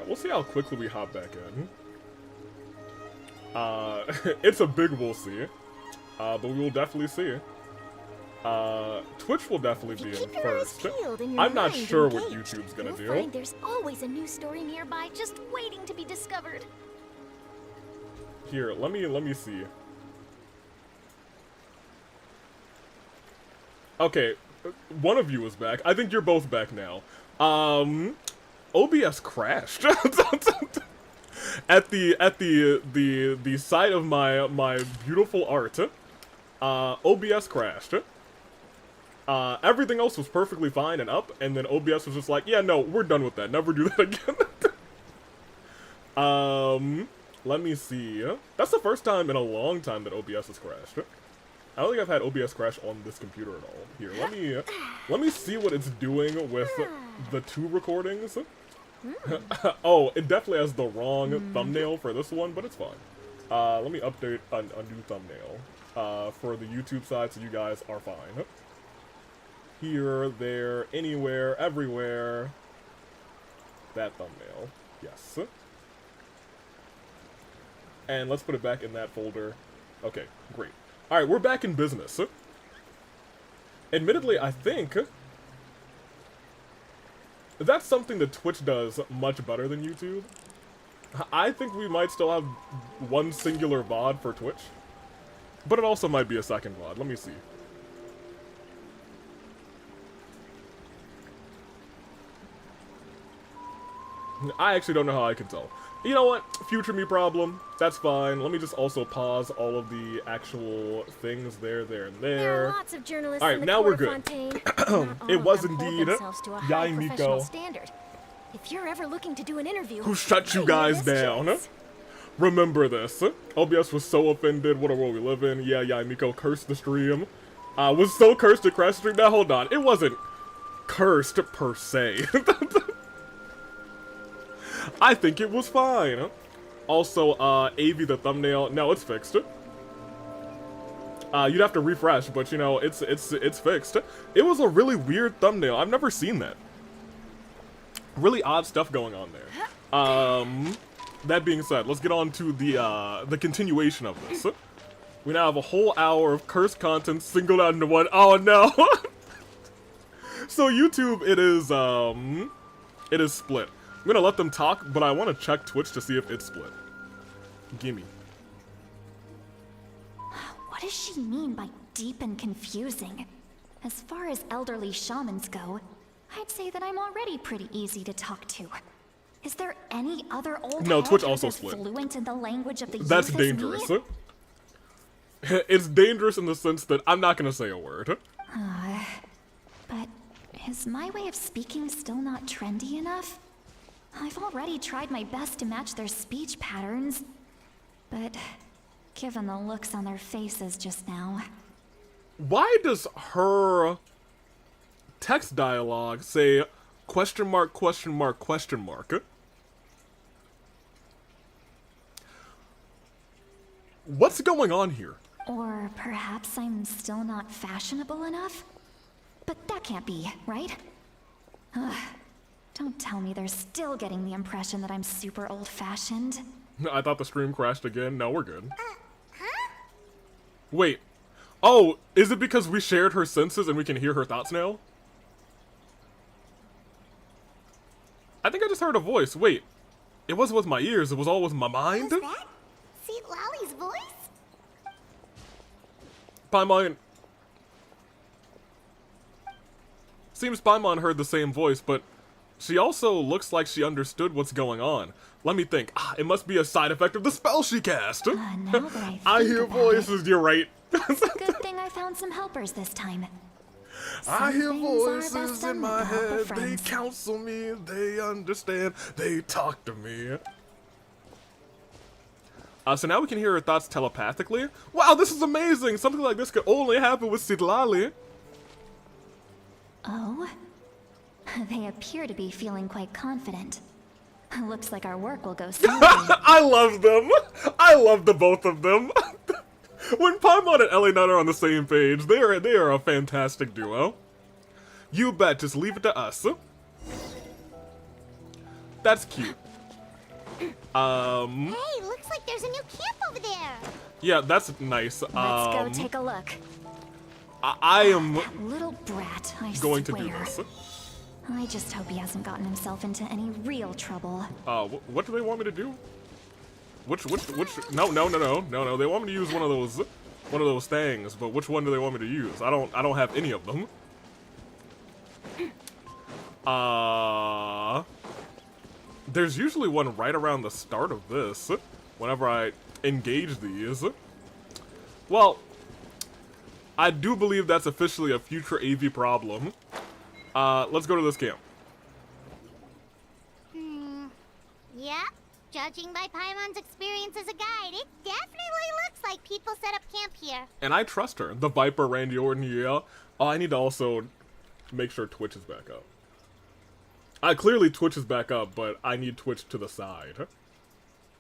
we'll see how quickly we hop back in. It's a big we'll see. But we will definitely see. Twitch will definitely be in first. I'm not sure what YouTube's gonna do. Find there's always a new story nearby just waiting to be discovered. Here, let me see. Okay, one of you is back. I think you're both back now. OBS crashed at the site of my beautiful art. OBS crashed. Everything else was perfectly fine and up, and then OBS was just like, yeah, no, we're done with that. Never do that again. Let me see. That's the first time in a long time that OBS has crashed. I don't think I've had OBS crash on this computer at all. Here, let me see what it's doing with the two recordings. Oh, it definitely has the wrong thumbnail for this one, but it's fine. Let me update a new thumbnail for the YouTube side so you guys are fine. Here, there, anywhere, everywhere. That thumbnail. Yes. And let's put it back in that folder. Okay, great. Alright, we're back in business. Admittedly, I think that's something that Twitch does much better than YouTube. I think we might still have one singular VOD for Twitch, but it also might be a second VOD. Let me see. I actually don't know how I can tell. You know what? Future me problem. That's fine. Let me just also pause all of the actual things there, and there. There are lots of journalists. All right, now we're good. It was indeed Yai Miko. If you're ever looking to do an interview, who shut you guys down. Remember this. OBS was so offended. What a world we live in. Yeah, Yai Miko cursed the stream. Was so cursed to crash the stream. Now hold on. It wasn't cursed per se. I think it was fine. Also, AV the thumbnail. No, it's fixed. You'd have to refresh, but you know, it's fixed. It was a really weird thumbnail. I've never seen that. Really odd stuff going on there. That being said, let's get on to the continuation of this. We now have a whole hour of cursed content singled out into one. Oh no! So YouTube, it is split. I'm gonna let them talk, but I want to check Twitch to see if it's split. Gimme. What does she mean by deep and confusing? As far as elderly shamans go, I'd say that I'm already pretty easy to talk to. Is there any other old No, Twitch also split. Fluent in the language of the That's youth dangerous. Me? It's dangerous in the sense that I'm not gonna say a word. But is my way of speaking still not trendy enough? I've already tried my best to match their speech patterns, but given the looks on their faces just now... Why does her text dialogue say question mark, question mark, question mark? What's going on here? Or perhaps I'm still not fashionable enough? But that can't be, right? Ugh. Don't tell me they're still getting the impression that I'm super old-fashioned. I thought the stream crashed again. No, we're good. Wait. Oh, is it because we shared her senses and we can hear her thoughts now? I think I just heard a voice. Wait. It wasn't with my ears. It was all with my mind? Was that St. Lally's voice? Paimon... Seems Paimon heard the same voice, but... she also looks like she understood what's going on. Let me think. It must be a side effect of the spell she cast. Now that I hear voices, you're right. Good thing I found some helpers this time. I hear Some things are best voices done in with my the help of head. They friends. counsel me, they understand, they talk to me. So now we can hear her thoughts telepathically. Wow, this is amazing! Something like this could only happen with Sidlali. Oh? They appear to be feeling quite confident. Looks like our work will go smoothly. I love them! I love the both of them! When Paimon and Ellie Nut are on the same page, they are a fantastic duo. You bet, just leave it to us. That's cute. Hey, looks like there's a new camp over there. Yeah, that's nice. Let's go take a look. I am That little brat, I going swear. to do this. I just hope he hasn't gotten himself into any real trouble. What do they want me to do? Which, no, they want me to use one of those things, but which one do they want me to use? I don't have any of them. There's usually one right around the start of this, whenever I engage these. Well, I do believe that's officially a future AV problem. Let's go to this camp. Yeah, judging by Paimon's experience as a guide, it definitely looks like people set up camp here. And I trust her. The Viper, Randy Orton, yeah. Oh, I need to also make sure Twitch is back up. Clearly Twitch is back up, but I need Twitch to the side.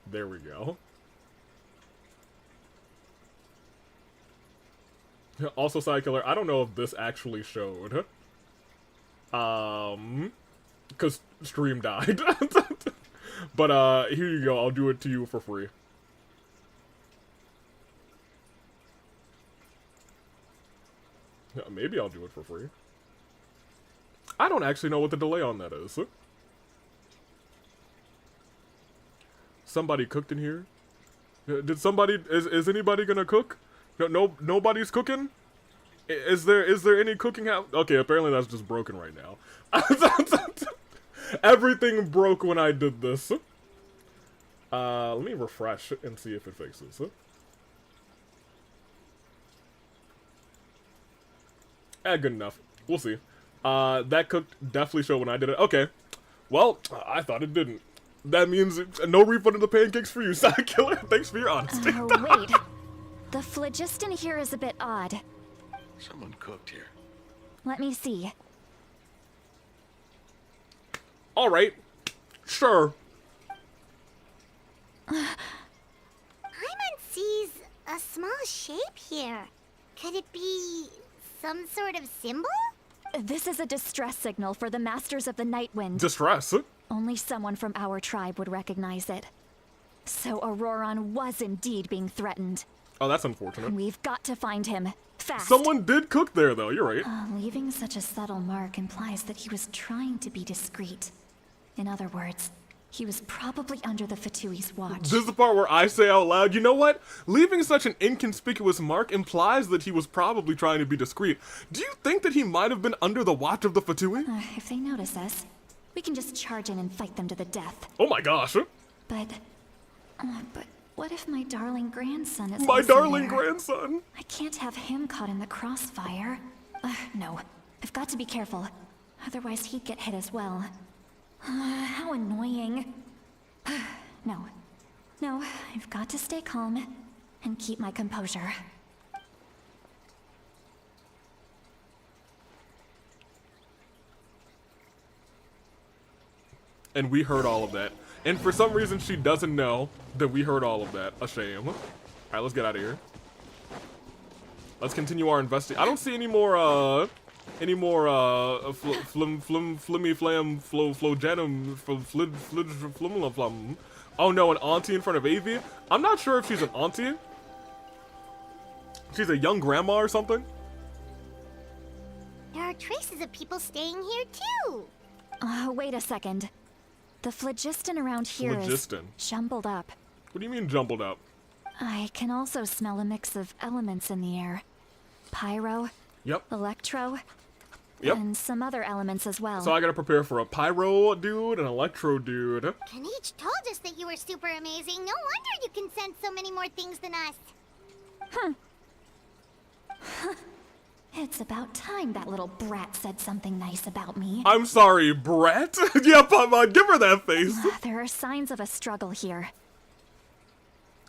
There we go. Also, Side Killer, I don't know if this actually showed. Because stream died. But, here you go. I'll do it to you for free. Yeah, maybe I'll do it for free. I don't actually know what the delay on that is. Somebody cooked in here? Did somebody... Is anybody gonna cook? Nobody's cooking? Is there any cooking out? Okay, apparently that's just broken right now. Everything broke when I did this. Let me refresh and see if it fixes. Good enough. We'll see. That cooked definitely showed when I did it. Okay. Well, I thought it didn't. That means no refund of the pancakes for you, Side Killer. Thanks for your honesty. Wait. The phlogiston here is a bit odd. Someone cooked here. Let me see. Alright. Sure. Paimon sees a small shape here. Could it be some sort of symbol? This is a distress signal for the Masters of the Night Wind. Distress? Only someone from our tribe would recognize it. So Auroron was indeed being threatened. Oh, that's unfortunate. We've got to find him. Fast. Someone did cook there, though. You're right. Leaving such a subtle mark implies that he was trying to be discreet. In other words, he was probably under the Fatui's watch. This is the part where I say out loud, you know what? Leaving such an inconspicuous mark implies that he was probably trying to be discreet. Do you think that he might have been under the watch of the Fatui? If they notice us, we can just charge in and fight them to the death. Oh my gosh. But what if my darling grandson is My also darling there? grandson. I can't have him caught in the crossfire. No, I've got to be careful. Otherwise he'd get hit as well. How annoying. No, I've got to stay calm and keep my composure. And we heard all of that. And for some reason, she doesn't know that we heard all of that. A shame. Alright, let's get out of here. Let's continue our investigation. I don't see any more, flum. Oh no, an auntie in front of Avi? I'm not sure if she's an auntie. She's a young grandma or something. There are traces of people staying here too. Wait a second. The phlogiston around here is jumbled up. What do you mean jumbled up? I can also smell a mix of elements in the air. Pyro. Yep. Electro. Yep. And some other elements as well. So I gotta prepare for a pyro dude, an electro dude. Kanichi told us that you were super amazing. No wonder you can sense so many more things than us. It's about time that little brat said something nice about me. I'm sorry, Brett? Yeah, Papa, give her that face. There are signs of a struggle here.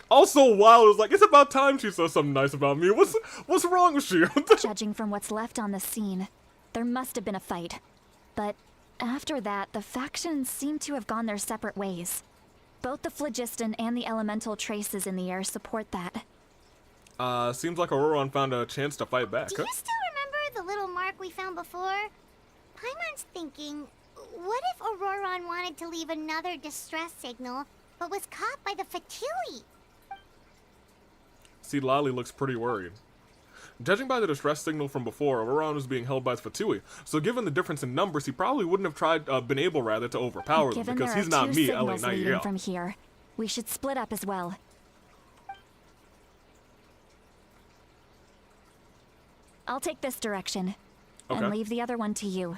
Also, Wild was like, it's about time she said something nice about me. What's wrong with you? Judging from what's left on the scene, there must have been a fight. But after that, the factions seem to have gone their separate ways. Both the phlogiston and the elemental traces in the air support that. Seems like Auroron found a chance to fight back. Do you still remember the little mark we found before? Paimon's thinking, what if Auroron wanted to leave another distress signal but was caught by the Fatui. See, Lali looks pretty worried. Judging by the distress signal from before, Auron was being held by Fatui, so given the difference in numbers, he probably wouldn't have been able to overpower them, because he's not me, LA Nightingale. From here, we should split up as well. I'll take this direction, and leave the other one to you.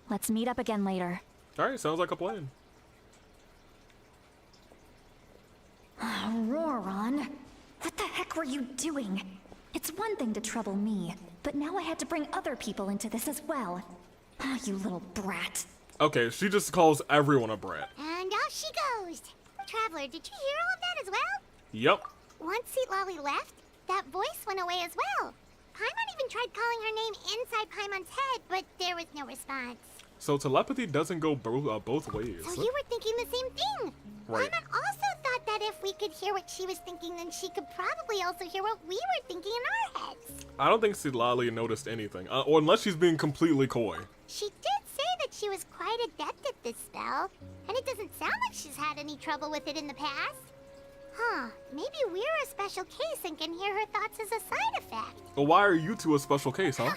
Let's meet up again later. Alright, sounds like a plan. Auron, what the heck were you doing? It's one thing to trouble me, but now I had to bring other people into this as well. Oh, you little brat. Okay, she just calls everyone a brat. And off she goes. Traveler, did you hear all of that as well? Yep. Once Lali left, that voice went away as well. Paimon even tried calling her name inside Paimon's head, but there was no response. So telepathy doesn't go both ways. So you were thinking the same thing. Right. Paimon also thought that if we could hear what she was thinking, then she could probably also hear what we were thinking in our heads. I don't think Lali noticed anything, or unless she's being completely coy. She did say that she was quite adept at this spell, and it doesn't sound like she's had any trouble with it in the past. Huh, maybe we're a special case and can hear her thoughts as a side effect. Well, why are you two a special case, huh?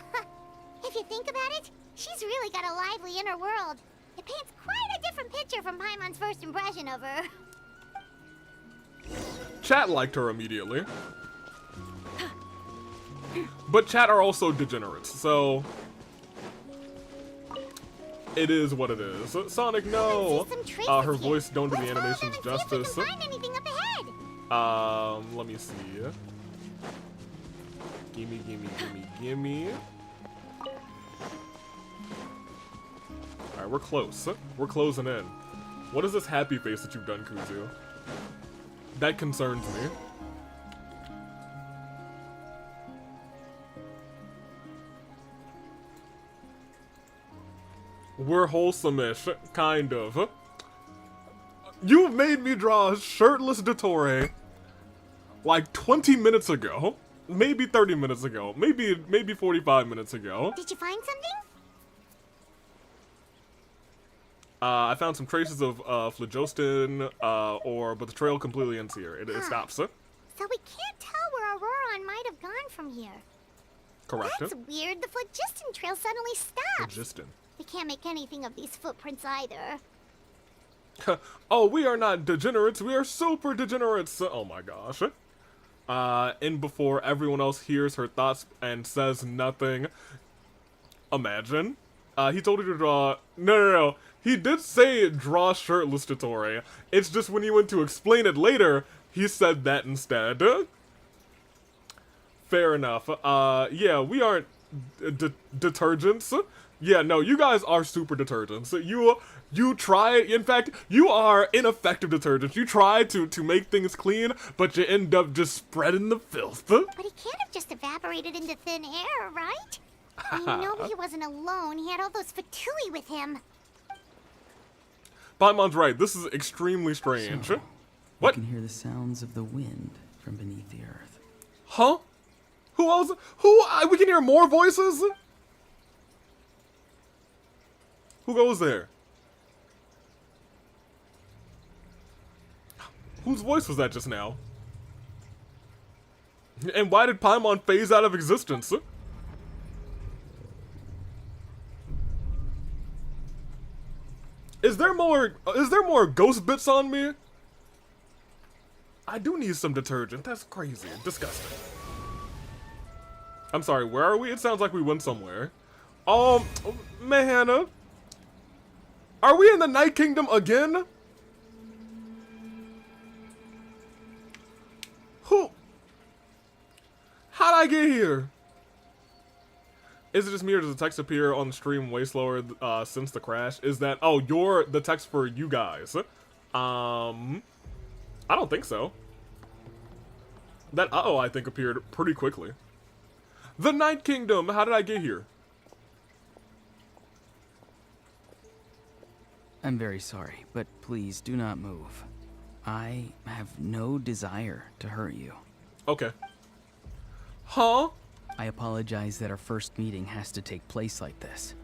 If you think about it, she's really got a lively inner world. It paints quite a different picture from Paimon's first impression of her. Chat liked her immediately. But chat are also degenerates, so... it is what it is. Sonic, no! Her voice don't do the animations justice. Let me see. Gimme. Alright, we're close. We're closing in. What is this happy face that you've done, Kuzu? That concerns me. We're wholesome-ish, kind of. You made me draw a shirtless Dottore like 20 minutes ago. Maybe 30 minutes ago. Maybe 45 minutes ago. Did you find something? I found some traces of phlogiston, but the trail completely ends here. It stops. So we can't tell where Auroron might have gone from here. Correct. That's weird. The phlogiston trail suddenly stops. Phlogiston. We can't make anything of these footprints either. Oh, we are not degenerates. We are super degenerates. Oh my gosh. And before everyone else hears her thoughts and says nothing. Imagine. He told you to draw... No. He did say draw shirtless Dottore. It's just when he went to explain it later, he said that instead. Fair enough. Yeah, we aren't detergents. Yeah, no, you guys are super detergents. You try, in fact, you are ineffective detergents. You try to make things clean, but you end up just spreading the filth. But he can't have just evaporated into thin air, right? And you know he wasn't alone. He had all those Fatui with him. Paimon's right. This is extremely strange. So, What? You can hear the sounds of the wind from beneath the earth. Huh? Who else? We can hear more voices? Who goes there? Whose voice was that just now? And why did Paimon phase out of existence? Is there more ghost bits on me? I do need some detergent. That's crazy. Disgusting. I'm sorry, where are we? It sounds like we went somewhere. Man. Are we in the Night Kingdom again? How'd I get here? Is it just me or does the text appear on the stream way slower since the crash? Is that... Oh, you're the text for you guys. I don't think so. That uh-oh, I think, appeared pretty quickly. The Night Kingdom! How did I get here? I'm very sorry, but please do not move. I have no desire to hurt you. Okay. Huh? I apologize that our first meeting has to take place like this.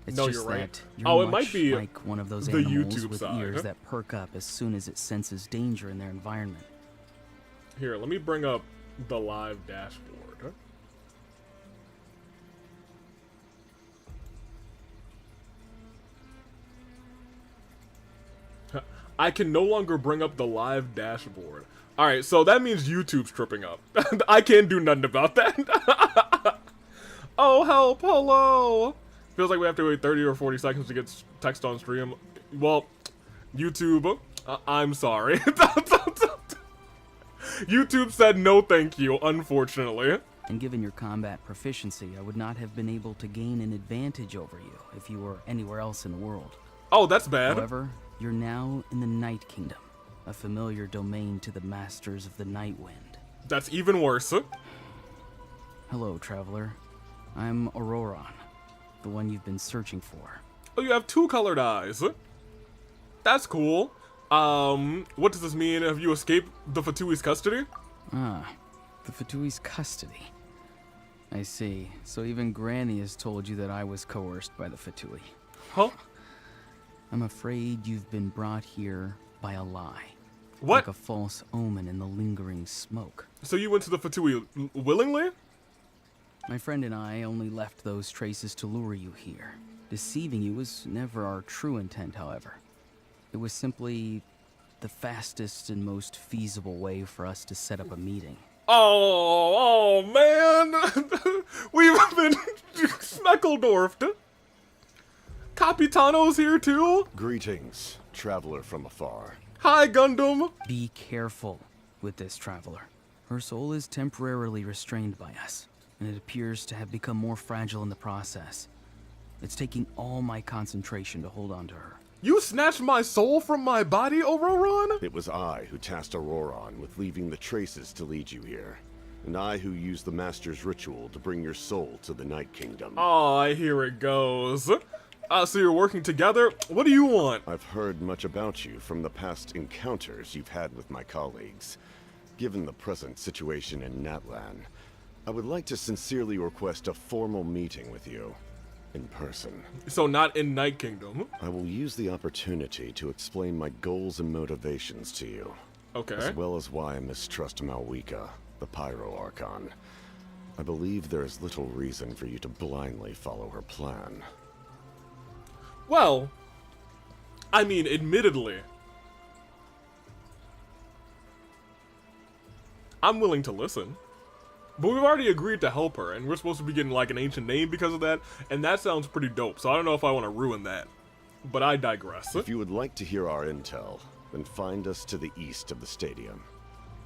It's No, just you're right. that you're Oh, it much might be like one of those the animals YouTube with side. ears that perk up as soon as it senses danger in their environment. Here, let me bring up the live dashboard. I can no longer bring up the live dashboard. Alright, so that means YouTube's tripping up. I can't do nothing about that. Oh, help, hello. Feels like we have to wait 30 or 40 seconds to get text on stream. Well, YouTube, I'm sorry. YouTube said no thank you, unfortunately. And given your combat proficiency, I would not have been able to gain an advantage over you if you were anywhere else in the world. Oh, that's bad. However, you're now in the Night Kingdom, a familiar domain to the Masters of the Night Wind. That's even worse. Hello, traveler. I'm Auroron, the one you've been searching for. Oh, you have two colored eyes. That's cool. What does this mean? Have you escaped the Fatui's custody? Ah, the Fatui's custody. I see. So even Granny has told you that I was coerced by the Fatui. Huh? I'm afraid you've been brought here by a lie. What? Like a false omen in the lingering smoke. So you went to the Fatui willingly? My friend and I only left those traces to lure you here. Deceiving you was never our true intent, however. It was simply the fastest and most feasible way for us to set up a meeting. Oh man! We've been Smeckledorfed. Capitano's here too? Greetings, traveler from afar. Hi, Gundam! Be careful with this traveler. Her soul is temporarily restrained by us, and it appears to have become more fragile in the process. It's taking all my concentration to hold on to her. You snatched my soul from my body, Auroron? It was I who tasked Auroron with leaving the traces to lead you here, and I who used the Master's ritual to bring your soul to the Night Kingdom. Oh, here it goes. So you're working together? What do you want? I've heard much about you from the past encounters you've had with my colleagues. Given the present situation in Natlan, I would like to sincerely request a formal meeting with you. In person. So not in Night Kingdom. I will use the opportunity to explain my goals and motivations to you. Okay. As well as why I mistrust Malwika, the Pyro Archon. I believe there is little reason for you to blindly follow her plan. Well, I mean, admittedly, I'm willing to listen. But we've already agreed to help her, and we're supposed to be getting like an ancient name because of that, and that sounds pretty dope, so I don't know if I want to ruin that. But I digress. If you would like to hear our intel, then find us to the east of the stadium.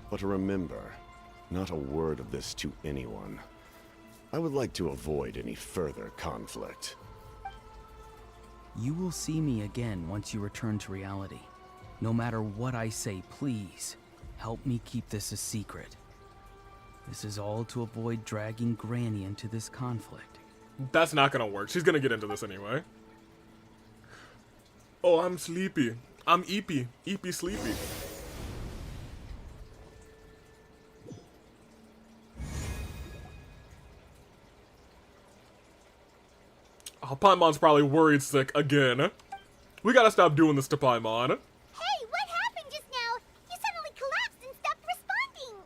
But remember, not a word of this to anyone. I would like to avoid any further conflict. You will see me again once you return to reality. No matter what I say, please, help me keep this a secret. This is all to avoid dragging Granny into this conflict. That's not gonna work. She's gonna get into this anyway. Oh, I'm sleepy. I'm eepy. Eepy sleepy. Oh, Paimon's probably worried sick again. We gotta stop doing this to Paimon. Hey, what happened just now? You suddenly collapsed and stopped responding.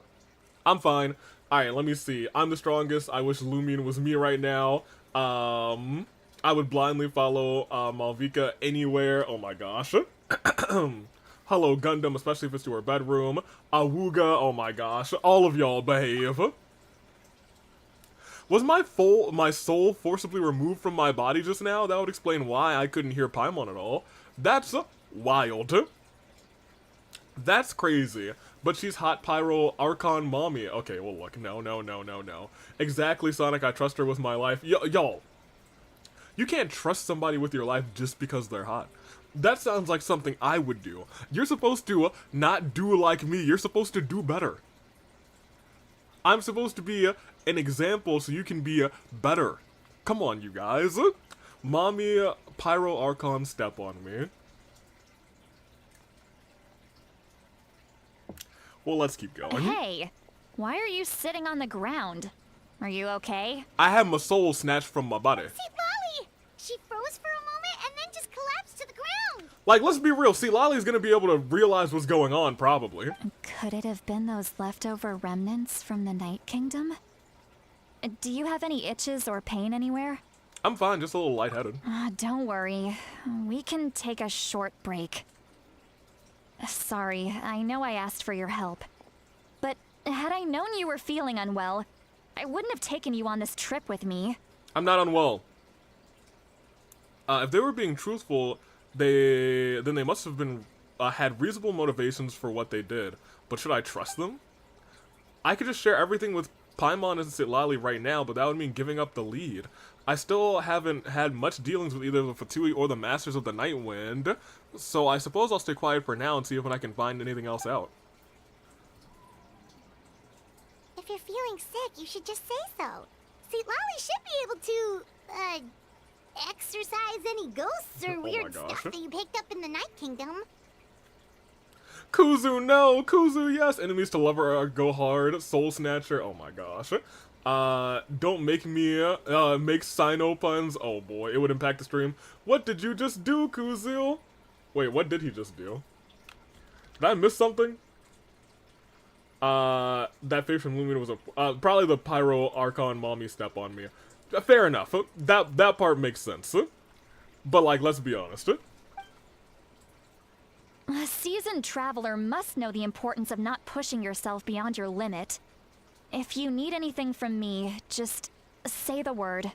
I'm fine. Alright, let me see. I'm the strongest. I wish Lumion was me right now. I would blindly follow Malvika anywhere. Oh my gosh. Hello, Gundam, especially if it's to her bedroom. Awuga, oh my gosh. All of y'all behave. Was my soul forcibly removed from my body just now? That would explain why I couldn't hear Paimon at all. That's wild. That's crazy. But she's hot Pyro Archon mommy. Okay, well look, no. Exactly, Sonic, I trust her with my life. Y'all, you can't trust somebody with your life just because they're hot. That sounds like something I would do. You're supposed to not do like me. You're supposed to do better. I'm supposed to be an example so you can be better. Come on, you guys. Mommy Pyro Archon, step on me. Well, let's keep going. Hey, why are you sitting on the ground? Are you okay? I had my soul snatched from my body. See, Lolly! She froze for Like, let's be real. See, Lolly's gonna be able to realize what's going on, probably. Could it have been those leftover remnants from the Night Kingdom? Do you have any itches or pain anywhere? I'm fine, just a little lightheaded. Don't worry. We can take a short break. Sorry, I know I asked for your help. But had I known you were feeling unwell, I wouldn't have taken you on this trip with me. I'm not unwell. If they were being truthful, then they must have been had reasonable motivations for what they did. But should I trust them? I could just share everything with Paimon and Citlali right now, but that would mean giving up the lead. I still haven't had much dealings with either the Fatui or the Masters of the Night Wind, so I suppose I'll stay quiet for now and see if I can find anything else out. If you're feeling sick, you should just say so. See, Lolly should be able to, exorcise any ghosts or Oh my weird gosh. stuff that you picked up in the Night Kingdom. Kuzu, no! Kuzu, yes! Enemies to lover go hard. Soul Snatcher, oh my gosh. Don't make me, make Cyno puns. Oh boy, it would impact the stream. What did you just do, Kuzu? Wait, what did he just do? Did I miss something? That face from Lumina was probably the Pyro Archon mommy step on me. Fair enough. That part makes sense. But, like, let's be honest. A seasoned traveler must know the importance of not pushing yourself beyond your limit. If you need anything from me, just say the word.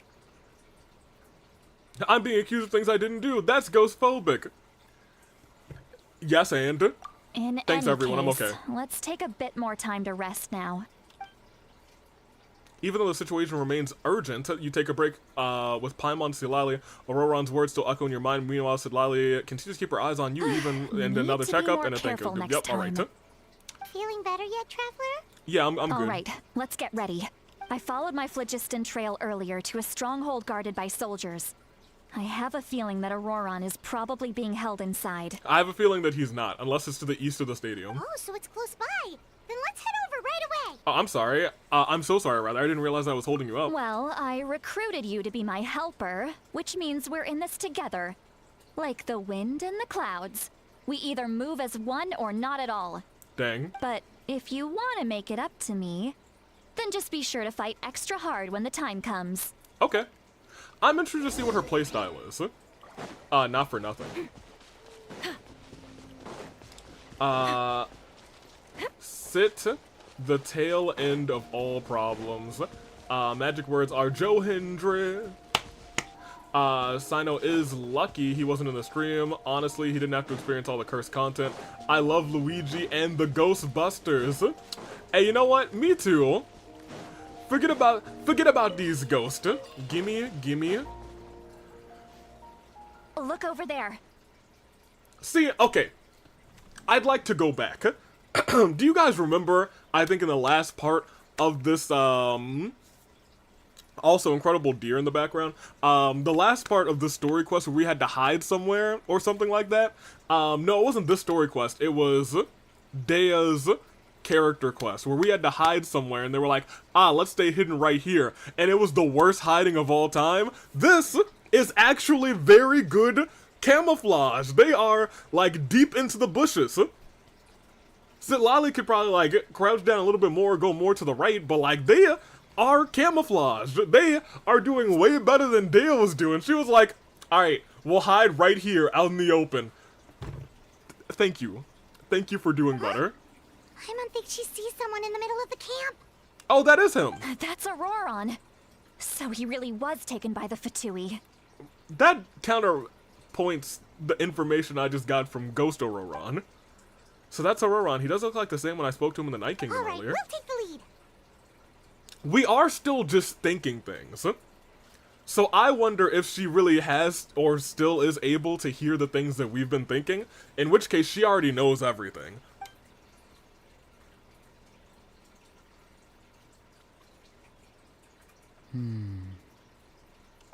I'm being accused of things I didn't do. That's ghost-phobic. Yes, and? In Thanks, any everyone. case, I'm okay. let's take a bit more time to rest now. Even though the situation remains urgent, you take a break with Paimon Citlali. Auroron's words still echo in your mind. Meanwhile, Citlali continues to keep her eyes on you, even in Need another to be checkup more and a thank you. careful next Yep, alright. time. Feeling better yet, Traveler? Yeah, I'm good. Alright, let's get ready. I followed my phlogiston trail earlier to a stronghold guarded by soldiers. I have a feeling that Auroron is probably being held inside. I have a feeling that he's not, unless it's to the east of the stadium. Oh, so it's close by. Then let's head over right away. Oh, I'm sorry. I'm so sorry, rather. I didn't realize I was holding you up. Well, I recruited you to be my helper, which means we're in this together. Like the wind and the clouds. We either move as one or not at all. Dang. But if you want to make it up to me, then just be sure to fight extra hard when the time comes. Okay. I'm interested to see what her playstyle is. Not for nothing. Sit the tail end of all problems. Magic words are Johindra. Cyno is lucky he wasn't in the stream. Honestly, he didn't have to experience all the cursed content. I love Luigi and the Ghostbusters. Hey, you know what? Me too. Forget about these ghosts. Gimme. Look over there. See, okay. I'd like to go back. Do you guys remember, I think in the last part of this, also incredible deer in the background, the last part of this story quest where we had to hide somewhere or something like that? No, it wasn't this story quest. It was Dea's character quest where we had to hide somewhere and they were like, let's stay hidden right here. And it was the worst hiding of all time. This is actually very good camouflage. They are, like, deep into the bushes. Citlali could probably, like, crouch down a little bit more, go more to the right, but, like, they are camouflaged. They are doing way better than Dea was doing. She was like, alright, we'll hide right here out in the open. Thank you. Thank you for doing better. Paimon thinks she sees someone in the middle of the camp. Oh, that is him. That's Auroron. So he really was taken by the Fatui. That counterpoints the information I just got from Ghost Auroron. So that's Auroron. He does look like the same when I spoke to him in the Night Kingdom Alright, earlier. we'll take the lead. We are still just thinking things. So I wonder if she really has or still is able to hear the things that we've been thinking, in which case she already knows everything.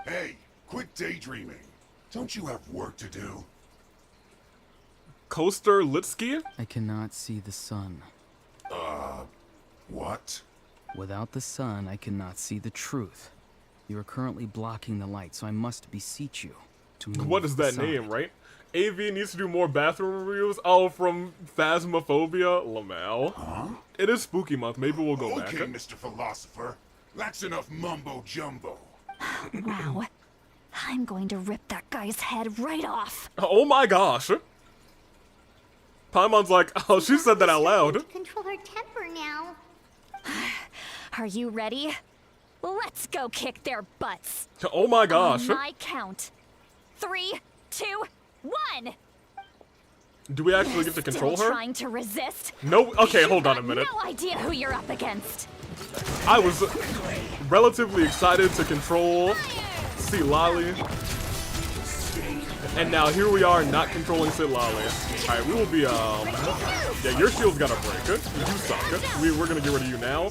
Hey, quit daydreaming. Don't you have work to do? Coaster Litsky? I cannot see the sun. What? Without the sun, I cannot see the truth. You are currently blocking the light, so I must beseech you. to move What is that aside. name, right? AV needs to do more bathroom reviews. Oh, from Phasmophobia? lmao. Huh? It is spooky month. Maybe we'll go back. Okay, Mr. Philosopher. That's enough mumbo jumbo. Wow. I'm going to rip that guy's head right off. Oh my gosh. Paimon's like, oh, she said that out loud. To control her temper now. Are you ready? Let's go kick their butts. Oh my gosh. On my count. 3, 2, 1. Do we actually get to control Still her? trying to resist? No. Okay, You've hold on a got minute. No idea who you're up against. I was relatively excited to control Lali. And now here we are not controlling Lali. Alright, we will be, yeah, your shield's gotta break. You suck. We're gonna get rid of you now.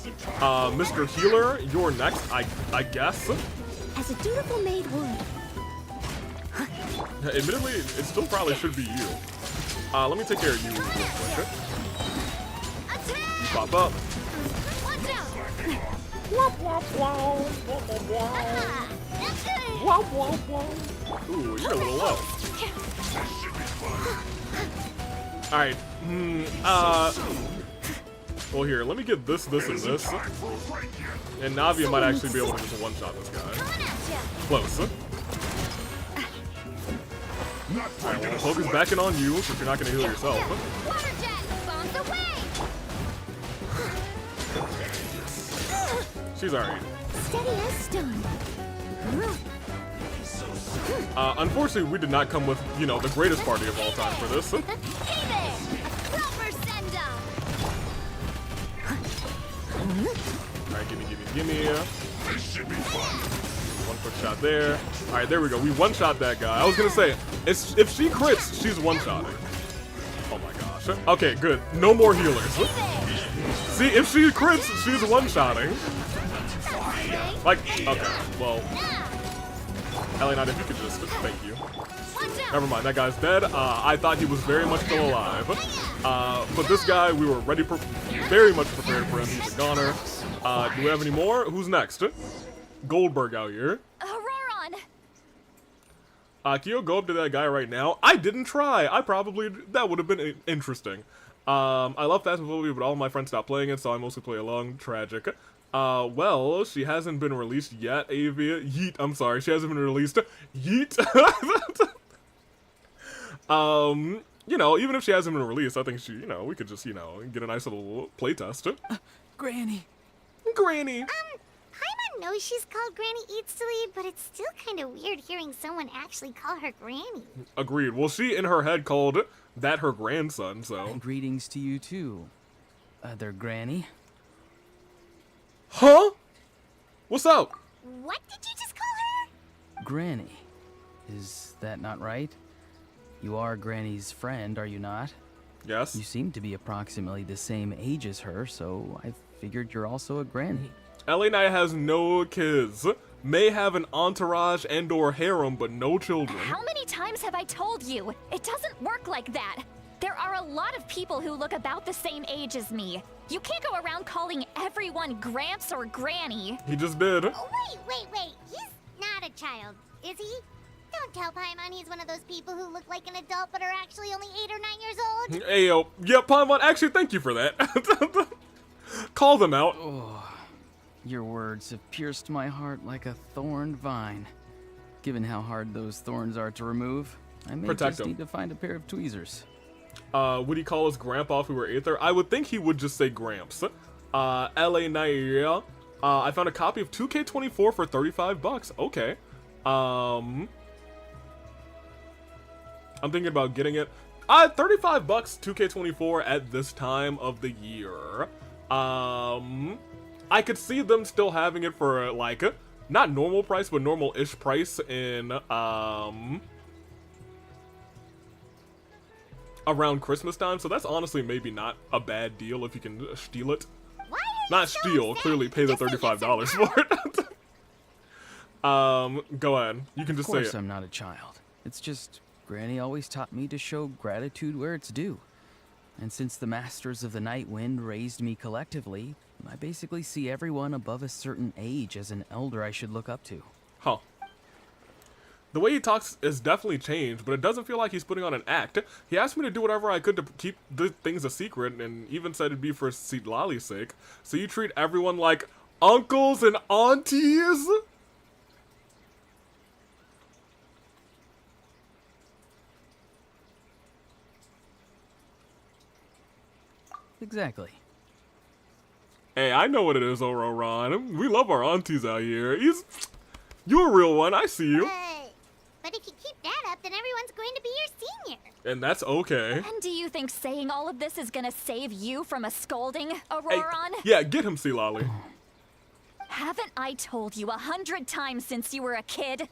Mr. Healer, you're next, I guess. As a dutiful maid would. Admittedly, it still probably should be you. Let me take care of you real quick. You pop up. Watch out! Womp womp wow. Womp womp wow. That's good! Womp womp wow. Ooh, you're a little low. Alright, well here, let me get this, and this. And Navia might actually be able to just one-shot this guy. Close. Alright, well, focus back in on you, since you're not gonna heal yourself. She's alright. Steady as stone. Unfortunately, we did not come with, you know, the greatest party of all time for this. Hey there! A proper send-off! Alright, gimme. One quick shot there. Alright, there we go. We one-shot that guy. I was gonna say, if she crits, she's one-shotting. Oh my gosh. Okay, good. No more healers. See, if she crits, she's one-shotting. Like, okay, well... Ellie, if you could just, thank you. Never mind, that guy's dead. I thought he was very much still alive. But this guy, we were very much prepared for him. He's a goner. Do we have any more? Who's next? Goldberg out here. Auroron! Kyo, go up to that guy right now. I didn't try. That would have been interesting. I love Phasmophobia, but all my friends stopped playing it, so I mostly play along. Tragic. Well, she hasn't been released yet, Avia. Yeet, I'm sorry, she hasn't been released. Yeet! You know, even if she hasn't been released, I think she, you know, we could just, you know, get a nice little playtest. Granny. Granny! Paimon knows she's called Granny Eatsley, but it's still kind of weird hearing someone actually call her Granny. Agreed. Well, she in her head called that her grandson, so. And greetings to you too, other Granny. Huh? What's up? What did you just call her? Granny. Is that not right? You are Granny's friend, are you not? Yes. You seem to be approximately the same age as her, so I figured you're also a Granny. LA Knight has no kids. May have an entourage and or harem, but no children. How many times have I told you? It doesn't work like that. There are a lot of people who look about the same age as me. You can't go around calling everyone Gramps or Granny. He just did. Oh, wait. He's not a child, is he? Don't tell Paimon he's one of those people who look like an adult but are actually only 8 or 9 years old. Ayo. Yeah, Paimon, actually, thank you for that. Call them out. Your words have pierced my heart like a thorned vine. Given how hard those thorns are to remove, I may Protect just them. need to find a pair of tweezers. Would he call us Grandpa if we were 8th there? I would think he would just say Gramps. LA Naira. I found a copy of 2K24 for $35. Okay. I'm thinking about getting it. $35 2K24 at this time of the year. I could see them still having it for like not normal price, but normal-ish price in around Christmas time. So that's honestly maybe not a bad deal if you can steal it. Why are you Not so steal, upset? clearly pay the Just say yes or $35 no. for it. Go ahead. You can just Of say course it. I'm not a child. It's just Granny always taught me to show gratitude where it's due. And since the Masters of the Night Wind raised me collectively, I basically see everyone above a certain age as an elder I should look up to. Huh. The way he talks has definitely changed, but it doesn't feel like he's putting on an act. He asked me to do whatever I could to keep the things a secret, and even said it'd be for Lali's sake. So you treat everyone like uncles and aunties? Exactly. Hey, I know what it is, Ororon. We love our aunties out here. You're a real one, I see you. But if you keep that up, then everyone's going to be your senior. And that's okay. And do you think saying all of this is gonna save you from a scolding, Hey, Auroron? yeah, get him, Lali. Haven't I told you 100 times since you were a kid?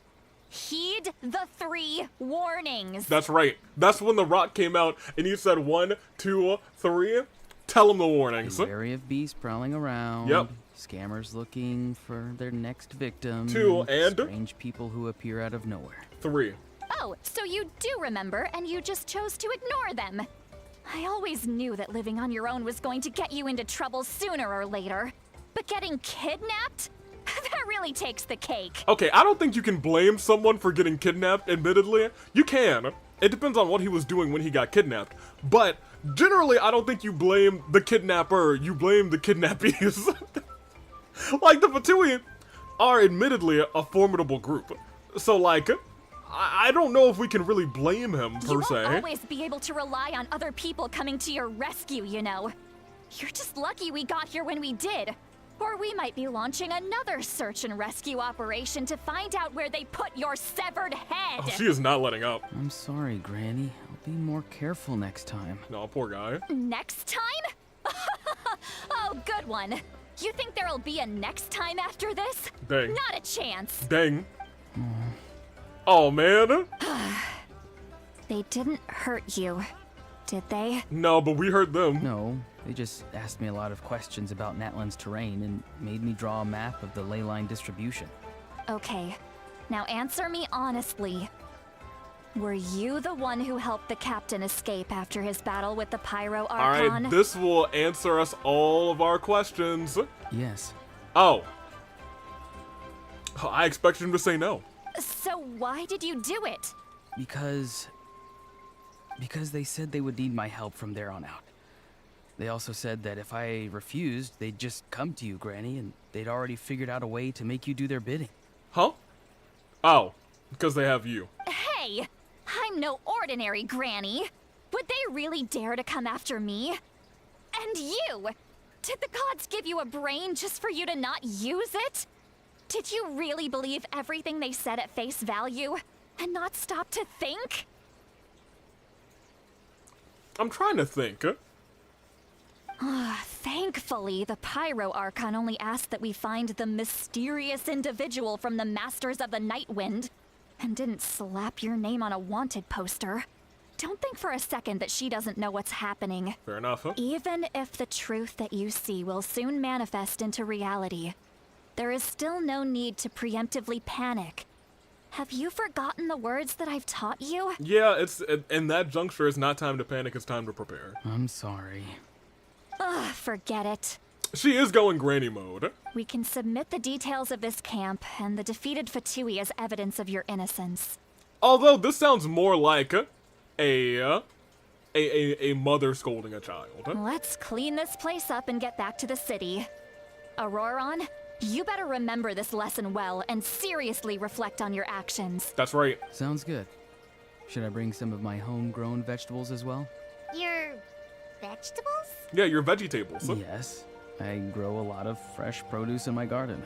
Heed the 3 warnings. That's right. That's when the rock came out and you said 1, 2, 3. Tell him the warnings. Be wary of beasts prowling around. Yep. Scammers looking for their next victim. 2 and strange people who appear out of nowhere. 3. Oh, so you do remember, and you just chose to ignore them. I always knew that living on your own was going to get you into trouble sooner or later. But getting kidnapped? That really takes the cake. Okay, I don't think you can blame someone for getting kidnapped, admittedly. You can. It depends on what he was doing when he got kidnapped. But generally, I don't think you blame the kidnapper, you blame the kidnappees. Like, the Fatui are admittedly a formidable group. So, like, I don't know if we can really blame him, per You se. won't always be able to rely on other people coming to your rescue, you know. You're just lucky we got here when we did. Or we might be launching another search and rescue operation to find out where they put your severed head. Oh, she is not letting up. I'm sorry, Granny. I'll be more careful next time. No, poor guy. Next time? Oh, good one. You think there'll be a next time after this? Dang. Not a chance. Dang. Oh, man. They didn't hurt you, did they? No, but we heard them. No, they just asked me a lot of questions about Natlan's terrain and made me draw a map of the ley line distribution. Okay, now answer me honestly. Were you the one who helped the captain escape after his battle with the Pyro Archon? Alright, this will answer us all of our questions. Yes. Oh. I expected him to say no. So why did you do it? Because they said they would need my help from there on out. They also said that if I refused, they'd just come to you, Granny, and they'd already figured out a way to make you do their bidding. Huh? Oh, because they have you. Hey, I'm no ordinary granny. Would they really dare to come after me? And you! Did the gods give you a brain just for you to not use it? Did you really believe everything they said at face value and not stop to think? I'm trying to think. Thankfully, the Pyro Archon only asked that we find the mysterious individual from the Masters of the Night Wind, and didn't slap your name on a wanted poster. Don't think for a second that she doesn't know what's happening. Fair enough, huh? Even if the truth that you see will soon manifest into reality, there is still no need to preemptively panic. Have you forgotten the words that I've taught you? Yeah, in that juncture, it's not time to panic, it's time to prepare. I'm sorry. Ugh, forget it. She is going granny mode. We can submit the details of this camp and the defeated Fatui as evidence of your innocence. Although this sounds more like a mother scolding a child. Let's clean this place up and get back to the city. Auroron, you better remember this lesson well and seriously reflect on your actions. That's right. Sounds good. Should I bring some of my homegrown vegetables as well? Your vegetables? Yeah, your veggie tables. Yes. I grow a lot of fresh produce in my garden.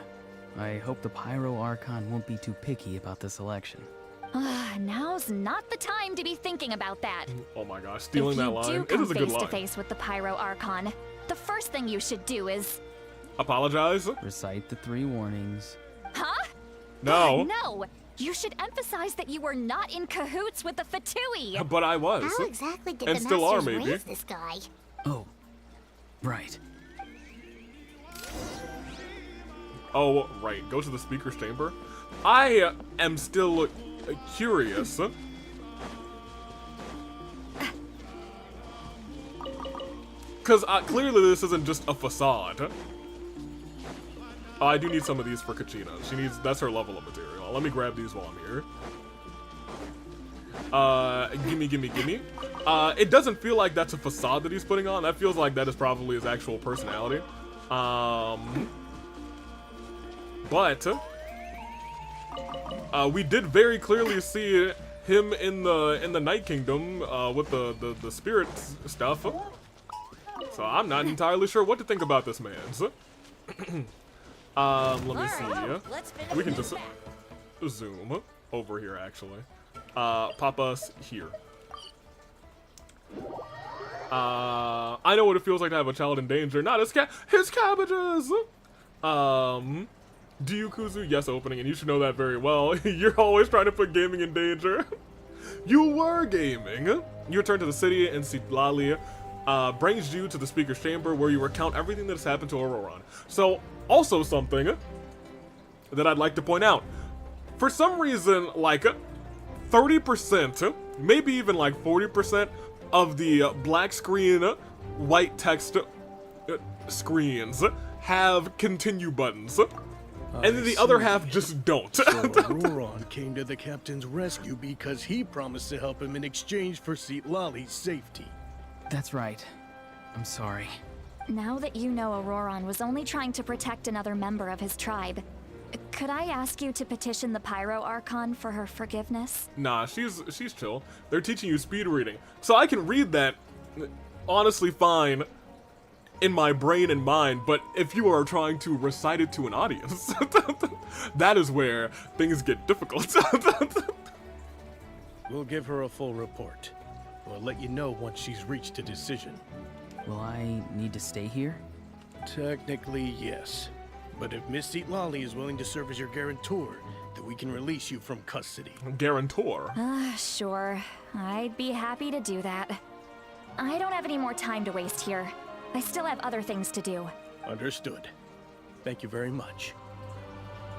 I hope the Pyro Archon won't be too picky about the selection. Now's not the time to be thinking about that. Oh my gosh, stealing if that you line. do It come is a good face to line. face with the Pyro Archon, the first thing you should do is... Apologize? Recite the 3 warnings. Huh? No. No! You should emphasize that you were not in cahoots with the Fatui! But I was. How exactly did And the still are, masters maybe. raise this guy? Oh, right. Oh, right. Go to the speaker's chamber. I am still curious. Because clearly this isn't just a facade. Oh, I do need some of these for Kachina. That's her level of material. Let me grab these while I'm here. Gimme. It doesn't feel like that's a facade that he's putting on. That feels like that is probably his actual personality. But we did very clearly see him in the Night Kingdom with the spirit stuff. So I'm not entirely sure what to think about this man's. Let me see. We can just zoom over here actually. Pop us here. I know what it feels like to have a child in danger. Not his cabbages. Do you Kuzu? Yes, opening, and you should know that very well. You're always trying to put gaming in danger. You were gaming. You return to the city and see Lali brings you to the speaker's chamber where you recount everything that has happened to Auroran. So, also something that I'd like to point out. For some reason, like 30%, maybe even like 40% of the black screen, white text screens have continue buttons. And then the other half just don't. So Auroran came to the captain's rescue because he promised to help him in exchange for Lali's safety. That's right. I'm sorry. Now that you know Auroran was only trying to protect another member of his tribe, could I ask you to petition the Pyro Archon for her forgiveness? Nah, she's chill. They're teaching you speed reading. So I can read that honestly fine in my brain and mind, but if you are trying to recite it to an audience, that is where things get difficult. We'll give her a full report. We'll let you know once she's reached a decision. Will I need to stay here? Technically, yes. But if Miss Lali is willing to serve as your guarantor, then we can release you from custody. Guarantor? Sure. I'd be happy to do that. I don't have any more time to waste here. I still have other things to do. Understood. Thank you very much.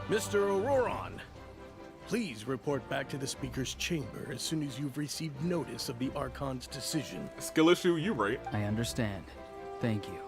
Mr. Auroran, please report back to the speaker's chamber as soon as you've received notice of the Archon's decision. Skill issue, you right. I understand. Thank you.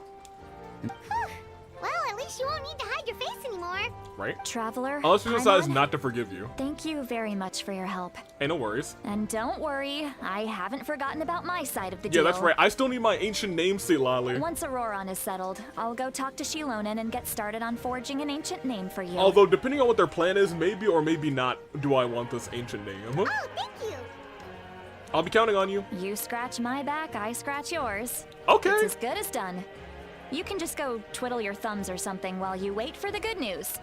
Well, at least you won't need to hide your face anymore. Right? Traveler, Unless she decides Paimon, not to forgive you. thank you very much for your help. Hey, no worries. And don't worry, I haven't forgotten about my side of the deal. Yeah, that's right. I still need my ancient name, Lali. Once Auroran is settled, I'll go talk to Shilonen and get started on forging an ancient name for you. Although, depending on what their plan is, maybe or maybe not do I want this ancient name. Oh, thank you. I'll be counting on you. You scratch my back, I scratch yours. Okay. It's as good as done. You can just go twiddle your thumbs or something while you wait for the good news.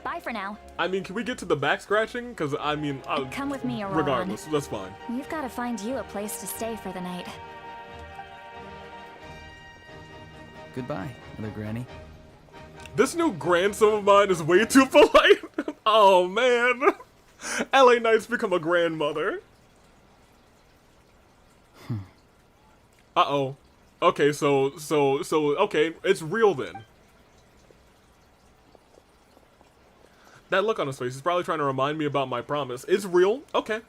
Bye for now. I mean, can we get to the back scratching? Because, I mean... Come with me, Auroran. Regardless, that's fine. We've got to find you a place to stay for the night. Goodbye, Mother Granny. This new grandson of mine is way too polite. Oh, man. LA Knight's become a grandmother. Uh-oh. Okay, so, okay, it's real then. That look on his face, he's probably trying to remind me about my promise. It's real? Okay.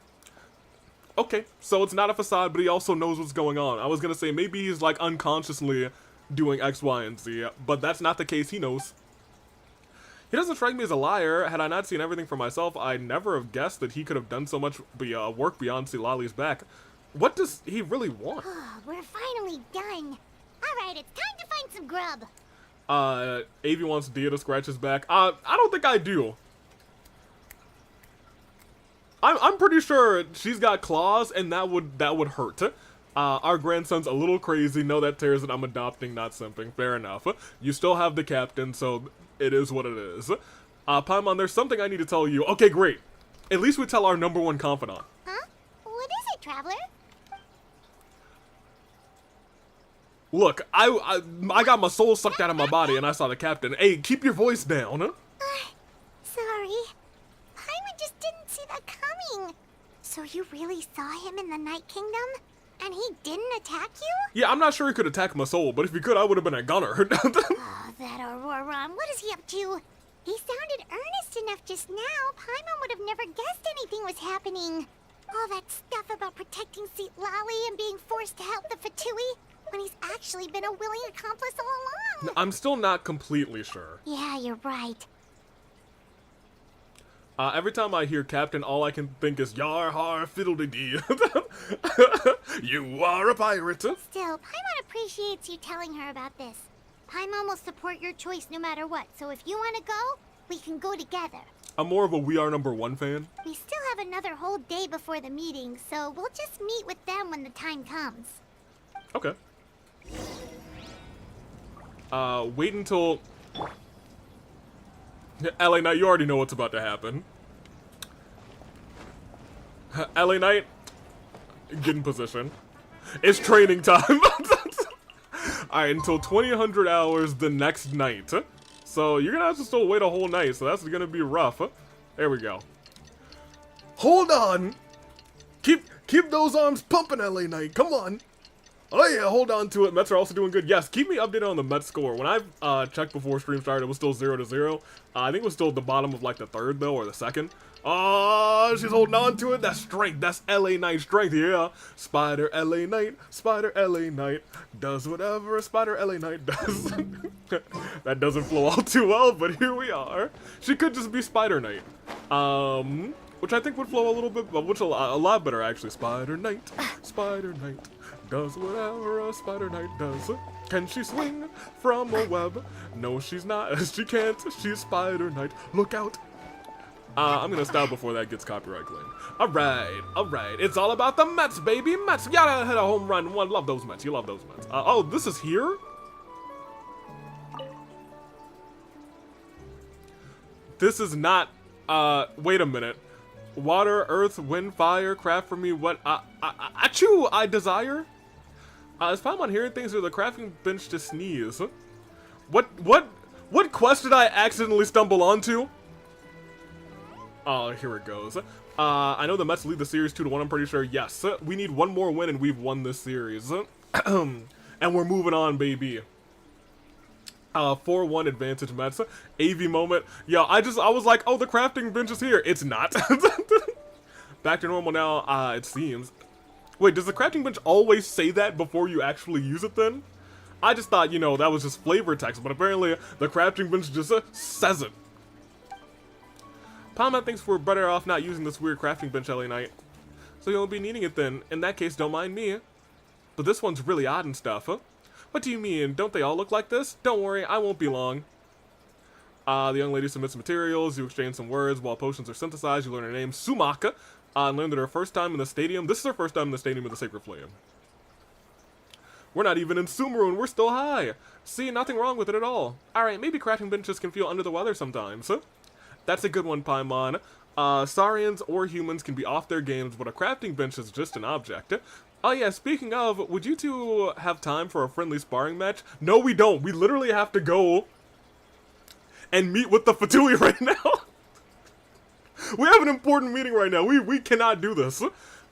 Okay, so it's not a facade, but he also knows what's going on. I was gonna say, maybe he's, like, unconsciously doing X, Y, and Z, but that's not the case, he knows. He doesn't strike me as a liar. Had I not seen everything for myself, I'd never have guessed that he could have done so much work beyond Lali's back. What does he really want? We're finally done. Alright, it's time to find some grub. Avi wants Dia to scratch his back. I don't think I do. I'm pretty sure she's got claws, and that would hurt. Our grandson's a little crazy. No, that tears it. I'm adopting, not simping. Fair enough. You still have the captain, so it is what it is. Paimon, there's something I need to tell you. Okay, great. At least we tell our #1 confidant. Huh? What is it, Traveler? Look, I got my soul sucked out of my body and I saw the captain. Hey, keep your voice down. Sorry. Paimon just didn't see that coming. So you really saw him in the Night Kingdom? And he didn't attack you? Yeah, I'm not sure he could attack my soul, but if he could, I would have been a gunner. Oh, that Auroran. What is he up to? He sounded earnest enough just now. Paimon would have never guessed anything was happening. All that stuff about protecting Lali and being forced to help the Fatui, when he's actually been a willing accomplice all along. I'm still not completely sure. Yeah, you're right. Every time I hear Captain, all I can think is yar har fiddle-dee-dee. You are a pirate. Still, Paimon appreciates you telling her about this. Paimon will support your choice no matter what, so if you want to go, we can go together. I'm more of a We Are Number One fan. We still have another whole day before the meeting, so we'll just meet with them when the time comes. Okay. Wait until... LA Knight, you already know what's about to happen. LA Knight, get in position. It's training time. Alright, until 2000 hours the next night. So you're gonna have to still wait a whole night, so that's gonna be rough. There we go. Hold on! Keep those arms pumping, LA Knight, come on! Oh yeah, hold on to it. Mets are also doing good. Yes, keep me updated on the Mets score. When I checked before stream started, it was still 0-0. I think it was still at the bottom of like the third though, or the second. Oh, she's holding on to it. That's strength. That's LA Knight strength. Yeah. Spider LA Knight. Spider LA Knight does whatever a Spider LA Knight does. That doesn't flow all too well, but here we are. She could just be Spider Knight. Which I think would flow a little bit, which a lot better actually. Spider Knight. Spider Knight does whatever a Spider Knight does. Can she swing from a web? No, she's not. She can't. She's Spider Knight. Look out. I'm gonna stop before that gets copyright claim. Alright. It's all about the Mets, baby. Mets. You gotta hit a home run. One, love those Mets. You love those Mets. Oh, this is here? This is not, wait a minute. Water, earth, wind, fire, craft for me, what, I desire? Is Paimon hearing things or the crafting bench to sneeze? What quest did I accidentally stumble onto? Oh, here it goes. I know the Mets lead the series 2-1, I'm pretty sure. Yes, we need one more win and we've won this series. And we're moving on, baby. 4-1 advantage Mets. AV moment. Yo, I was like, oh, the crafting bench is here. It's not. Back to normal now, it seems. Wait, does the crafting bench always say that before you actually use it then? I just thought, you know, that was just flavor text, but apparently the crafting bench just says it. Paimon thinks we're better off not using this weird crafting bench, LA Knight. So you'll be needing it then. In that case, don't mind me. But this one's really odd and stuff, huh? What do you mean? Don't they all look like this? Don't worry, I won't be long. The young lady submits materials, you exchange some words, while potions are synthesized, you learn her name, Sumaka, and learn that her first time in the stadium, this is her first time in the stadium of the Sacred Flame. We're not even in Sumeru and we're still high. See, nothing wrong with it at all. Alright, maybe crafting benches can feel under the weather sometimes, huh? That's a good one, Paimon. Saurians or humans can be off their games, but a crafting bench is just an object. Oh yeah, speaking of, would you two have time for a friendly sparring match? No, we don't. We literally have to go and meet with the Fatui right now. We have an important meeting right now. We cannot do this.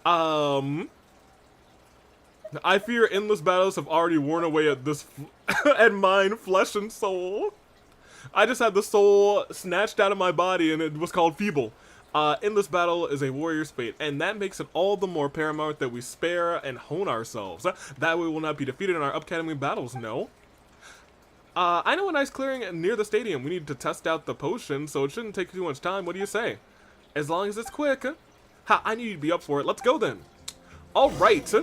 I fear endless battles have already worn away at this at mine, flesh and soul. I just had the soul snatched out of my body and it was called feeble. Endless battle is a warrior's fate, and that makes it all the more paramount that we spare and hone ourselves. That way we will not be defeated in our upcoming battles, no? I know a nice clearing near the stadium. We need to test out the potion, so it shouldn't take too much time. What do you say? As long as it's quick. Ha, I knew you'd be up for it. Let's go then. Alright.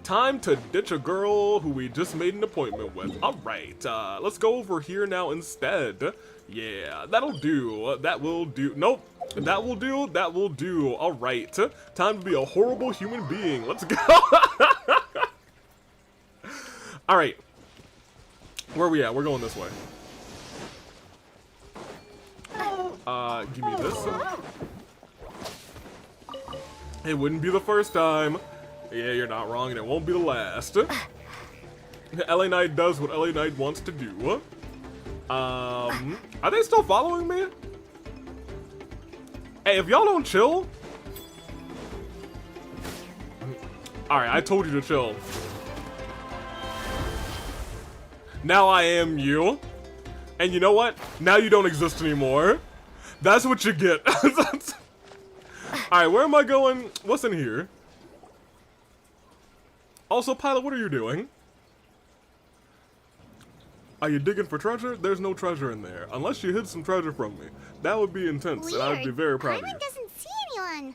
Time to ditch a girl who we just made an appointment with. Alright, let's go over here now instead. Yeah, that'll do. That will do. Nope. That will do. That will do. Alright. Time to be a horrible human being. Let's go. Alright. Where are we at? We're going this way. Give me this. It wouldn't be the first time. Yeah, you're not wrong, and it won't be the last. LA Knight does what LA Knight wants to do. Are they still following me? Hey, if y'all don't chill... Alright, I told you to chill. Now I am you. And you know what? Now you don't exist anymore. That's what you get. Alright, where am I going? What's in here? Also, Pilot, what are you doing? Are you digging for treasure? There's no treasure in there. Unless you hid some treasure from me. That would be intense, Weird. and I would be very proud of you. Paimon doesn't see anyone.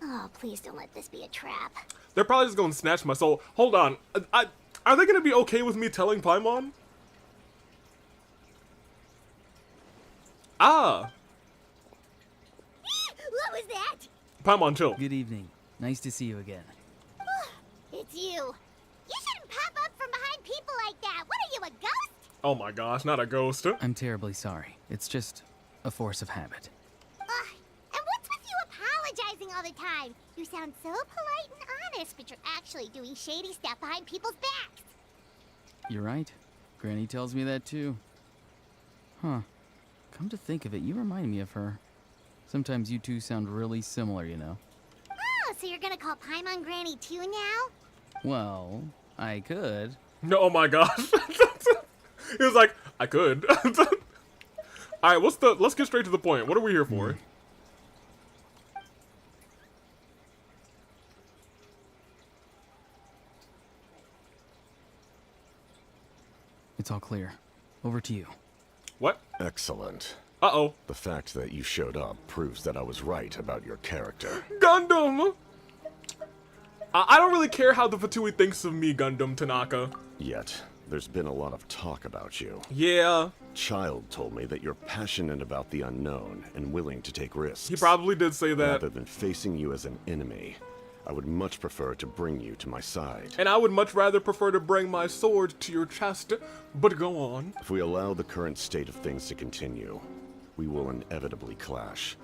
Oh, please don't let this be a trap. They're probably just gonna snatch my soul. Hold on. Are they gonna be okay with me telling Paimon? Ah! What was that? Paimon, chill. Good evening. Nice to see you again. It's you. You shouldn't pop up from behind people like that. What are you, a ghost? Oh my gosh, not a ghost. I'm terribly sorry. It's just a force of habit. And what's with you apologizing all the time? You sound so polite and honest, but you're actually doing shady stuff behind people's backs. You're right. Granny tells me that too. Huh. Come to think of it, you remind me of her. Sometimes you two sound really similar, you know. Oh, so you're gonna call Paimon Granny too now? Well, I could. No, oh my gosh. He was like, I could. Alright, let's get straight to the point. What are we here for? It's all clear. Over to you. What? Excellent. Uh-oh. The fact that you showed up proves that I was right about your character. Gundam! I don't really care how the Fatui thinks of me, Gundam Tanaka. Yet, there's been a lot of talk about you. Yeah. Child told me that you're passionate about the unknown and willing to take risks. He probably did say that. Rather than facing you as an enemy, I would much prefer to bring you to my side. And I would much rather prefer to bring my sword to your chest, but go on. If we allow the current state of things to continue, we will inevitably clash.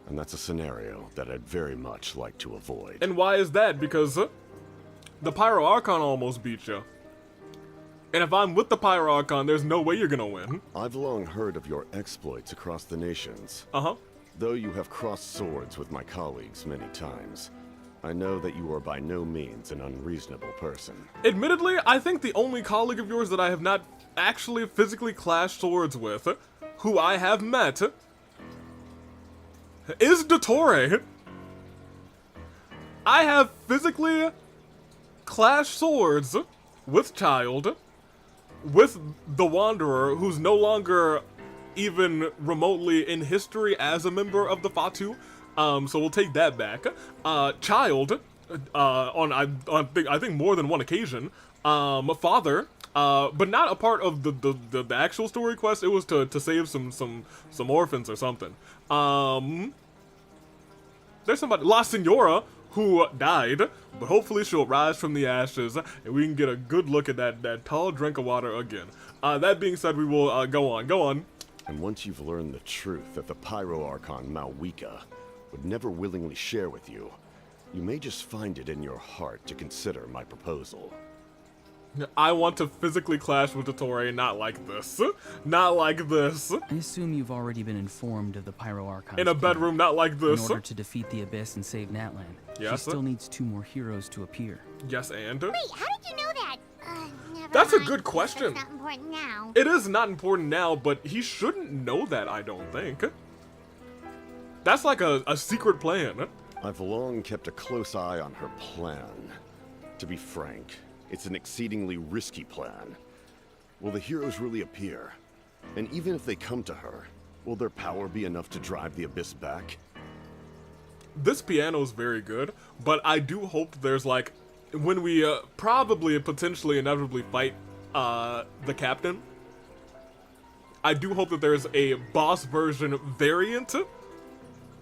And that's a scenario that I'd very much like to avoid. And why is that? Because the Pyro Archon almost beat you. And if I'm with the Pyro Archon, there's no way you're gonna win. I've long heard of your exploits across the nations. Uh-huh. Though you have crossed swords with my colleagues many times, I know that you are by no means an unreasonable person. Admittedly, I think the only colleague of yours that I have not actually physically clashed swords with, who I have met, is Dottore. I have physically clashed swords with Child, with the Wanderer, who's no longer even remotely in history as a member of the Fatu. So we'll take that back. Child, I think more than one occasion. Father, but not a part of the actual story quest. It was to save some orphans or something. There's somebody, La Senora, who died, but hopefully she'll rise from the ashes, and we can get a good look at that tall drink of water again. That being said, we will go on. And once you've learned the truth that the Pyro Archon Malwika would never willingly share with you, you may just find it in your heart to consider my proposal. I want to physically clash with Dottore, not like this. Not like this. I assume you've already been informed of the Pyro Archon's In a plan. bedroom, not like In this. order to defeat the Abyss and save Natlan, Yes, she still needs 2 more heroes to appear. Yes, and? Wait, how did you know that? Never That's a mind. good question. That's not important now. It is not important now, but he shouldn't know that, I don't think. That's like a secret plan. I've long kept a close eye on her plan. To be frank, it's an exceedingly risky plan. Will the heroes really appear? And even if they come to her, will their power be enough to drive the Abyss back? This piano is very good, but I do hope there's like, when we probably, potentially, inevitably fight the captain, I do hope that there's a boss version variant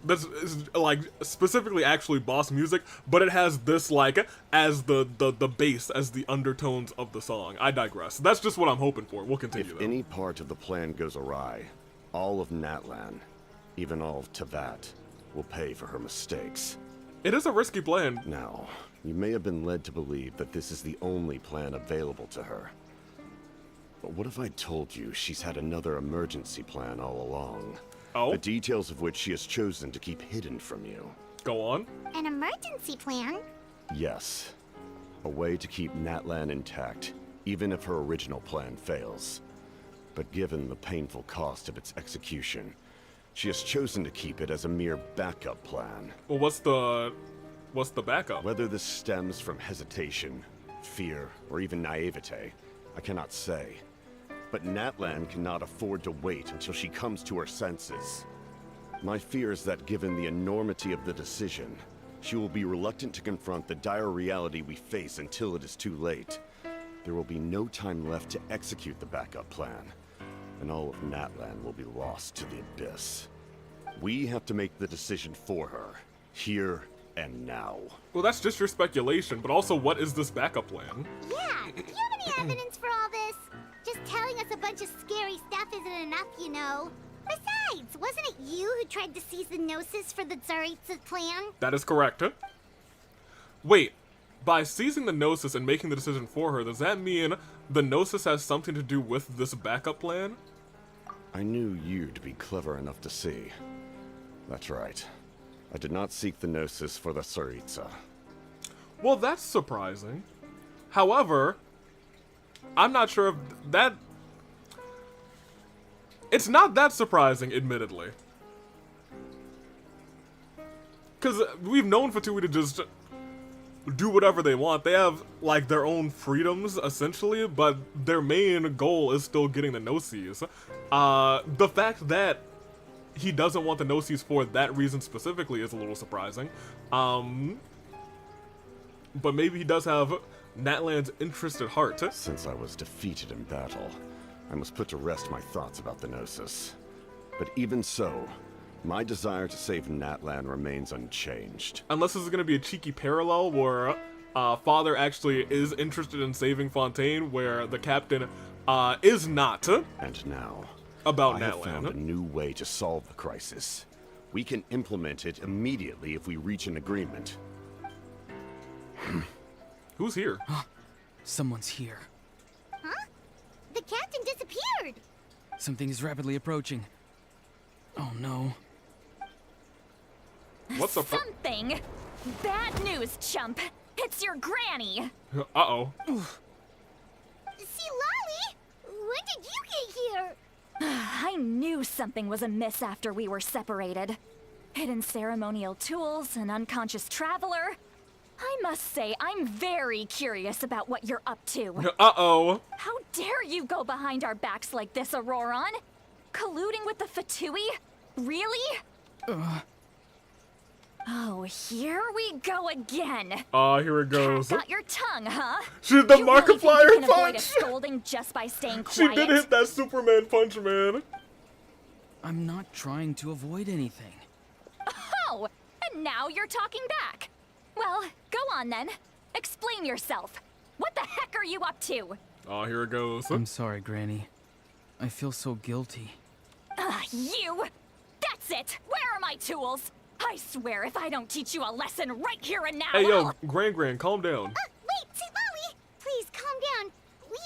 that's like specifically actually boss music, but it has this like as the bass, as the undertones of the song. I digress. That's just what I'm hoping for. We'll continue If though. any part of the plan goes awry, all of Natlan, even all of Tevat, will pay for her mistakes. It is a risky plan. Now, you may have been led to believe that this is the only plan available to her. But what if I told you she's had another emergency plan all along? Oh, The details of which she has chosen to keep hidden from you. go on. An emergency plan? Yes. A way to keep Natlan intact, even if her original plan fails. But given the painful cost of its execution, she has chosen to keep it as a mere backup plan. Well, what's the backup? Whether this stems from hesitation, fear, or even naivete, I cannot say. but Natlan cannot afford to wait until she comes to her senses. My fear is that given the enormity of the decision, she will be reluctant to confront the dire reality we face until it is too late. There will be no time left to execute the backup plan, and all of Natlan will be lost to the abyss. We have to make the decision for her, here and now. Well, that's just your speculation, but also what is this backup plan? Yeah, do you have any evidence for all this? Just telling us a bunch of scary stuff isn't enough, you know. Besides, wasn't it you who tried to seize the Gnosis for the Tsaritsa plan? That is correct. Wait, by seizing the Gnosis and making the decision for her, does that mean the Gnosis has something to do with this backup plan? I knew you to be clever enough to see. That's right. I did not seek the Gnosis for the Tsaritsa. Well, that's surprising. However, I'm not sure if that... It's not that surprising, admittedly. Because we've known Fatui to just do whatever they want. They have, like, their own freedoms, essentially, but their main goal is still getting the Gnosis. The fact that he doesn't want the Gnosis for that reason specifically is a little surprising. But maybe he does have Natlan's interest at heart. Since I was defeated in battle, I must put to rest my thoughts about the Gnosis. But even so, my desire to save Natlan remains unchanged. Unless this is going to be a cheeky parallel where Father actually is interested in saving Fontaine, where the captain is not. And now, about I have Natlan. found a new way to solve the crisis. We can implement it immediately if we reach an agreement. Who's here? Someone's here. Huh? The captain disappeared! Something is rapidly approaching. Oh no. What's the Something! Bad news, chump! It's your granny! Uh-oh. See, Lolly? When did you get here? I knew something was amiss after we were separated. Hidden ceremonial tools, an unconscious traveler. I must say, I'm very curious about what you're up to. Uh-oh. How dare you go behind our backs like this, Auroron? Colluding with the Fatui? Really? Oh, here we go again. Here it goes. Got your tongue, huh? She did the You really think Markiplier you can avoid a punch! scolding just by staying She quiet? did hit that Superman punch, man. I'm not trying to avoid anything. Oh, and now you're talking back. Well, go on then. Explain yourself. What the heck are you up to? Oh, here it goes. I'm sorry, Granny. I feel so guilty. You! That's it! Where are my tools? I swear if I don't teach you a lesson right here and now, Hey, yo, I'll... Gran, calm down. Wait, see, Lolly! Please, calm down. We,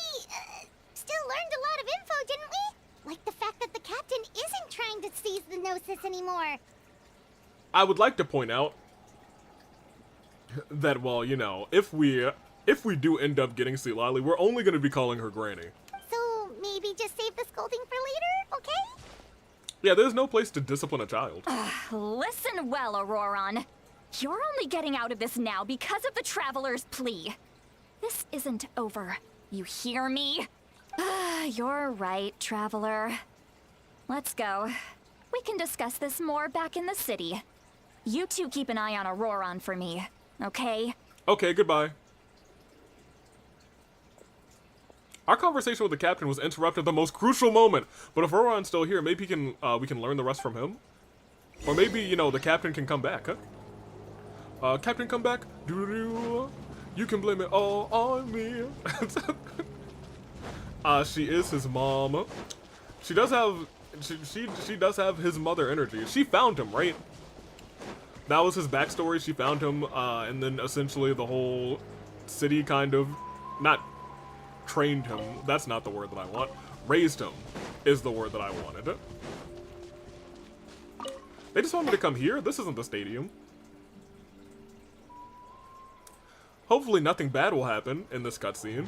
still learned a lot of info, didn't we? Like the fact that the captain isn't trying to seize the Gnosis anymore. I would like to point out that, well, you know, if we do end up getting Sea Lily, we're only going to be calling her Granny. So, maybe just save the scolding for later, okay? Yeah, there's no place to discipline a child. Listen well, Auroron. You're only getting out of this now because of the Traveler's plea. This isn't over. You hear me? You're right, Traveler. Let's go. We can discuss this more back in the city. You two keep an eye on Auroron for me, okay? Okay, goodbye. Our conversation with the captain was interrupted at the most crucial moment, but if Auroron's still here, maybe we can learn the rest from him? Or maybe, you know, the captain can come back, huh? Captain, come back. Doo-doo-doo. You can blame it all on me. She is his mom. She does have, she does have his mother energy. She found him, right? That was his backstory. She found him, and then essentially the whole city kind of, not trained him. That's not the word that I want. Raised him is the word that I wanted. They just want me to come here? This isn't the stadium. Hopefully nothing bad will happen in this cutscene.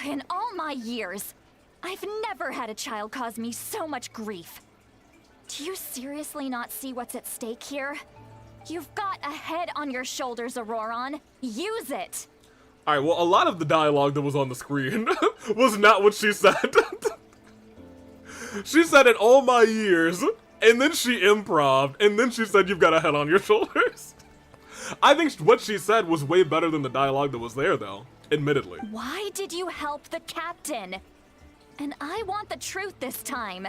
In all my years, I've never had a child cause me so much grief. Do you seriously not see what's at stake here? You've got a head on your shoulders, Auroron. Use it! Alright, well, a lot of the dialogue that was on the screen was not what she said. She said it all my years, and then she improv'd, and then she said you've got a head on your shoulders. I think what she said was way better than the dialogue that was there, though, admittedly. Why did you help the captain? And I want the truth this time.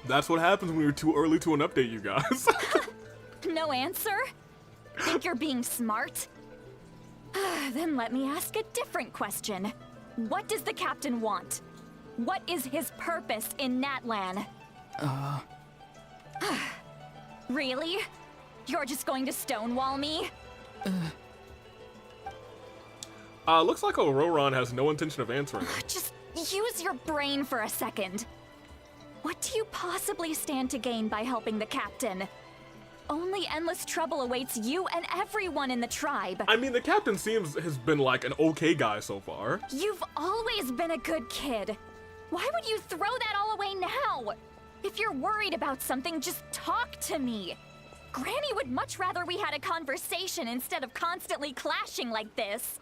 That's what happens when you're too early to an update, you guys. No answer? Think you're being smart? Then let me ask a different question. What does the captain want? What is his purpose in Natlan? Really? You're just going to stonewall me? Looks like Auroron has no intention of answering. Just use your brain for a second. What do you possibly stand to gain by helping the captain? Only endless trouble awaits you and everyone in the tribe. I mean, the captain has been like an okay guy so far. You've always been a good kid. Why would you throw that all away now? If you're worried about something, just talk to me. Granny would much rather we had a conversation instead of constantly clashing like this.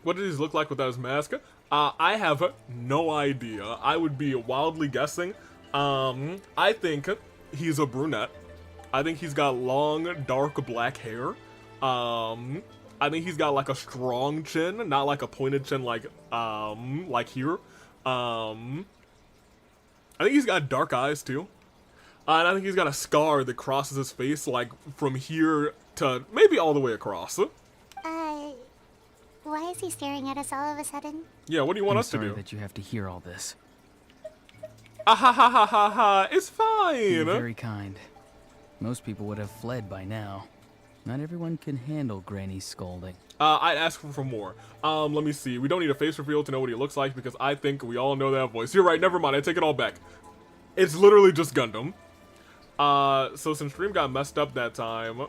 What does he look like without his mask? I have no idea. I would be wildly guessing. I think he's a brunette. I think he's got long, dark black hair. I think he's got like a strong chin, not like a pointed chin like here. I think he's got dark eyes too. And I think he's got a scar that crosses his face like from here to maybe all the way across. Why is he staring at us all of a sudden? Yeah, what do you want us to sorry do? that you have to hear all this. Ah ha ha ha ha ha! It's fine. You're very kind. Most people would have fled by now. Not everyone can handle Granny's scolding. I'd ask for more. Let me see. We don't need a face reveal to know what he looks like because I think we all know that voice. You're right, never mind. I take it all back. It's literally just Gundam. So since stream got messed up that time,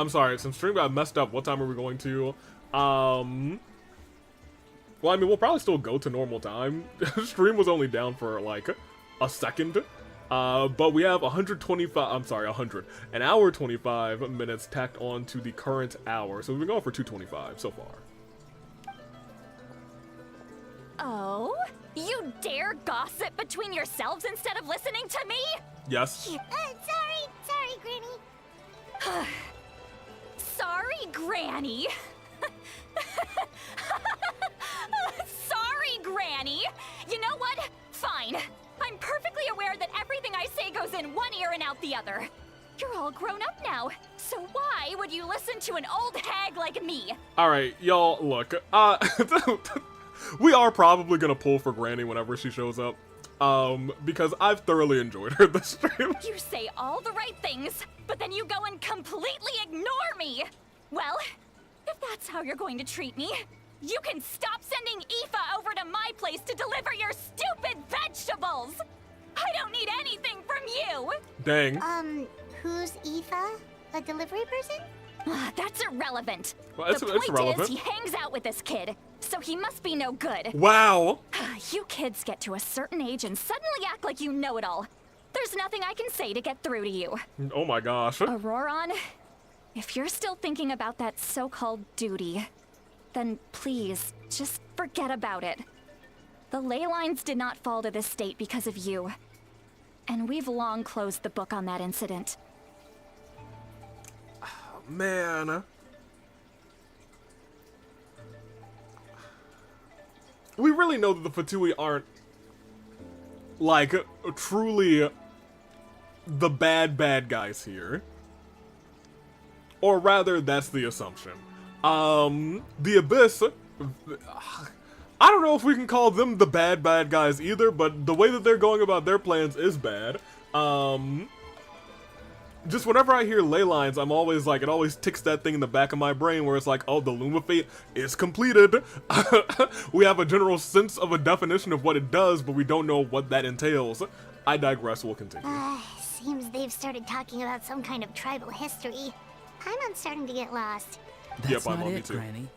I'm sorry, since stream got messed up, what time are we going to? Well, I mean, we'll probably still go to normal time. Stream was only down for, like, a second. But we have 1 hour 25 minutes tacked on to the current hour. So we've been going for 225 so far. Oh? You dare gossip between yourselves instead of listening to me? Yes. Sorry, Granny. Sorry, Granny. Sorry, Granny. You know what? Fine. I'm perfectly aware that everything I say goes in one ear and out the other. You're all grown up now, so why would you listen to an old hag like me? Alright, y'all, look. We are probably gonna pull for Granny whenever she shows up. Because I've thoroughly enjoyed her this stream. You say all the right things, but then you go and completely ignore me. Well, if that's how you're going to treat me, you can stop sending Aoife over to my place to deliver your stupid vegetables. I don't need anything from you. Dang. Who's Aoife? A delivery person? That's irrelevant. Well, the it's point relevant. is, he hangs out with this kid, so he must be no good. Wow. You kids get to a certain age and suddenly act like you know it all. There's nothing I can say to get through to you. Oh my gosh. Auroron, if you're still thinking about that so-called duty, then please, just forget about it. The ley lines did not fall to this state because of you. And we've long closed the book on that incident. Man. We really know that the Fatui aren't, like, truly the bad guys here. Or rather, that's the assumption. The Abyss, I don't know if we can call them the bad guys either, but the way that they're going about their plans is bad. Just whenever I hear ley lines, I'm always like, it always ticks that thing in the back of my brain where it's like, oh, the Loom of Fate is completed. We have a general sense of a definition of what it does, but we don't know what that entails. I digress, we'll continue. Seems they've started talking about some kind of tribal history. I'm starting to get lost. That's I'm not on me it, too. Granny.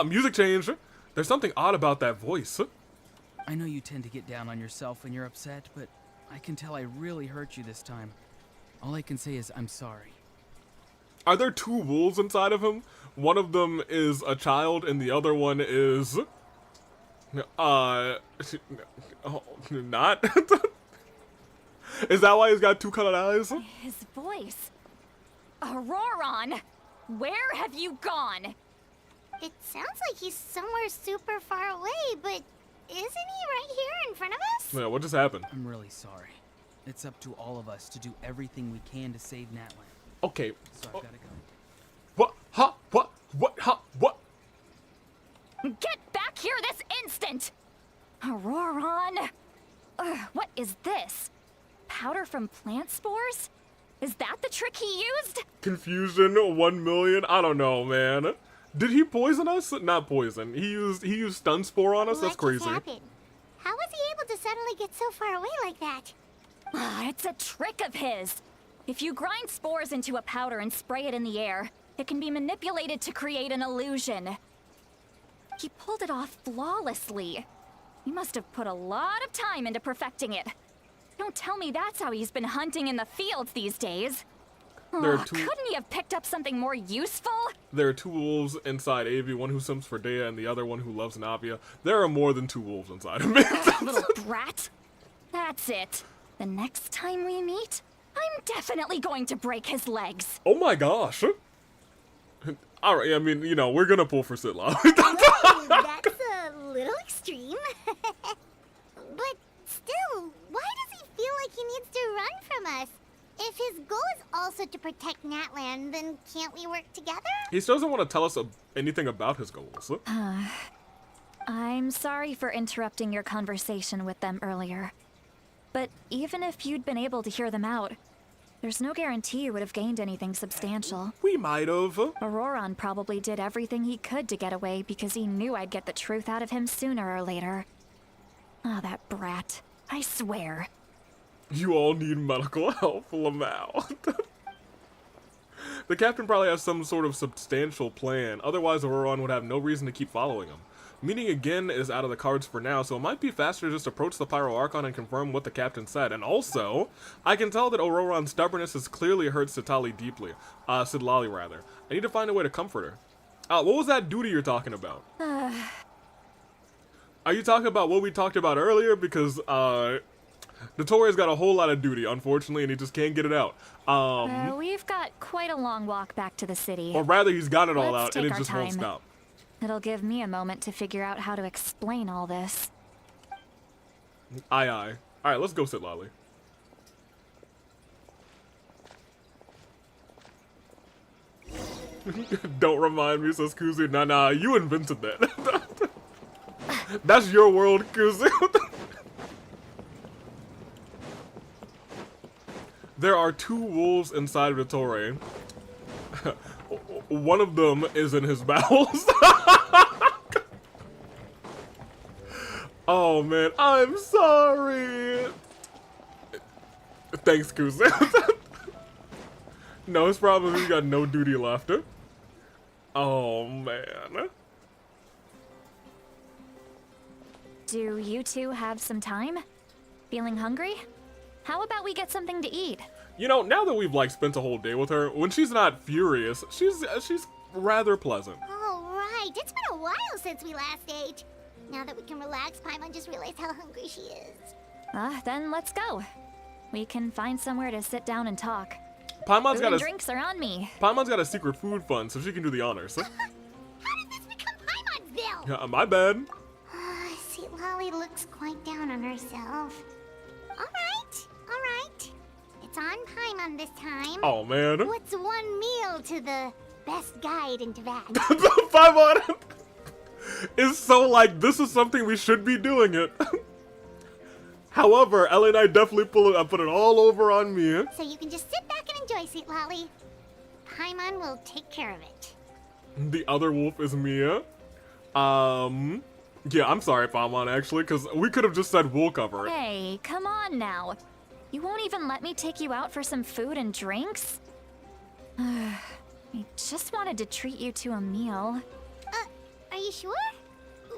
Music change. There's something odd about that voice. I know you tend to get down on yourself when you're upset, but I can tell I really hurt you this time. All I can say is I'm sorry. Are there two wolves inside of him? One of them is a child and the other one is... not? Is that why he's got two colored eyes? His voice. Auroron! Where have you gone? It sounds like he's somewhere super far away, but isn't he right here in front of us? Yeah, what just happened? I'm really sorry. It's up to all of us to do everything we can to save Natlan. Okay. So I've gotta go. What? Huh? What? What? Huh? What? Get back here this instant! Auroron! What is this? Powder from plant spores? Is that the trick he used? Confusion 1 million? I don't know, man. Did he poison us? Not poison. He used stun spore on us? That's What crazy. just happened? How was he able to suddenly get so far away like that? It's a trick of his. If you grind spores into a powder and spray it in the air, it can be manipulated to create an illusion. He pulled it off flawlessly. He must have put a lot of time into perfecting it. Don't tell me that's how he's been hunting in the fields these days. There are two. Couldn't he have picked up something more useful? There are two wolves inside Avi, one who swims for Dea and the other one who loves Navia. There are more than two wolves inside of me. Little brat. That's it. The next time we meet, I'm definitely going to break his legs. Oh my gosh. Alright, I mean, you know, we're gonna pull for Sitla. That's a little extreme. But still, why does he feel like he needs to run from us? If his goal is also to protect Natlan, then can't we work together? He still doesn't want to tell us anything about his goals. I'm sorry for interrupting your conversation with them earlier. But even if you'd been able to hear them out, there's no guarantee you would have gained anything substantial. We might have. Auroron probably did everything he could to get away because he knew I'd get the truth out of him sooner or later. Ah, that brat. I swear. You all need medical help, lmao. The captain probably has some sort of substantial plan, otherwise Auroron would have no reason to keep following him. Meeting again is out of the cards for now, so it might be faster to just approach the Pyro Archon and confirm what the captain said. And also, I can tell that Auroron's stubbornness has clearly hurt Citlali, rather. I need to find a way to comfort her. What was that duty you're talking about? Are you talking about what we talked about earlier? Because, Notoria's got a whole lot of duty, unfortunately, and he just can't get it out. We've got quite a long walk back to the city. Or rather, he's got it all Let's out, and take it our just won't time. stop. It'll give me a moment to figure out how to explain all this. Aye, aye. Alright, let's go sit Lolly. Don't remind me, says Kuzu. Nah, you invented that. That's your world, Kuzu. There are two wolves inside of the Torre. One of them is in his bowels. Oh man, I'm sorry. Thanks, Kuzu. No, his problem is he's got no duty left. Oh man. Do you two have some time? Feeling hungry? How about we get something to eat? You know, now that we've like spent a whole day with her, when she's not furious, she's rather pleasant. Oh, right. It's been a while since we last ate. Now that we can relax, Paimon just realized how hungry she is. Then let's go. We can find somewhere to sit down and talk. Paimon's Food and drinks are on me. Paimon's got a secret food fund, so she can do the honors. How did this become Paimonville? Yeah, my bad. Sweet Lolly looks quite down on herself. Alright. It's on Paimon this time. Oh man. What's one meal to the best guide into that? Paimon is so like, this is something we should be doing it. However, Ellie and I definitely put it all over on me. So you can just sit back and enjoy, Sweet Lolly. Paimon will take care of it. The other wolf is Mia. Yeah, I'm sorry, Paimon, actually, because we could have just said we'll cover it. Hey, come on now. You won't even let me take you out for some food and drinks? I just wanted to treat you to a meal. Are you sure?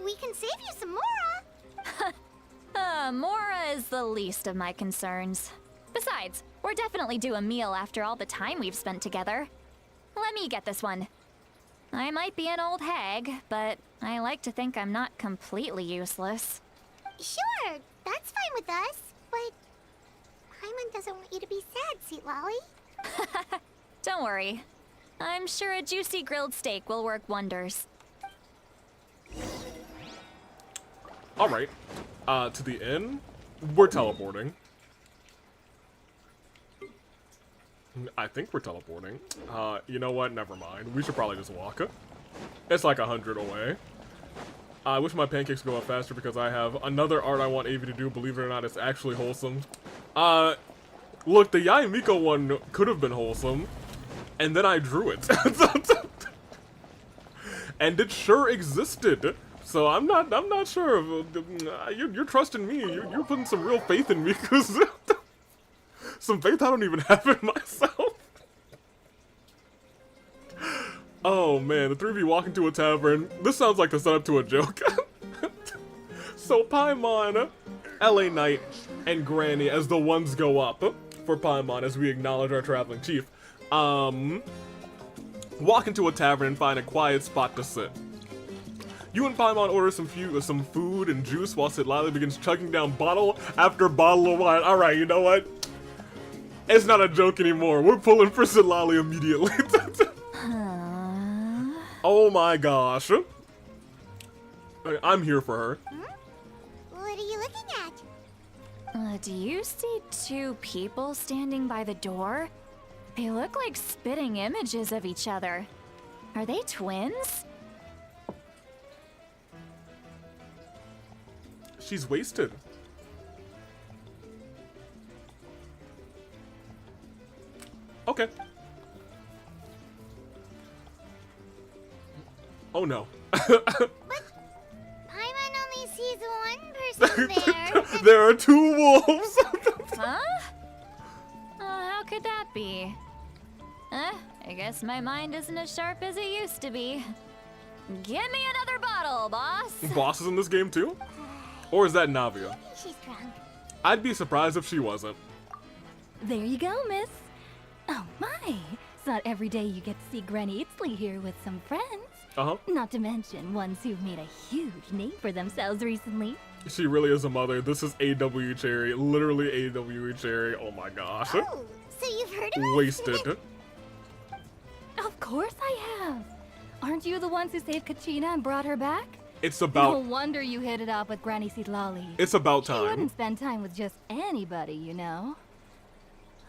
We can save you some Mora. Mora is the least of my concerns. Besides, We're definitely due a meal after all the time we've spent together. Let me get this one. I might be an old hag, but I like to think I'm not completely useless. Sure, that's fine with us, but Paimon doesn't want you to be sad, Sweet Lolly. Don't worry. I'm sure a juicy grilled steak will work wonders. Alright. To the inn? We're teleporting. I think we're teleporting. You know what? Never mind. We should probably just walk. It's like 100 away. I wish my pancakes go up faster because I have another art I want Avi to do. Believe it or not, it's actually wholesome. Look, the Yae Miko one could have been wholesome, and then I drew it. And it sure existed. So I'm not sure if you're trusting me. You're putting some real faith in me, because some faith I don't even have in myself. Oh man, the three of you walk into a tavern. This sounds like the setup to a joke. So Paimon, LA Knight, and Granny as the ones go up for Paimon as we acknowledge our traveling chief. Walk into a tavern and find a quiet spot to sit. You and Paimon order some food and juice while Citlali begins chugging down bottle after bottle of wine. Alright, you know what? It's not a joke anymore. We're pulling for Citlali immediately. Oh my gosh. I'm here for her. What are you looking at? Do you see two people standing by the door? They look like spitting images of each other. Are they twins? She's wasted. Okay. Oh no. But Paimon only sees one person there. There are two wolves. Huh? How could that be? I guess my mind isn't as sharp as it used to be. Give me another bottle, boss. Boss is in this game too? Or is that Navia? Maybe she's drunk. I'd be surprised if she wasn't. There you go, miss. Oh my, it's not every day you get to see Granny Itzley here with some friends. Uh-huh. Not to mention ones who've made a huge name for themselves recently. She really is a mother. This is AWE Cherry. Literally AWE Cherry. Oh my gosh. Oh, so you've heard of us? Wasted. Of course I have. Aren't you the ones who saved Kachina and brought her back? It's No about wonder you hit it off with Granny Citlali. it's about She time. wouldn't spend time with just anybody, you know.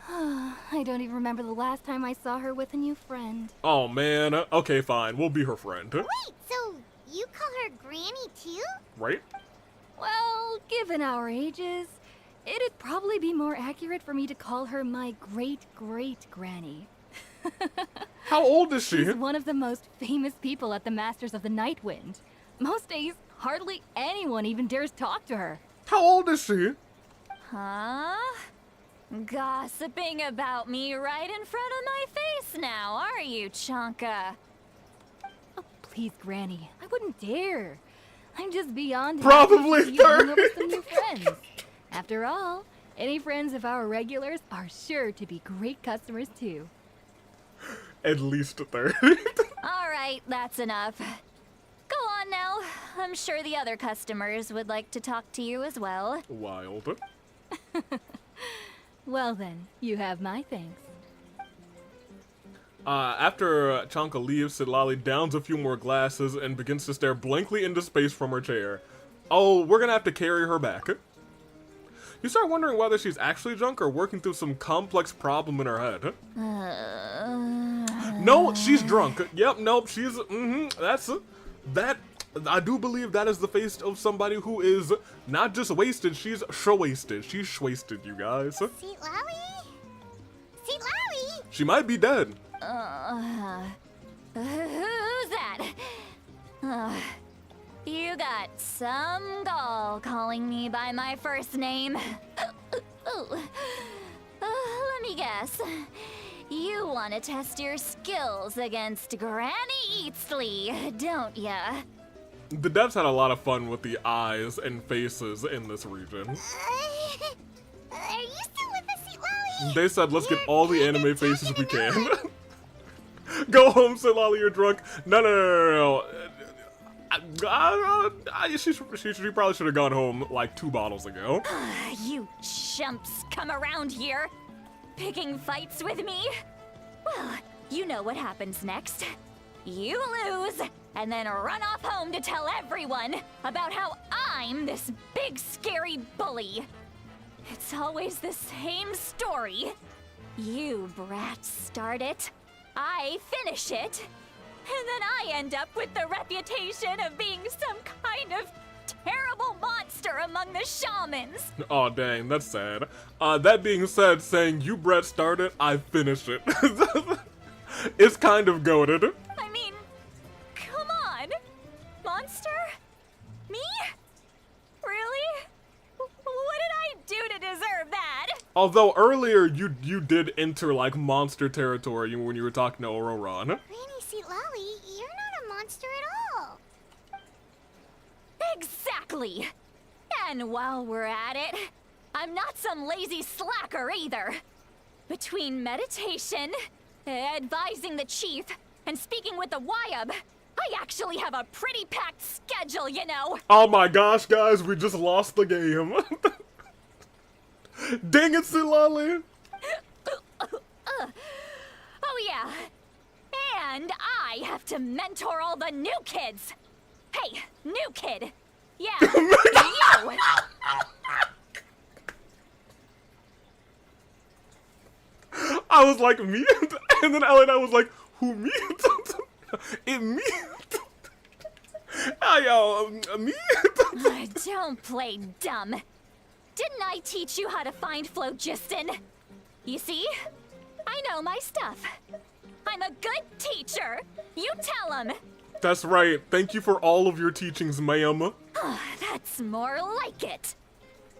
I don't even remember the last time I saw her with a new friend. Oh man. Okay, fine. We'll be her friend. Wait, so you call her Granny too? Right? Well, given our ages, it'd probably be more accurate for me to call her my great-great-granny. How old is she? She's one of the most famous people at the Masters of the Nightwind. Most days, hardly anyone even dares talk to her. How old is she? Huh? Gossiping about me right in front of my face now, are you, Chonka? Oh, please, Granny, I wouldn't dare. I'm just beyond Probably happy to see you bring 30. over some new friends. After all, any friends of our regulars are sure to be great customers too. At least 30. All right, that's enough. Go on now. I'm sure the other customers would like to talk to you as well. Wild. Well then, you have my thanks. After Chanka leaves, Citlali downs a few more glasses and begins to stare blankly into space from her chair. Oh, we're gonna have to carry her back. You start wondering whether she's actually drunk or working through some complex problem in her head. No, she's drunk. Yep, nope, she's, that, I do believe that is the face of somebody who is not just wasted, she's shwasted. She's shwasted, you guys. Sweet Lolly? Sweet Lolly? She might be dead. Who's that? You got some gall calling me by my first name. Let me guess. You want to test your skills against Granny Eatsley, don't ya? The devs had a lot of fun with the eyes and faces in this region. Are you still with us, Sweet Lolly? They said, let's get all the anime faces we can. Go home, say Lolly, you're drunk. No. She probably should have gone home like 2 bottles ago. You chumps come around here, picking fights with me? Well, you know what happens next. You lose, and then run off home to tell everyone about how I'm this big scary bully. It's always the same story. You brats start it, I finish it, and then I end up with the reputation of being some kind of terrible monster among the shamans. Oh dang, that's sad. That being said, saying you Brett started, I finished it. It's kind of goated. I mean, come on. Monster? Me? Really? What did I do to deserve that? Although earlier you did enter like monster territory when you were talking to Auroron. Granny Lolly, you're not a monster at all. Exactly. And while we're at it, I'm not some lazy slacker either. Between meditation, advising the chief, and speaking with the Wyab, I actually have a pretty packed schedule, you know. Oh my gosh, guys, we just lost the game. Dang it, Silali. Oh yeah. And I have to mentor all the new kids. Hey, new kid. Yeah, you. I was like, me? And then Elena was like, who, me? It me? Me? Don't play dumb. Didn't I teach you how to find phlogiston? You see? I know my stuff. I'm a good teacher. You tell him. That's right. Thank you for all of your teachings, ma'am. That's more like it.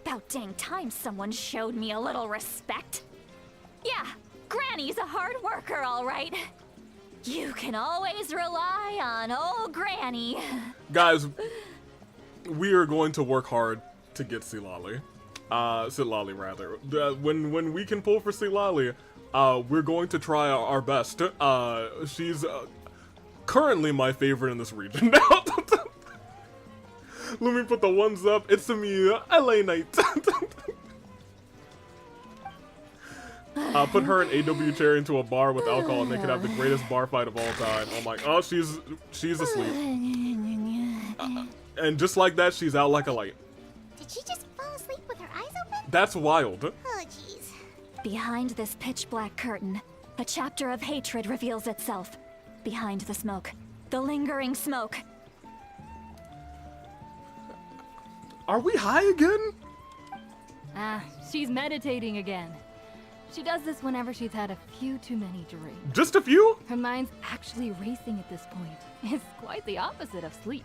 About dang time someone showed me a little respect. Yeah, Granny's a hard worker, all right. You can always rely on old Granny. Guys, we are going to work hard to get Silali. Silali, rather. When we can pull for Silali, we're going to try our best. She's currently my favorite in this region now. Let me put the ones up. It's me, LA Knight. Put her and AW Cherry into a bar with alcohol and they could have the greatest bar fight of all time. Oh my, oh, she's asleep. And just like that, she's out like a light. Did she just fall asleep with her eyes open? That's wild. Oh, jeez. Behind this pitch black curtain, a chapter of hatred reveals itself. Behind the smoke, the lingering smoke. Are we high again? She's meditating again. She does this whenever she's had a few too many drinks. Just a few? Her mind's actually racing at this point. It's quite the opposite of sleep.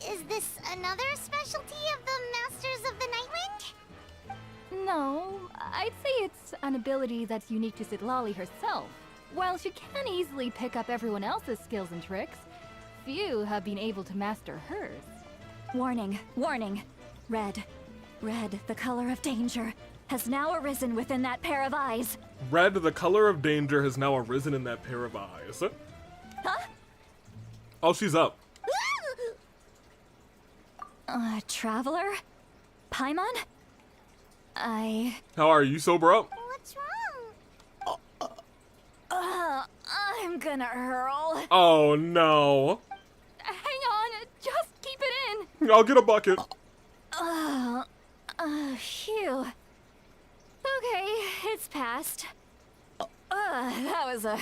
Is this another specialty of the Masters of the Nightwind? No, I'd say it's an ability that's unique to Citlali herself. While she can easily pick up everyone else's skills and tricks, few have been able to master hers. Warning, warning. Red, the color of danger, has now arisen within that pair of eyes. Red, the color of danger, has now arisen in that pair of eyes. Huh? Oh, she's up. Traveler? Paimon? How are you, sober up? What's wrong? I'm gonna hurl. Oh, no. Hang on, just keep it in. I'll get a bucket. Phew. Okay, it's passed. That was a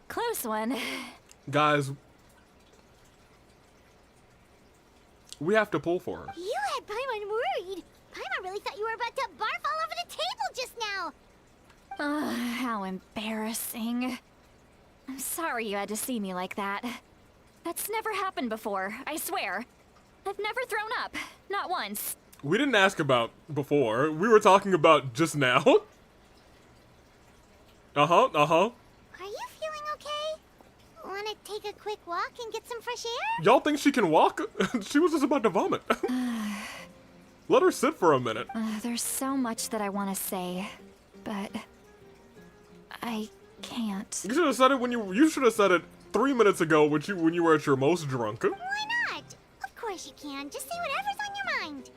close one. Guys, we have to pull for her. You had Paimon worried. Paimon really thought you were about to barf all over the table just now. How embarrassing. I'm sorry you had to see me like that. That's never happened before, I swear. I've never thrown up. Not once. We didn't ask about before. We were talking about just now. Uh-huh. Are you feeling okay? Want to take a quick walk and get some fresh air? Y'all think she can walk? She was just about to vomit. Let her sit for a minute. There's so much that I want to say. but I can't. You should have said it when you should have said it 3 minutes ago when you were at your most drunk. Why not? Of course you can. Just say whatever's on your mind.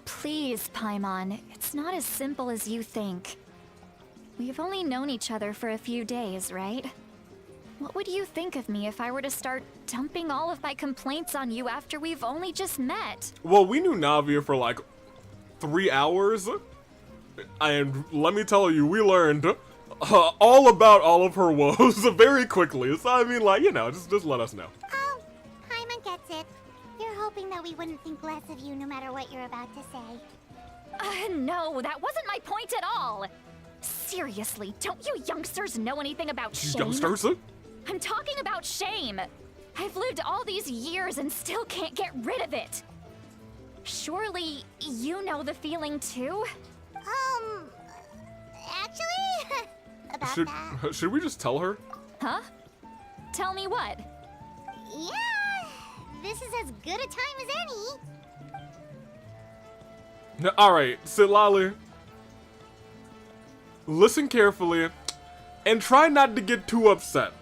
Please, Paimon, it's not as simple as you think. We've only known each other for a few days, right? What would you think of me if I were to start dumping all of my complaints on you after we've only just met? Well, we knew Navia for like 3 hours, and let me tell you, we learned all about all of her woes very quickly. So I mean, like, you know, just let us know. Oh, Paimon gets it. You're hoping that we wouldn't think less of you no matter what you're about to say. No, that wasn't my point at all. Seriously, don't you youngsters know anything about shame? Youngsters? I'm talking about shame. I've lived all these years and still can't get rid of it. Surely you know the feeling too? Actually, about that. Should we just tell her? Huh? Tell me what? Yeah, this is as good a time as any. Alright, Sitlali. Listen carefully and try not to get too upset.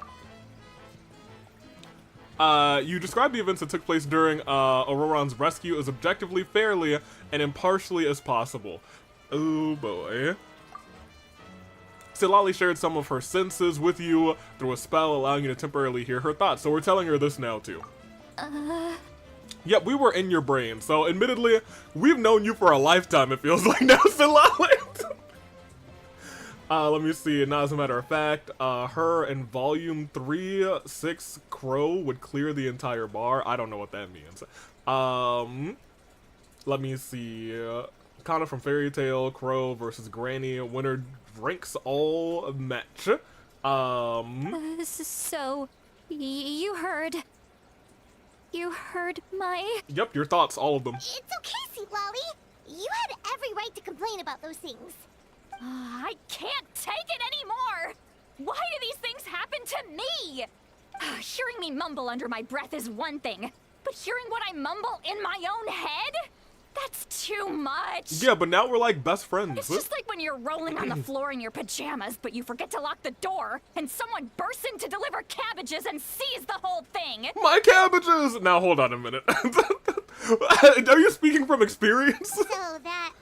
You described the events that took place during Auroron's rescue as objectively, fairly, and impartially as possible. Oh boy. Sitlali shared some of her senses with you through a spell allowing you to temporarily hear her thoughts, so we're telling her this now too. Yep, we were in your brain, so admittedly, we've known you for a lifetime, it feels like now, Sitlali. Let me see, now as a matter of fact, her in volume 3, 6 Crow would clear the entire bar. I don't know what that means. Let me see, Kana from Fairy Tail, Crow versus Granny, winner drinks all match. So, you heard my... Yep, your thoughts, all of them. It's okay, Sitlali. You had every right to complain about those things. I can't take it anymore! Why do these things happen to me? Hearing me mumble under my breath is one thing, but hearing what I mumble in my own head? That's too much! Yeah, but now we're like best friends. It's just like when you're rolling on the floor in your pajamas, but you forget to lock the door, and someone bursts in to deliver cabbages and sees the whole thing! My cabbages! Now hold on a minute. Are you speaking from experience? So that,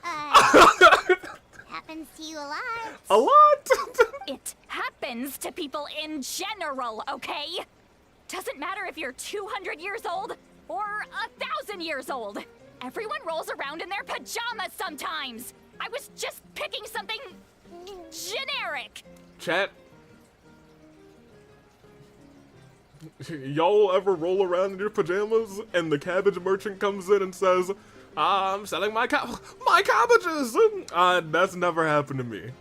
happens to you a lot. A lot? It happens to people in general, okay? Doesn't matter if you're 200 years old or 1,000 years old. Everyone rolls around in their pajamas sometimes. I was just picking something generic. Chat. Y'all ever roll around in your pajamas and the cabbage merchant comes in and says, I'm selling my cabbages! That's never happened to me.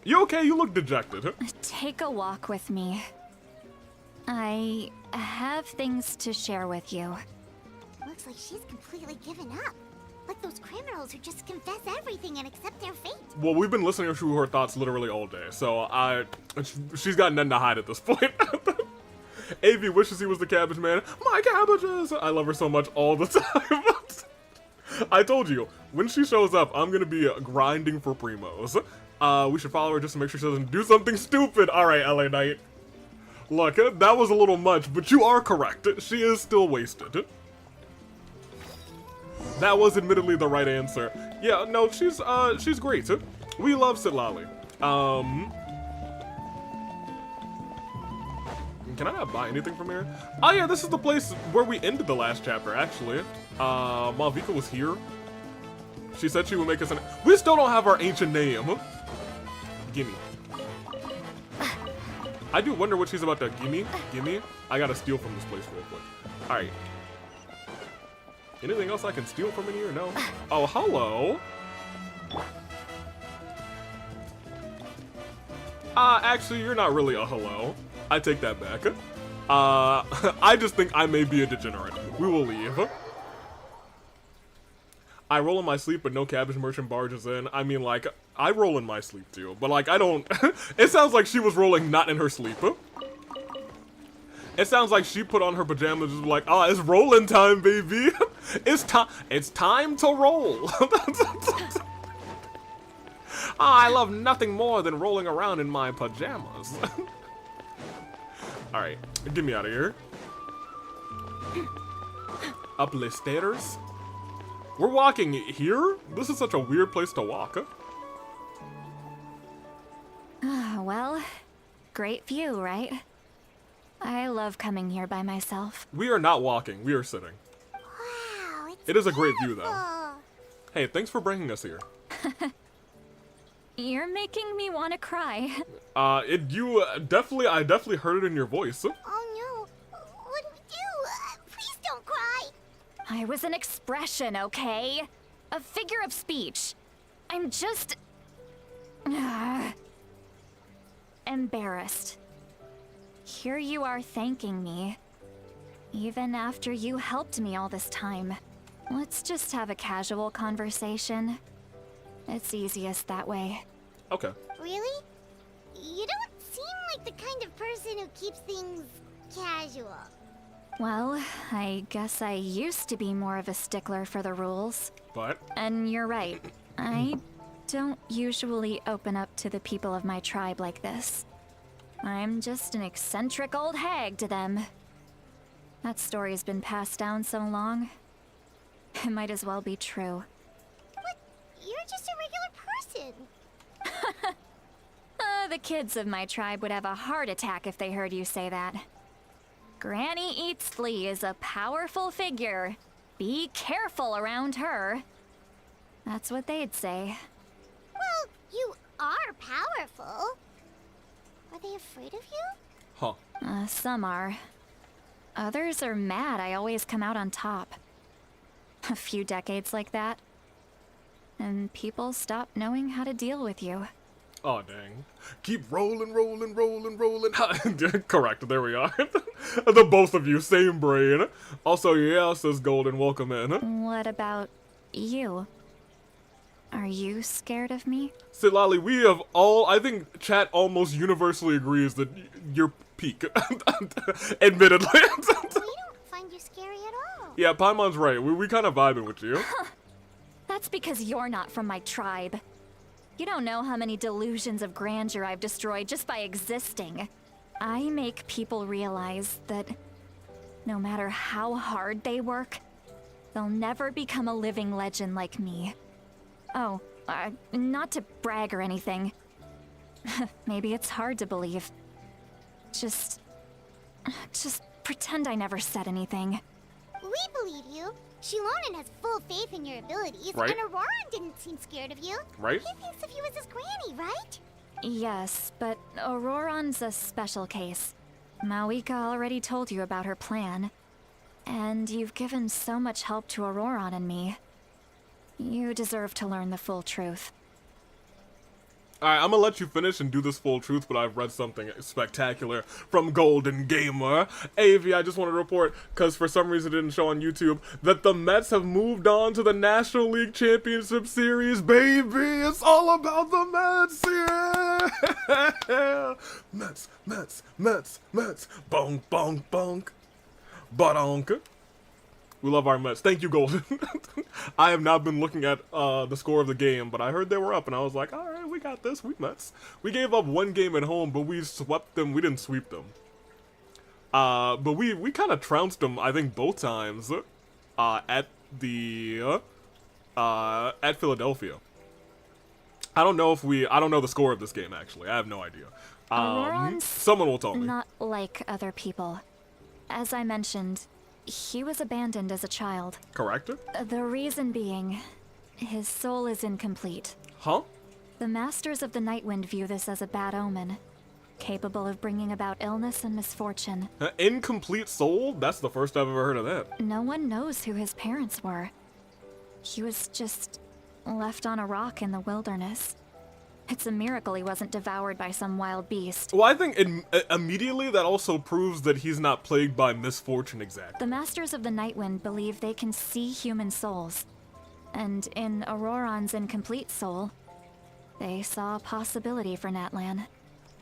You okay? You look dejected. Take a walk with me. I have things to share with you. Looks like she's completely given up. Like those criminals who just confess everything and accept their fate. Well, we've been listening to her thoughts literally all day, so she's got nothing to hide at this point. Avi wishes he was the cabbage man. My cabbages! I love her so much all the time. I told you, when she shows up, I'm gonna be grinding for primos. We should follow her just to make sure she doesn't do something stupid. Alright, LA Knight. Look, that was a little much, but you are correct. She is still wasted. That was admittedly the right answer. Yeah, no, she's great. We love Sitlali. Can I not buy anything from here? Oh yeah, this is the place where we ended the last chapter, actually. Malvika was here. She said she would make us an... We still don't have our ancient name. Gimme. I do wonder what she's about to... Gimme? I gotta steal from this place real quick. Alright. Anything else I can steal from in here? No? Oh, hello. Actually, you're not really a hello. I take that back. I just think I may be a degenerate. We will leave. I roll in my sleep, but no cabbage merchant barges in. I mean, like, I roll in my sleep too, but like, I don't... It sounds like she was rolling not in her sleep. It sounds like she put on her pajamas and was like, oh, it's rolling time, baby. It's time to roll. I love nothing more than rolling around in my pajamas. Alright, get me out of here. Up the stairs? We're walking here? This is such a weird place to walk. Well, great view, right? I love coming here by myself. We are not walking, we are sitting. Wow, It is a great view, though. beautiful. Hey, thanks for bringing us here. You're making me want to cry. I definitely heard it in your voice. Oh no, what do we do? Please don't cry. I was an expression, okay? A figure of speech. I'm just... embarrassed. Here you are thanking me. Even after you helped me all this time. Let's just have a casual conversation. It's easiest that way. Okay. Really? You don't seem like the kind of person who keeps things casual. Well, I guess I used to be more of a stickler for the rules. But, And you're right. I don't usually open up to the people of my tribe like this. I'm just an eccentric old hag to them. That story's been passed down so long. It might as well be true. But you're just a regular person. The kids of my tribe would have a heart attack if they heard you say that. Granny Eatsley is a powerful figure. Be careful around her. That's what they'd say. Well, you are powerful. Are they afraid of you? huh. Some are. Others are mad I always come out on top. A few decades like that. And people stop knowing how to deal with you. Oh dang. Keep rolling. Correct, there we are. The both of you, same brain. Also, yeah, says Golden, welcome in. What about you? Are you scared of me? Lolly, we have I think chat almost universally agrees that you're peak. Admittedly. We don't find you scary at all. Yeah, Paimon's right. We kind of vibing with you. That's because you're not from my tribe. You don't know how many delusions of grandeur I've destroyed just by existing. I make people realize that no matter how hard they work, they'll never become a living legend like me. Oh, not to brag or anything. Maybe it's hard to believe. Just pretend I never said anything. We believe you. Shilonen has full faith in your abilities, Right. and Auroran didn't seem scared of you. Right? He thinks of you as his granny, right? Yes, but Auroran's a special case. Mawika already told you about her plan. And you've given so much help to Auroran and me. You deserve to learn the full truth. Alright, I'm gonna let you finish and do this full truth, but I've read something spectacular from Golden Gamer. AV, I just want to report, because for some reason it didn't show on YouTube, that the Mets have moved on to the National League Championship Series, baby! It's all about the Mets, yeah! Mets. Bonk, bonk, bonk. Badonk. We love our Mets. Thank you, Golden. I have not been looking at the score of the game, but I heard they were up, and I was like, alright, we got this. We Mets. We gave up one game at home, but we swept them. We didn't sweep them. But we kind of trounced them, I think, both times at Philadelphia. I don't know the score of this game, actually. I have no idea. Auroran's Someone will tell me. not like other people. As I mentioned, he was abandoned as a child. Correct? The reason being, his soul is incomplete. Huh? The Masters of the Nightwind view this as a bad omen, capable of bringing about illness and misfortune. Incomplete soul? That's the first I've ever heard of that. No one knows who his parents were. He was just left on a rock in the wilderness. It's a miracle he wasn't devoured by some wild beast. Well, I think immediately that also proves that he's not plagued by misfortune exactly. The Masters of the Nightwind believe they can see human souls. And in Auroran's incomplete soul, they saw a possibility for Natlan.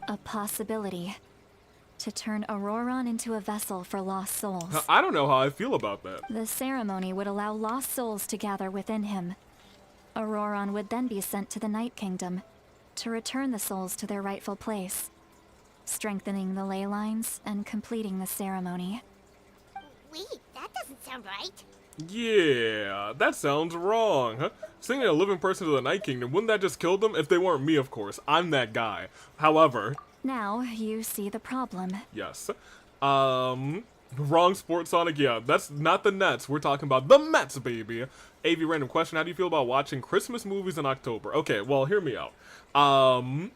A possibility to turn Auroran into a vessel for lost souls. I don't know how I feel about that. The ceremony would allow lost souls to gather within him. Auroran would then be sent to the Night Kingdom, to return the souls to their rightful place, strengthening the ley lines and completing the ceremony. Wait, that doesn't sound right. Yeah, that sounds wrong, huh? Sending a living person to the Night Kingdom, wouldn't that just kill them? If they weren't me, of course. I'm that guy. However... Now, you see the problem. Yes. Wrong sport, Sonic. Yeah, that's not the Nets. We're talking about the Mets, baby. AV random question. How do you feel about watching Christmas movies in October? Okay, well, hear me out. I'm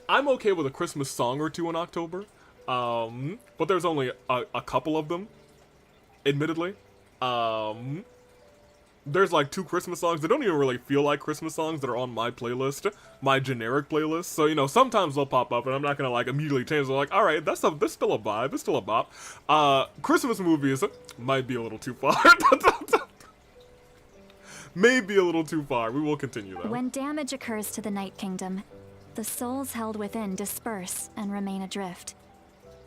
okay with a Christmas song or two in October. But there's only a couple of them, admittedly. There's like 2 Christmas songs that don't even really feel like Christmas songs that are on my playlist, my generic playlist. So, you know, sometimes they'll pop up and I'm not gonna like immediately change. They're like, alright, that's still a vibe, it's still a bop. Christmas movies might be a little too far. Maybe a little too far. We will continue though. When damage occurs to the Night Kingdom, the souls held within disperse and remain adrift,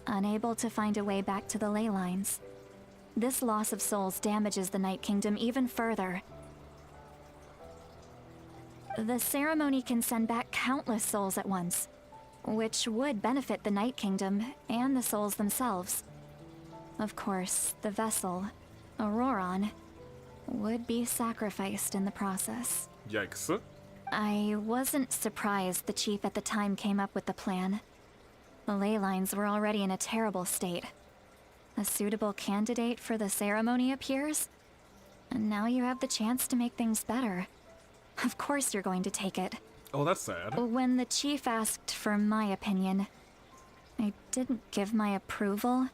unable to find a way back to the ley lines. This loss of souls damages the Night Kingdom even further. The ceremony can send back countless souls at once, which would benefit the Night Kingdom and the souls themselves. Of course, the vessel, Auroron, would be sacrificed in the process. Yikes. I wasn't surprised the chief at the time came up with the plan. The ley lines were already in a terrible state. A suitable candidate for the ceremony appears, and now you have the chance to make things better. Of course you're going to take it. Oh, that's sad. When the chief asked for my opinion, I didn't give my approval,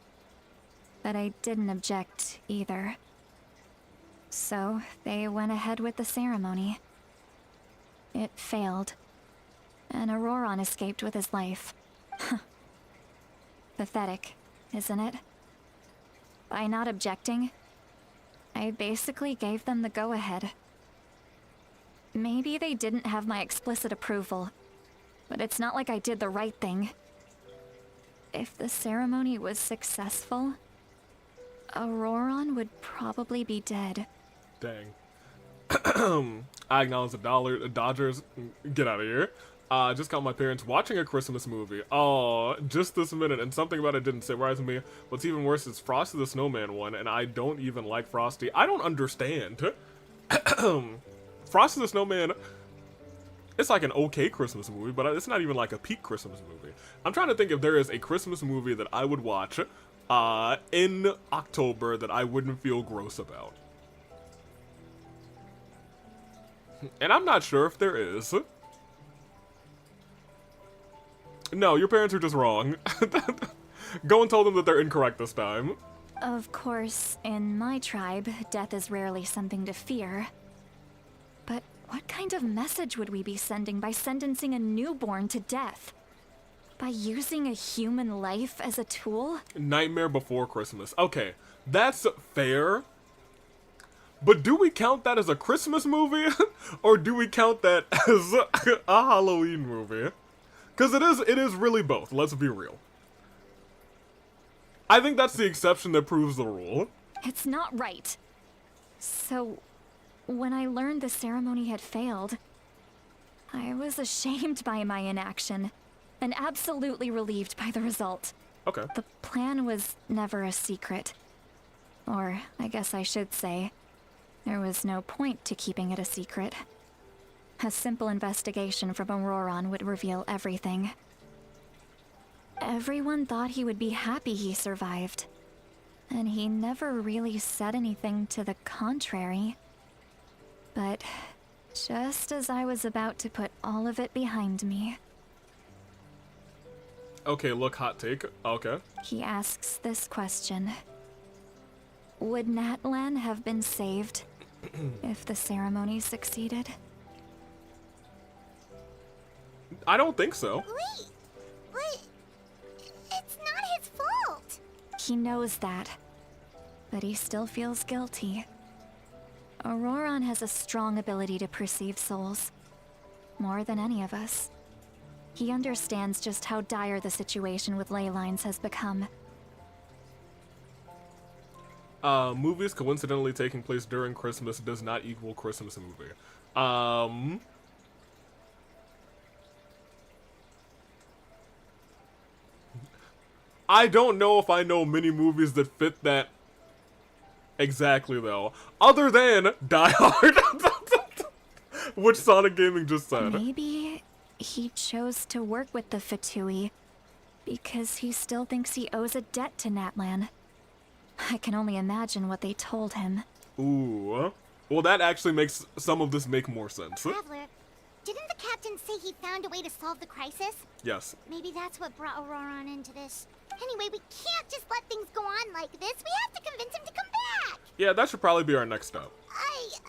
but I didn't object either. So they went ahead with the ceremony. It failed, and Auroron escaped with his life. Pathetic, isn't it? By not objecting, I basically gave them the go-ahead. Maybe they didn't have my explicit approval, but it's not like I did the right thing. If the ceremony was successful, Auroron would probably be dead. Dang. I acknowledge the Dodgers. Get out of here. Just caught my parents watching a Christmas movie. Oh, just this minute, and something about it didn't sit right with me. What's even worse is Frosty the Snowman one, and I don't even like Frosty. I don't understand. Frosty the Snowman, it's like an okay Christmas movie, but it's not even like a peak Christmas movie. I'm trying to think if there is a Christmas movie that I would watch in October that I wouldn't feel gross about. And I'm not sure if there is. No, your parents are just wrong. Go and tell them that they're incorrect this time. Of course, in my tribe, death is rarely something to fear. But what kind of message would we be sending by sentencing a newborn to death? By using a human life as a tool? Nightmare Before Christmas. Okay, that's fair. But do we count that as a Christmas movie? Or do we count that as a Halloween movie? Because it is really both, let's be real. I think that's the exception that proves the rule. It's not right. So, when I learned the ceremony had failed, I was ashamed by my inaction, and absolutely relieved by the result. Okay. The plan was never a secret. Or, I guess I should say, there was no point to keeping it a secret. A simple investigation from Auroron would reveal everything. Everyone thought he would be happy he survived. And he never really said anything to the contrary. But just as I was about to put all of it behind me... Okay, look, hot take. Okay. He asks this question. Would Natlan have been saved if the ceremony succeeded? I don't think so. Wait, but it's not his fault. He knows that, but he still feels guilty. Auroron has a strong ability to perceive souls, more than any of us. He understands just how dire the situation with ley lines has become. Movies coincidentally taking place during Christmas does not equal Christmas movie. I don't know if I know many movies that fit that exactly, though. Other than Die Hard, which Sonic Gaming just said. Maybe he chose to work with the Fatui because he still thinks he owes a debt to Natlan. I can only imagine what they told him. Ooh. Well, that actually makes some of this make more sense. Traveler, didn't the captain say he found a way to solve the crisis? Yes. Maybe that's what brought Auroron into this. Anyway, we can't just let things go on like this. We have to convince him to come back. Yeah, that should probably be our next step. You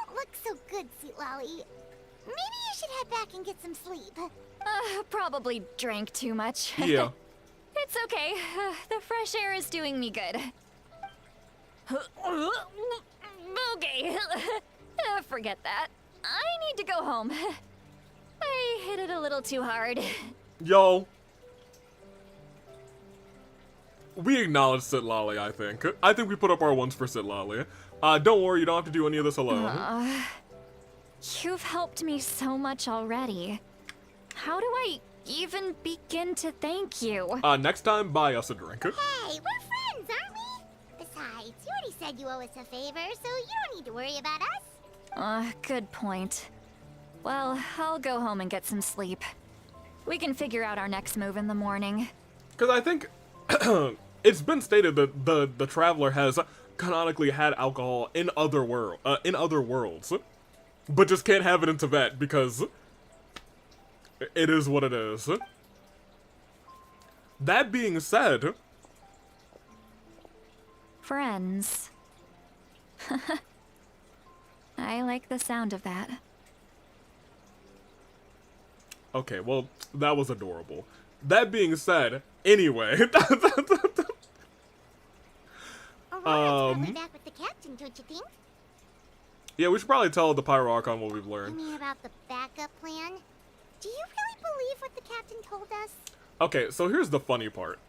don't look so good, Sweet Lolly. Maybe you should head back and get some sleep. Probably drank too much. Yeah. It's okay. The fresh air is doing me good. Okay. Forget that. I need to go home. I hit it a little too hard. Yo. We acknowledge Sitlali, I think. I think we put up our ones for Sitlali. Don't worry, you don't have to do any of this alone. You've helped me so much already. How do I even begin to thank you? Next time, buy us a drink. Hey, we're friends, aren't we? Besides, you already said you owe us a favor, so you don't need to worry about us. Good point. Well, I'll go home and get some sleep. We can figure out our next move in the morning. Because I think it's been stated that the Traveler has canonically had alcohol in other worlds, but just can't have it in Tibet because it is what it is. That being said, friends. I like the sound of that. Okay, well, that was adorable. That being said, anyway. Aurora's probably back with the captain, don't you think? Yeah, we should probably tell the Pyro Archon what we've You learned. mean about the backup plan? Do you really believe what the captain told us? Okay, so here's the funny part.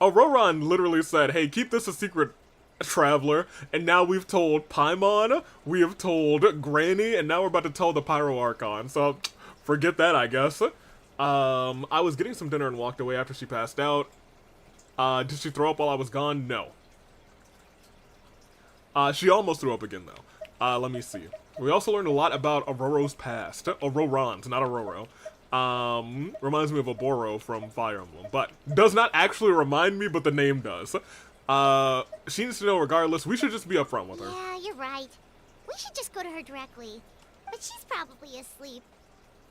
Auroron literally said, hey, keep this a secret, Traveler, and now we've told Paimon, we have told Granny, and now we're about to tell the Pyro Archon, so forget that, I guess. I was getting some dinner and walked away after she passed out. Did she throw up while I was gone? No. She almost threw up again, though. Let me see. We also learned a lot about Aurora's past. Auroron's, not Aurora. Reminds me of Oboro from Fire Emblem, but does not actually remind me, but the name does. She needs to know regardless. We should just be upfront with her. Yeah, you're right. We should just go to her directly. But she's probably asleep.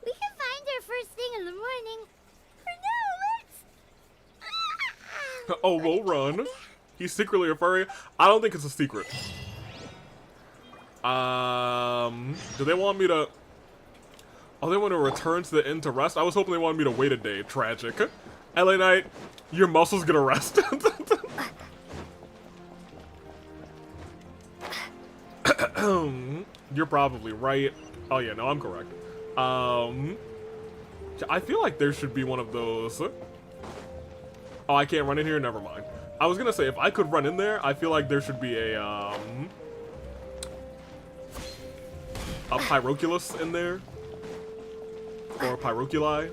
We can find her first thing in the morning. For now, let's... Oh, we'll run. He's secretly a furry. I don't think it's a secret. Do they want me to... Oh, they want to return to the inn to rest? I was hoping they wanted me to wait a day. Tragic. LA Knight, your muscles gonna rest. You're probably right. Oh yeah, no, I'm correct. I feel like there should be one of those. Oh, I can't run in here? Never mind. I was gonna say, if I could run in there, I feel like there should be a Pyroculus in there. Or Pyroculi.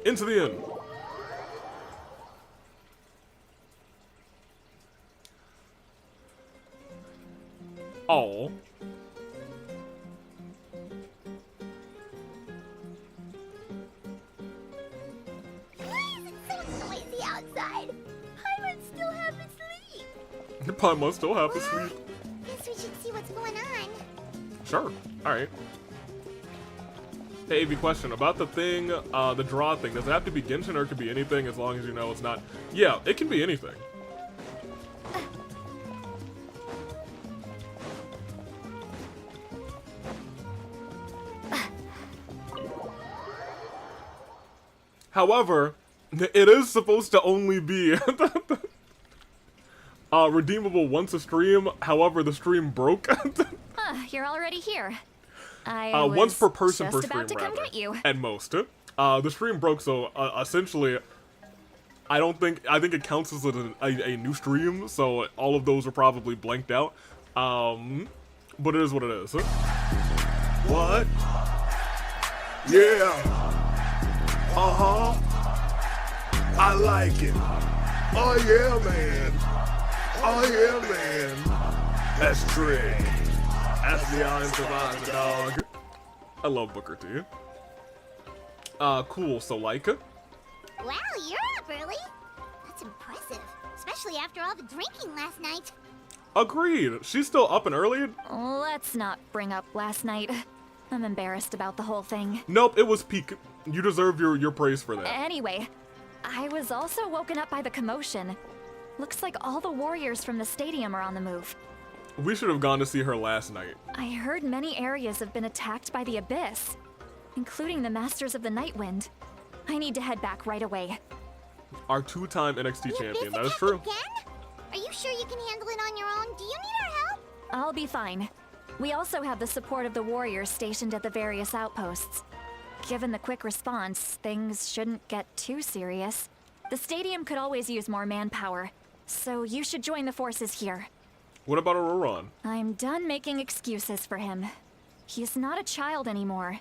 Into the inn. Oh. Noisy outside. Paimon still half asleep. Paimon still half asleep. Guess we should see what's going on. Sure. Alright. Hey, AV, question about the thing, the draw thing. Does it have to be Genshin or it could be anything as long as you know it's not? Yeah, it can be anything. However, it is supposed to only be redeemable once a stream. However, the stream broke. You're already here. I was once per person just per stream, about to come rather. get you. At most. The stream broke, so essentially, I think it counts as a new stream, so all of those are probably blanked out. But it is what it is. What? Yeah. Uh-huh. I like it. Oh yeah, man. Oh yeah, man. That's trick. That's the Iron Survivor, dog. I love Booker T. Cool, so Laika? Wow, you're up early. That's impressive, especially after all the drinking last night. Agreed. She's still up and early? Let's not bring up last night. I'm embarrassed about the whole thing. Nope, it was peak. You deserve your praise for that. Anyway, I was also woken up by the commotion. Looks like all the warriors from the stadium are on the move. We should have gone to see her last night. I heard many areas have been attacked by the Abyss, including the Masters of the Nightwind. I need to head back right away. Our two-time NXT The champion, Abyss that is attack true. Again? Are you sure you can handle it on your own? Do you need our help? I'll be fine. We also have the support of the warriors stationed at the various outposts. Given the quick response, things shouldn't get too serious. The stadium could always use more manpower, so you should join the forces here. What about Auroron? I'm done making excuses for him. He's not a child anymore.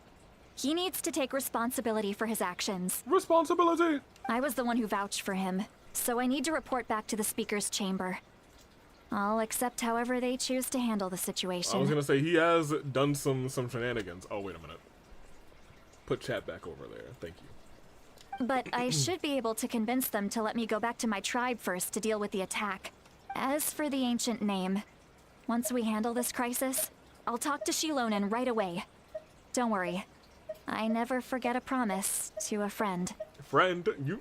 He needs to take responsibility for his actions. Responsibility? I was the one who vouched for him, so I need to report back to the Speaker's chamber. I'll accept however they choose to handle the situation. I was gonna say, he has done some shenanigans. Oh, wait a minute. Put chat back over there. Thank you. But I should be able to convince them to let me go back to my tribe first to deal with the attack. As for the ancient name, once we handle this crisis, I'll talk to Shilonen right away. Don't worry. I never forget a promise to a friend. Friend, you...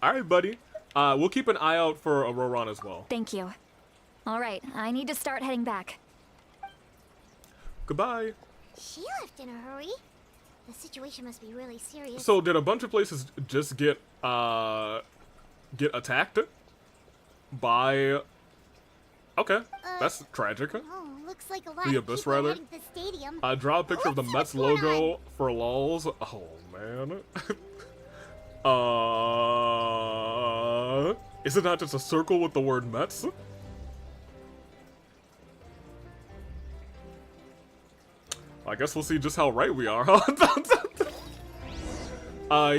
Alright, buddy. We'll keep an eye out for Auroron as well. Thank you. Alright, I need to start heading back. Goodbye. She left in a hurry. The situation must be really serious. So, did a bunch of places just get attacked by... Okay, that's tragic. Oh, looks like a lot The of Abyss, people are rather. heading to the stadium. Draw a picture of the Let's see Mets what's going logo for lols. Oh, man. Is it not just a circle with the word Mets? I guess we'll see just how right we are, huh?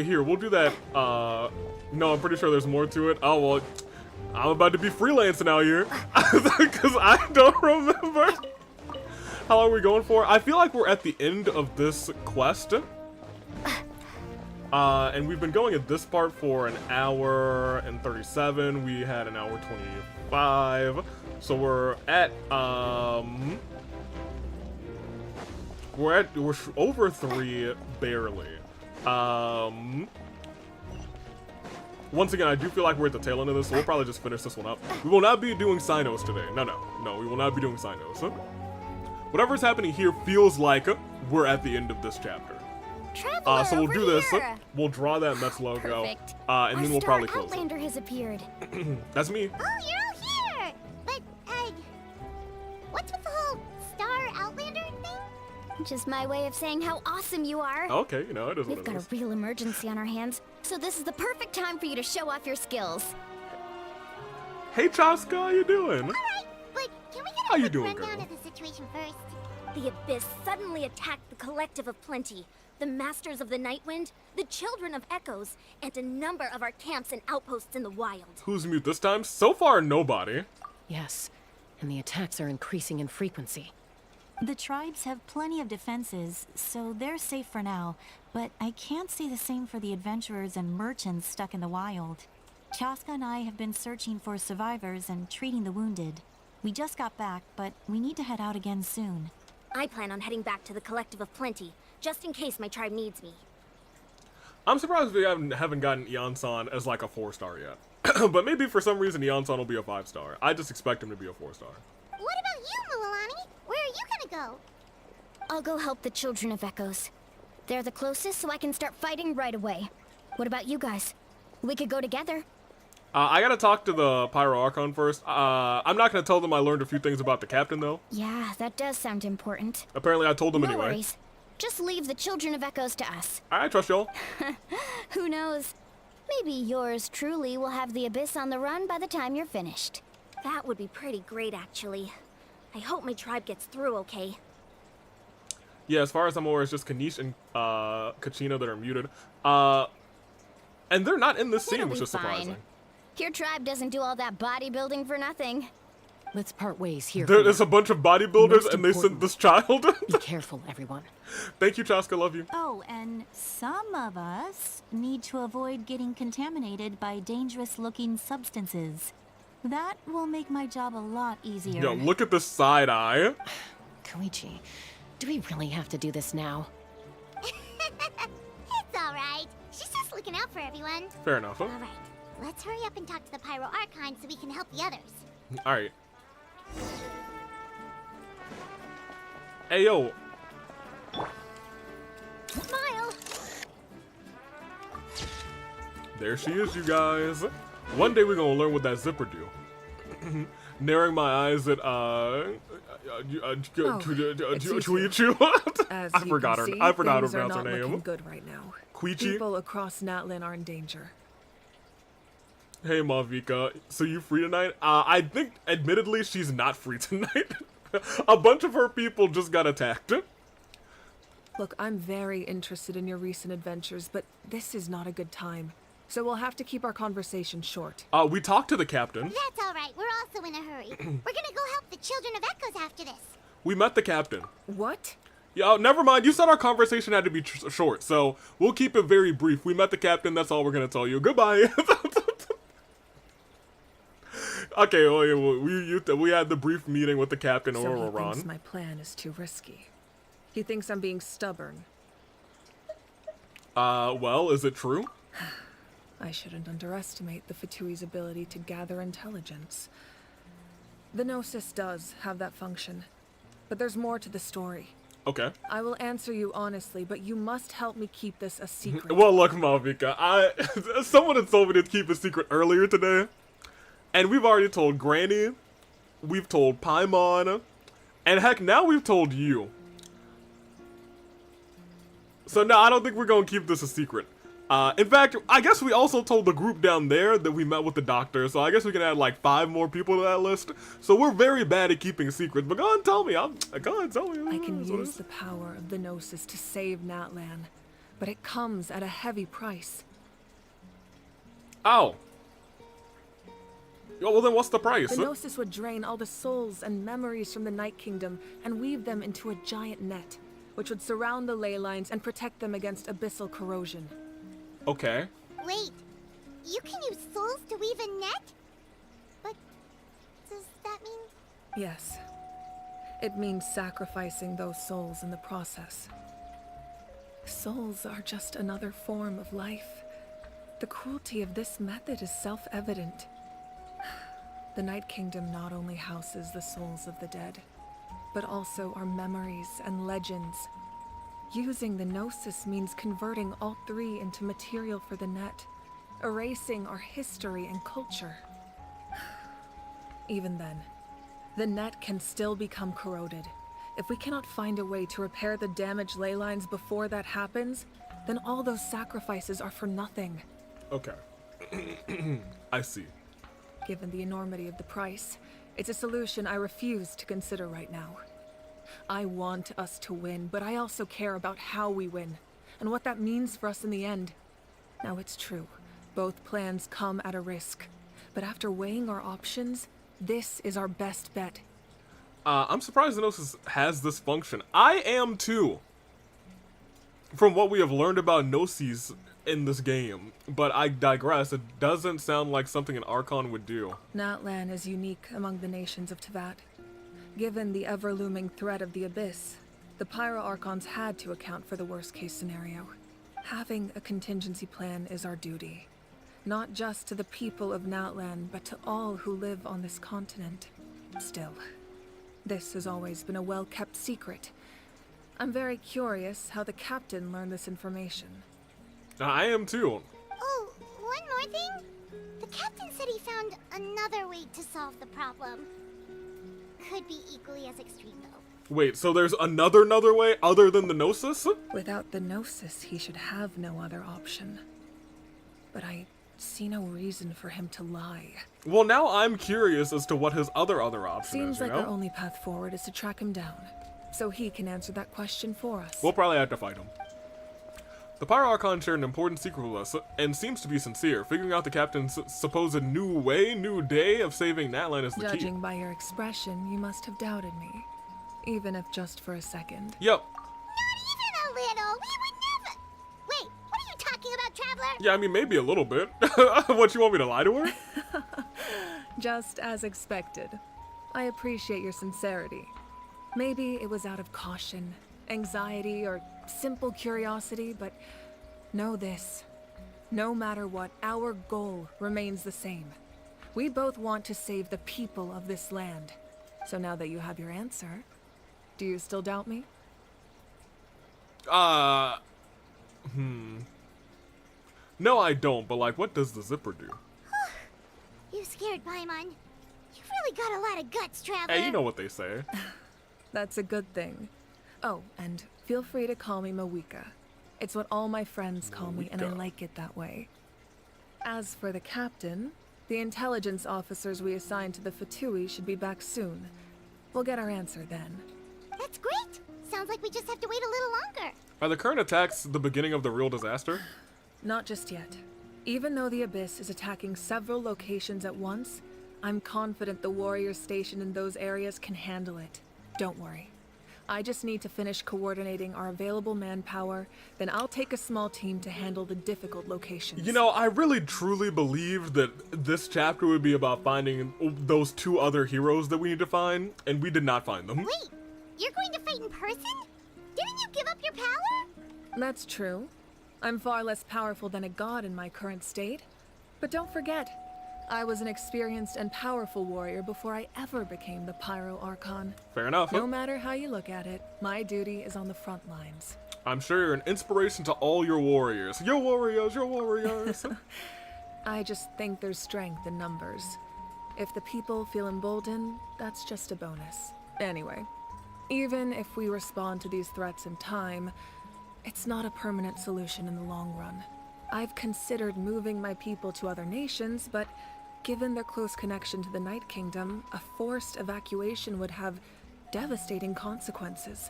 Here, we'll do that. No, I'm pretty sure there's more to it. Oh, well, I'm about to be freelancing out here. Because I don't remember. How long are we going for? I feel like we're at the end of this quest. And we've been going at this part for an hour and 37. We had an hour 25. So we're at, we're over 3, barely. Once again, I do feel like we're at the tail end of this, so we'll probably just finish this one up. We will not be doing Cynos today. No, we will not be doing Cynos. Whatever's happening here feels like we're at the end of this chapter. Traveler, So we'll over do this. here. We'll draw that Mets logo, Perfect. and then we'll probably close it. Outlander has appeared. That's me. Oh, you're all here! But, what's with the whole Star Outlander thing? Just my way of saying how awesome you are. Okay, you know, it is what We've it got is. a real emergency on our hands, so this is the perfect time for you to show off your skills. Hey, Chaska, how you doing? Alright, but can we get How a you quick doing, rundown girl? of the situation first? The Abyss suddenly attacked the Collective of Plenty, the Masters of the Nightwind, the Children of Echoes, and a number of our camps and outposts in the wild. Who's mute this time? So far, nobody. Yes, and the attacks are increasing in frequency. The tribes have plenty of defenses, so they're safe for now, but I can't say the same for the adventurers and merchants stuck in the wild. Chaska and I have been searching for survivors and treating the wounded. We just got back, but we need to head out again soon. I plan on heading back to the Collective of Plenty, just in case my tribe needs me. I'm surprised we haven't gotten Eon-san as like a 4-star yet. But maybe for some reason Eon-san will be a 5-star. I just expect him to be a 4-star. What about you, Mulalani? Where are you gonna go? I'll go help the Children of Echoes. They're the closest, so I can start fighting right away. What about you guys? We could go together. I gotta talk to the Pyro Archon first. I'm not gonna tell them I learned a few things about the captain, though. Yeah, that does sound important. Apparently I told them No anyway. worries. Just leave the Children of Echoes to us. I trust y'all. Who knows? Maybe yours truly will have the Abyss on the run by the time you're finished. That would be pretty great, actually. I hope my tribe gets through okay. Yeah, as far as I'm aware, it's just Kanish and Kachina that are muted. And they're not in this scene, It'll which be is surprising. fine. Your tribe doesn't do all that bodybuilding for nothing. Let's part ways here. There's a bunch of bodybuilders, Most and they sent importantly, this child. Be careful, everyone. Thank you, Chaska. Love you. Oh, and some of us need to avoid getting contaminated by dangerous-looking substances. That will make my job a lot easier. Yo, look at the side eye. Koichi, do we really have to do this now? It's alright. She's just looking out for everyone. Fair enough. Huh? Alright, let's hurry up and talk to the Pyro Archon so we can help the others. All right. Hey, yo. Smile! There she is, you guys. One day we're gonna learn what that zipper do. Narrowing my eyes at Chuichu. As I you forgot can her. see, I forgot how to things are pronounce her not looking name. good right now. Quichi. People across Natlan are in danger. Hey, Malvika. So you free tonight? I think, admittedly, she's not free tonight. A bunch of her people just got attacked. Look, I'm very interested in your recent adventures, but this is not a good time. So we'll have to keep our conversation short. We talked to the captain. That's alright, we're also in a hurry. We're gonna go help the Children of Echoes after this. We met the captain. What? Yeah, never mind. You said our conversation had to be short, so we'll keep it very brief. We met the captain. That's all we're gonna tell you. Goodbye. Okay, well, we had the brief meeting with the captain, So he Ororon. thinks my plan is too risky. He thinks I'm being stubborn. Well, is it true? I shouldn't underestimate the Fatui's ability to gather intelligence. The Gnosis does have that function, but there's more to the story. Okay. I will answer you honestly, but you must help me keep this a secret. Well, look, Malvika, someone had told me to keep a secret earlier today, and we've already told Granny, we've told Paimon, and heck, now we've told you. So no, I don't think we're gonna keep this a secret. In fact, I guess we also told the group down there that we met with the doctor, so I guess we can add like 5 more people to that list. So we're very bad at keeping secrets, but go on, tell me. Go on, tell me. I can use the power of the Gnosis to save Natlan, but it comes at a heavy price. Oh. Well, then what's the price? The Gnosis would drain all the souls and memories from the Night Kingdom and weave them into a giant net, which would surround the ley lines and protect them against abyssal corrosion. Okay. Wait, you can use souls to weave a net? But does that mean... Yes. It means sacrificing those souls in the process. Souls are just another form of life. The cruelty of this method is self-evident. The Night Kingdom not only houses the souls of the dead, but also our memories and legends. Using the Gnosis means converting all 3 into material for the net, erasing our history and culture. Even then, the net can still become corroded. If we cannot find a way to repair the damaged ley lines before that happens, then all those sacrifices are for nothing. Okay. I see. Given the enormity of the price, it's a solution I refuse to consider right now. I want us to win, but I also care about how we win, and what that means for us in the end. Now it's true, both plans come at a risk, but after weighing our options, this is our best bet. I'm surprised the Gnosis has this function. I am too. From what we have learned about Gnosis in this game, but I digress. It doesn't sound like something an Archon would do. Natlan is unique among the nations of Teyvat. Given the ever-looming threat of the Abyss, the Pyro Archons had to account for the worst-case scenario. Having a contingency plan is our duty, not just to the people of Natlan, but to all who live on this continent. Still, this has always been a well-kept secret. I'm very curious how the captain learned this information. I am too. Oh, one more thing? The captain said he found another way to solve the problem. Could be equally as extreme, though. Wait, so there's another way other than the Gnosis? Without the Gnosis, he should have no other option. But I see no reason for him to lie. Well, now I'm curious as to what his other option Seems is, like you know? our only path forward is to track him down, so he can answer that question for us. We'll probably have to fight him. The Pyro Archon shared an important secret with us, and seems to be sincere. Figuring out the captain's supposed new way, new day of saving Natlan is the key. Judging by your expression, you must have doubted me. Even if just for a second. Yep. Not even a little. We would never. Wait, what are you talking about, Traveler? Yeah, I mean, maybe a little bit. What, you want me to lie to her? Just as expected. I appreciate your sincerity. Maybe it was out of caution, anxiety, or simple curiosity, but know this. No matter what, our goal remains the same. We both want to save the people of this land. So now that you have your answer, do you still doubt me? No, I don't, but like, what does the zipper do? You scared Paimon. You've really got a lot of guts, Traveler. Hey, you know what they say. That's a good thing. Oh, and feel free to call me Mawika. It's what all my friends call me, and I like it that way. As for the captain, the intelligence officers we assigned to the Fatui should be back soon. We'll get our answer then. That's great. Sounds like we just have to wait a little longer. Are the current attacks the beginning of the real disaster? Not just yet. Even though the Abyss is attacking several locations at once, I'm confident the warriors stationed in those areas can handle it. Don't worry. I just need to finish coordinating our available manpower, then I'll take a small team to handle the difficult locations. You know, I really truly believed that this chapter would be about finding those two other heroes that we need to find, and we did not find them. Wait, you're going to fight in person? Didn't you give up your power? That's true. I'm far less powerful than a god in my current state. But don't forget, I was an experienced and powerful warrior before I ever became the Pyro Archon. Fair enough. No matter how you look at it, my duty is on the front lines. I'm sure you're an inspiration to all your warriors. Your warriors, your warriors. I just think there's strength in numbers. If the people feel emboldened, that's just a bonus. Anyway, even if we respond to these threats in time, it's not a permanent solution in the long run. I've considered moving my people to other nations, but given their close connection to the Night Kingdom, a forced evacuation would have devastating consequences.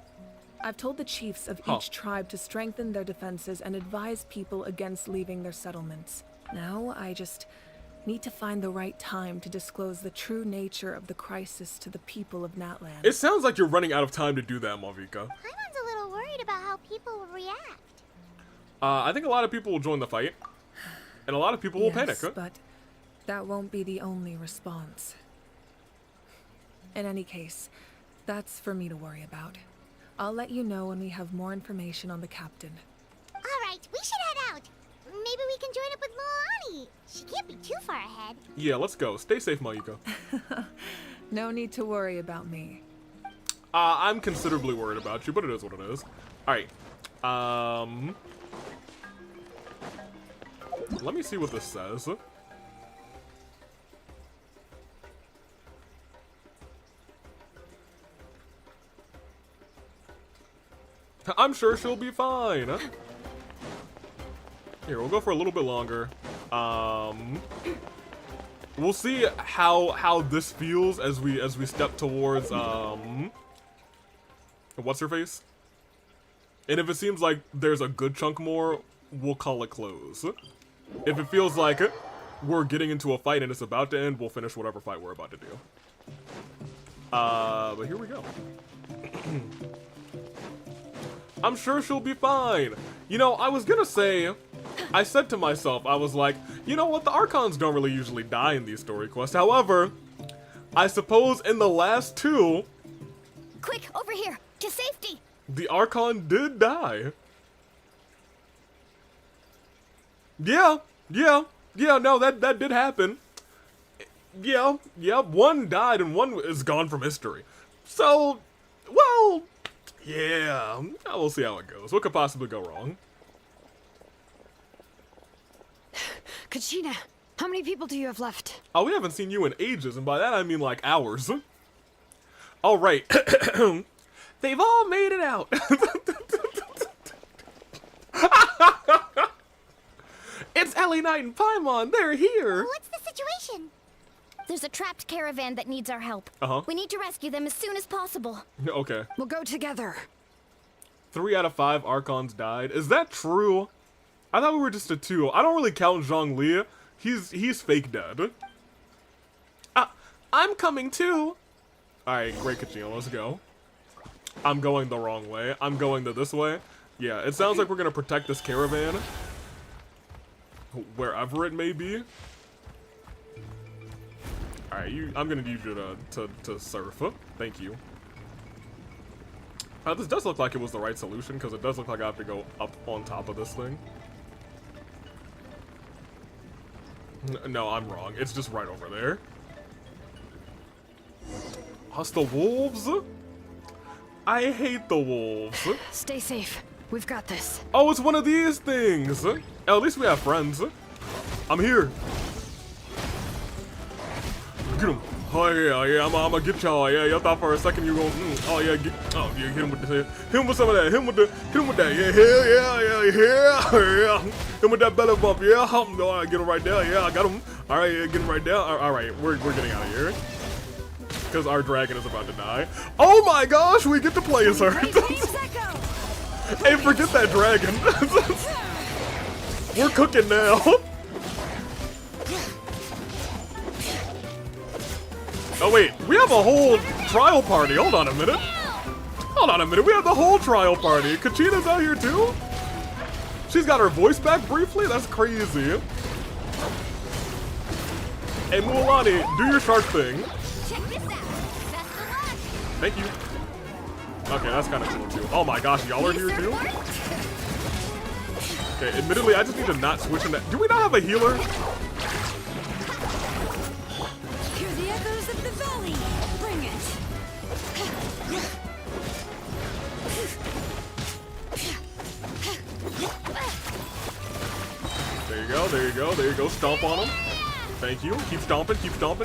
I've told the chiefs of each tribe to strengthen their defenses and advise people against leaving their settlements. Now, I just need to find the right time to disclose the true nature of the crisis to the people of Natlan. It sounds like you're running out of time to do that, Malvika. Paimon's a little worried about how people will react. I think a lot of people will join the fight, and a lot of people will panic. But that won't be the only response. In any case, that's for me to worry about. I'll let you know when we have more information on the captain. Alright, we should head out. Maybe we can join up with Moani. She can't be too far ahead. Yeah, let's go. Stay safe, Mayuko. No need to worry about me. I'm considerably worried about you, but it is what it is. Alright. Let me see what this says. I'm sure she'll be fine. Here, we'll go for a little bit longer. We'll see how this feels as we step towards what's her face? And if it seems like there's a good chunk more, we'll call it close. If it feels like we're getting into a fight and it's about to end, we'll finish whatever fight we're about to do. But here we go. I'm sure she'll be fine. You know, I was gonna say, I said to myself, I was like, you know what, the Archons don't really usually die in these story quests. However, I suppose in the last two... Quick, over here, to safety! The Archon did die. Yeah, no, that did happen. Yeah, one died and one is gone from history. So, well, yeah, we'll see how it goes. What could possibly go wrong? Kachina, how many people do you have left? Oh, we haven't seen you in ages, and by that I mean like hours. All right. They've all made it out. It's Ellie Knight and Paimon. They're here. What's the situation? There's a trapped caravan that needs our help. We need to rescue them as soon as possible. Okay. We'll go together. 3 out of 5 Archons died. Is that true? I thought we were just a 2. I don't really count Zhongli. He's fake dead. I'm coming too. Alright, great Kachina, let's go. I'm going the wrong way. I'm going this way. Yeah, it sounds like we're gonna protect this caravan. Wherever it may be. Alright, I'm gonna need you to surf. Thank you. This does look like it was the right solution, because it does look like I have to go up on top of this thing. No, I'm wrong. It's just right over there. Us the wolves? I hate the wolves. Stay safe. We've got this. Oh, it's one of these things. Oh, at least we have friends. I'm here. Get him. Oh yeah, I'm gonna get y'all. Yeah, y'all thought for a second you gonna. Oh yeah, hit him with the, hit him with some of that. Hit him with that. Yeah. Hit him with that belly bump. Yeah, oh, get him right there. Yeah, I got him. All right, yeah, get him right there. All right, we're getting out of here because our dragon is about to die. Oh my gosh, we get to play as her. Hey, forget that dragon. We're cooking now. Oh wait, we have a whole trial party. Hold on a minute. We have the whole trial party. Kachina's out here too? She's got her voice back briefly? That's crazy. Hey Mualani, do your shark thing. Check this out. Best of luck. Thank you. Okay, that's kind of cool too. Oh my gosh, y'all are here too? Okay, admittedly, I just need to not switch in that. Do we not have a healer? Hear the echoes of the valley. Bring it. There you go. Stomp on him. Thank you. Keep stomping. Stomp.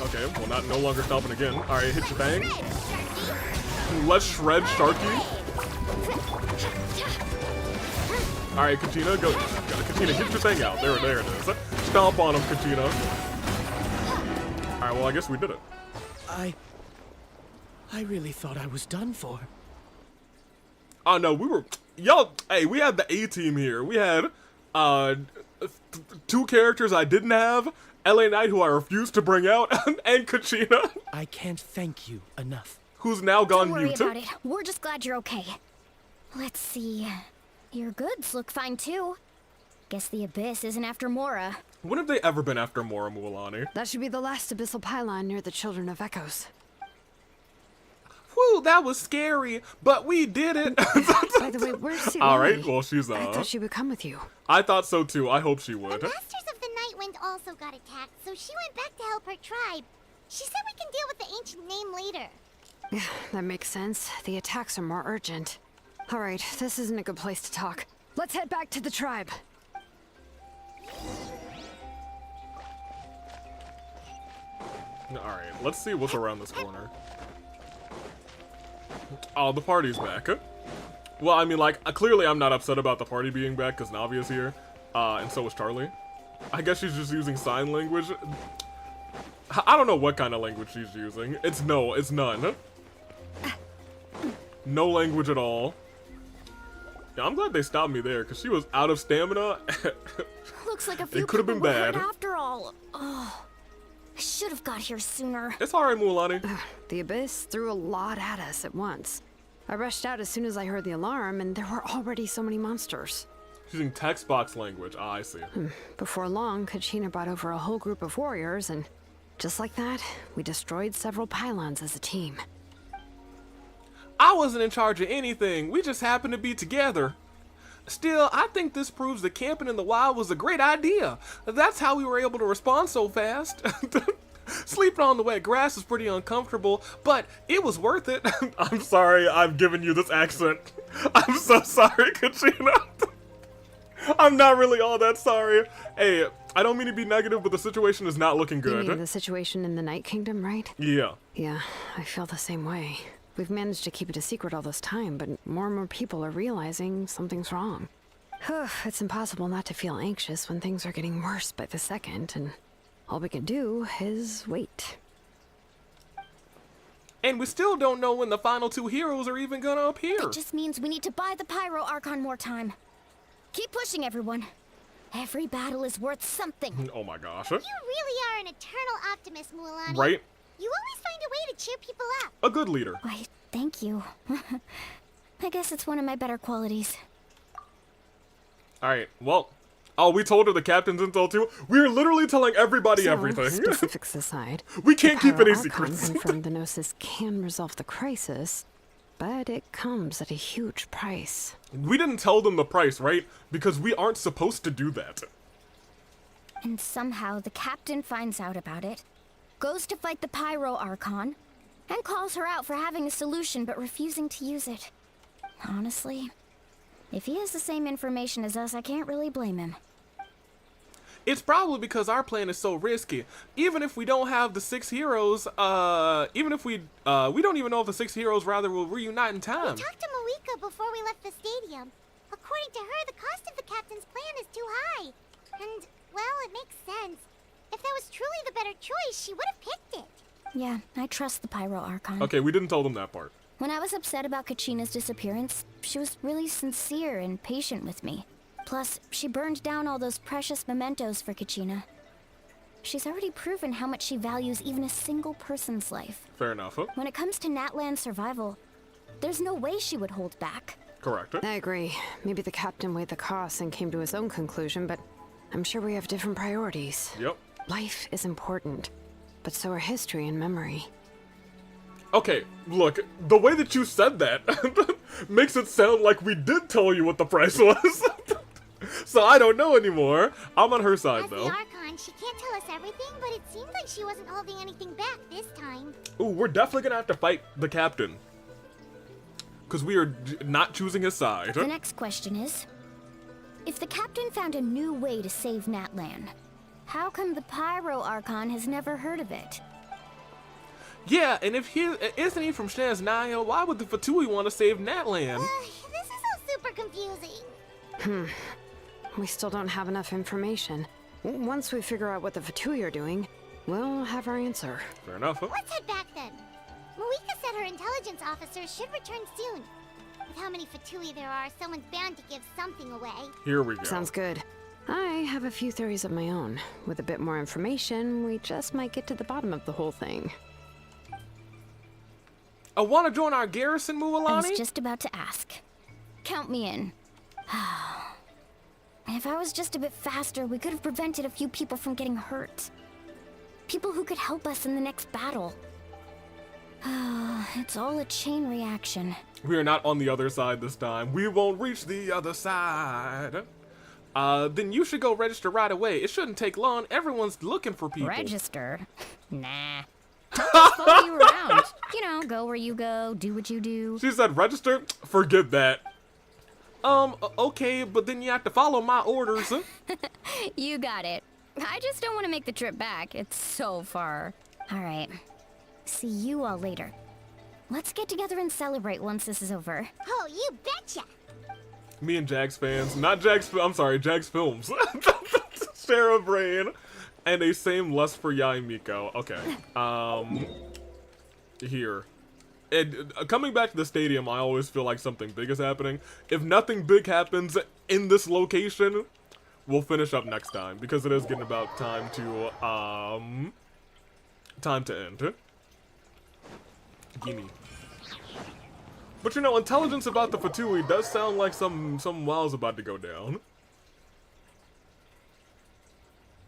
Okay, well, no longer stomping again. All right, hit your thing. Let's shred Sharky. All right, Kachina, go. Kachina, get your thing out. There it is. Stomp on him, Kachina. All right, well, I guess we did it. I really thought I was done for. Oh no, we had the A-team here. We had, 2 characters I didn't have, LA Knight, who I refused to bring out, and Kachina. I can't thank you enough. Who's now gone Don't worry mute. about it. We're just glad you're okay. Let's see. Your goods look fine too. Guess the Abyss isn't after Mora. When have they ever been after Mora, Mualani? That should be the last abyssal pylon near the Children of Echoes. Whew, that was scary, but we did it. By the way, where's Silali? Alright, well, she's, I thought she would come with you. I thought so too. I hope she would. The Masters of the Nightwind also got attacked, so she went back to help her tribe. She said we can deal with the ancient name later. That makes sense. The attacks are more urgent. Alright, this isn't a good place to talk. Let's head back to the tribe. Alright, let's see what's around this corner. Oh, the party's back. Well, I mean, like, clearly I'm not upset about the party being back, because Navia's here. And so is Charlie. I guess she's just using sign language. I don't know what kind of language she's using. It's none. No language at all. Yeah, I'm glad they stopped me there, because she was out of stamina. Looks like a few It could have been people were bad. hurt after all. Oh, I should have got here sooner. It's alright, Mualani. The Abyss threw a lot at us at once. I rushed out as soon as I heard the alarm, and there were already so many monsters. Using text box language. Ah, I see. Before long, Kachina brought over a whole group of warriors, and just like that, we destroyed several pylons as a team. I wasn't in charge of anything. We just happened to be together. Still, I think this proves that camping in the wild was a great idea. That's how we were able to respond so fast. Sleeping on the wet grass is pretty uncomfortable, but it was worth it. I'm sorry I've given you this accent. I'm so sorry, Kachina. I'm not really all that sorry. Hey, I don't mean to be negative, but the situation is not looking good. You mean the situation in the Night Kingdom, right? Yeah. Yeah, I feel the same way. We've managed to keep it a secret all this time, but more and more people are realizing something's wrong. It's impossible not to feel anxious when things are getting worse by the second, and all we can do is wait. And we still don't know when the final 2 heroes are even gonna appear. That just means we need to buy the Pyro Archon more time. Keep pushing, everyone. Every battle is worth something. Oh my gosh. You really are an eternal optimist, Mualani. Right? You always find a way to cheer people up. A good leader. Why, thank you. I guess it's one of my better qualities. Alright, well. Oh, we told her the captain's intel too? We're literally telling everybody So, everything. Specifics aside, we can't keep any Pyro Archon secrets. confirmed the Gnosis can resolve the crisis, but it comes at a huge price. We didn't tell them the price, right? Because we aren't supposed to do that. And somehow the captain finds out about it, goes to fight the Pyro Archon, and calls her out for having a solution but refusing to use it. Honestly, if he has the same information as us, I can't really blame him. It's probably because our plan is so risky. Even if we don't have the 6 heroes, even if we don't even know if the 6 heroes rather will reunite in time. We talked to Moika before we left the stadium. According to her, the cost of the captain's plan is too high. And, well, it makes sense. If that was truly the better choice, she would have picked it. Yeah, I trust the Pyro Archon. Okay, we didn't tell them that part. When I was upset about Kachina's disappearance, she was really sincere and patient with me. Plus, she burned down all those precious mementos for Kachina. She's already proven how much she values even a single person's life. Fair enough. Huh? When it comes to Natlan's survival, there's no way she would hold back. Correct. I agree. Maybe the captain weighed the costs and came to his own conclusion, but I'm sure we have different priorities. Yep. Life is important, but so are history and memory. Okay, look, the way that you said that makes it sound like we did tell you what the price was. So I don't know anymore. I'm on her side, As though. the Archon, she can't tell us everything, but it seems like she wasn't holding anything back this time. Ooh, we're definitely gonna have to fight the captain. Because we are not choosing his side. The next question is, if the captain found a new way to save Natlan, how come the Pyro Archon has never heard of it? Yeah, and if he isn't he from Shaznaya, why would the Fatui want to save Natlan? This is all super confusing. We still don't have enough information. Once we figure out what the Fatui are doing, we'll have our answer. Fair enough. Huh? Let's head back then. Moika said her intelligence officers should return soon. With how many Fatui there are, someone's bound to give something away. Here we go. Sounds good. I have a few theories of my own. With a bit more information, we just might get to the bottom of the whole thing. I want to join our garrison, Mualani? I was just about to ask. Count me in. If I was just a bit faster, we could have prevented a few people from getting hurt. People who could help us in the next battle. It's all a chain reaction. We are not on the other side this time. We won't reach the other side. Then you should go register right away. It shouldn't take long. Everyone's looking for people. Register? Nah. I'll just follow you around. You know, go where you go, do what you do. She said register? Forget that. Okay, but then you have to follow my orders. You got it. I just don't want to make the trip back. It's so far. All right. See you all later. Let's get together and celebrate once this is over. Oh, you betcha! Me and Jags fans, not Jags, I'm sorry, Jags Films. Share a brain. And a same lust for Yai Miko. Okay. Here. And coming back to the stadium, I always feel like something big is happening. If nothing big happens in this location, we'll finish up next time. Because it is getting about time to end. Gimme. But you know, intelligence about the Fatui does sound like some wow's about to go down.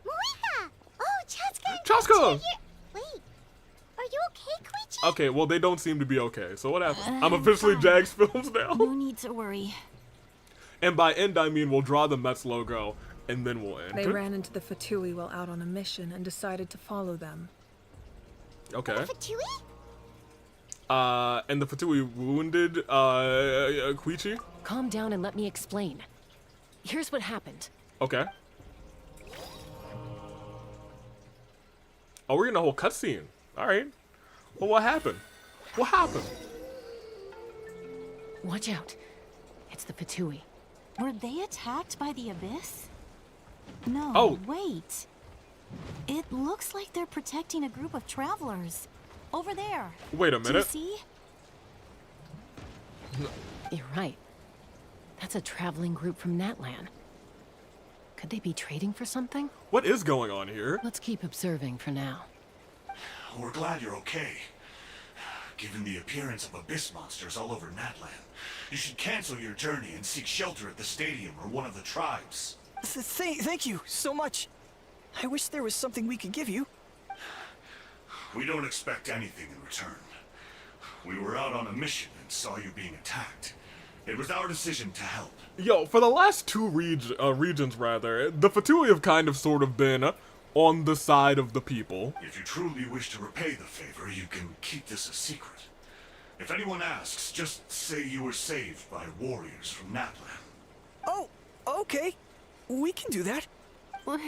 Moika! Oh, Chaska! Chaska! Wait, are you okay, Koichi? Okay, well, they don't seem to be okay. So what happened? I'm officially Jags Films now. No need to worry. And by end, I mean we'll draw the Mets logo, and then we'll end. They ran into the Fatui while out on a mission and decided to follow them. Okay. The Fatui? And the Fatui wounded, Koichi? Calm down and let me explain. Here's what happened. Okay. Oh, we're in a whole cutscene. Alright. Well, what happened? What happened? Watch out. It's the Fatui. Were they attacked by the Abyss? No, Oh. wait. It looks like they're protecting a group of travelers. over there. Wait a Do you minute. see? You're right. That's a traveling group from Natlan. Could they be trading for something? What is going on here? Let's keep observing for now. We're glad you're okay. Given the appearance of abyss monsters all over Natlan, you should cancel your journey and seek shelter at the stadium or one of the tribes. Thank you so much. I wish there was something we could give you. We don't expect anything in return. We were out on a mission and saw you being attacked. It was our decision to help. Yo, for the last two regions, rather, the Fatui have kind of sort of been on the side of the people. If you truly wish to repay the favor, you can keep this a secret. If anyone asks, just say you were saved by warriors from Natlan. Oh, okay. We can do that. But...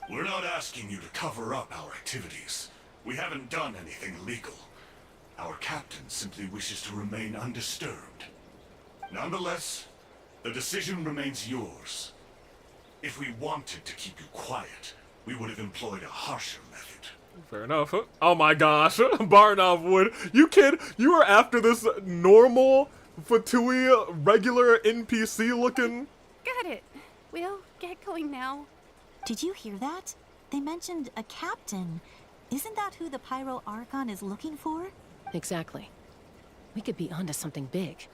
We're not asking you to cover up our activities. We haven't done anything illegal. Our captain simply wishes to remain undisturbed. Nonetheless, the decision remains yours. If we wanted to keep you quiet, we would have employed a harsher method. Fair enough. Oh my gosh, Barnov Wood, you kid, you are after this normal Fatui, regular NPC looking? Got it. We'll get going now. Did you hear that? They mentioned a captain. Isn't that who the Pyro Archon is looking for? Exactly. We could be onto something big.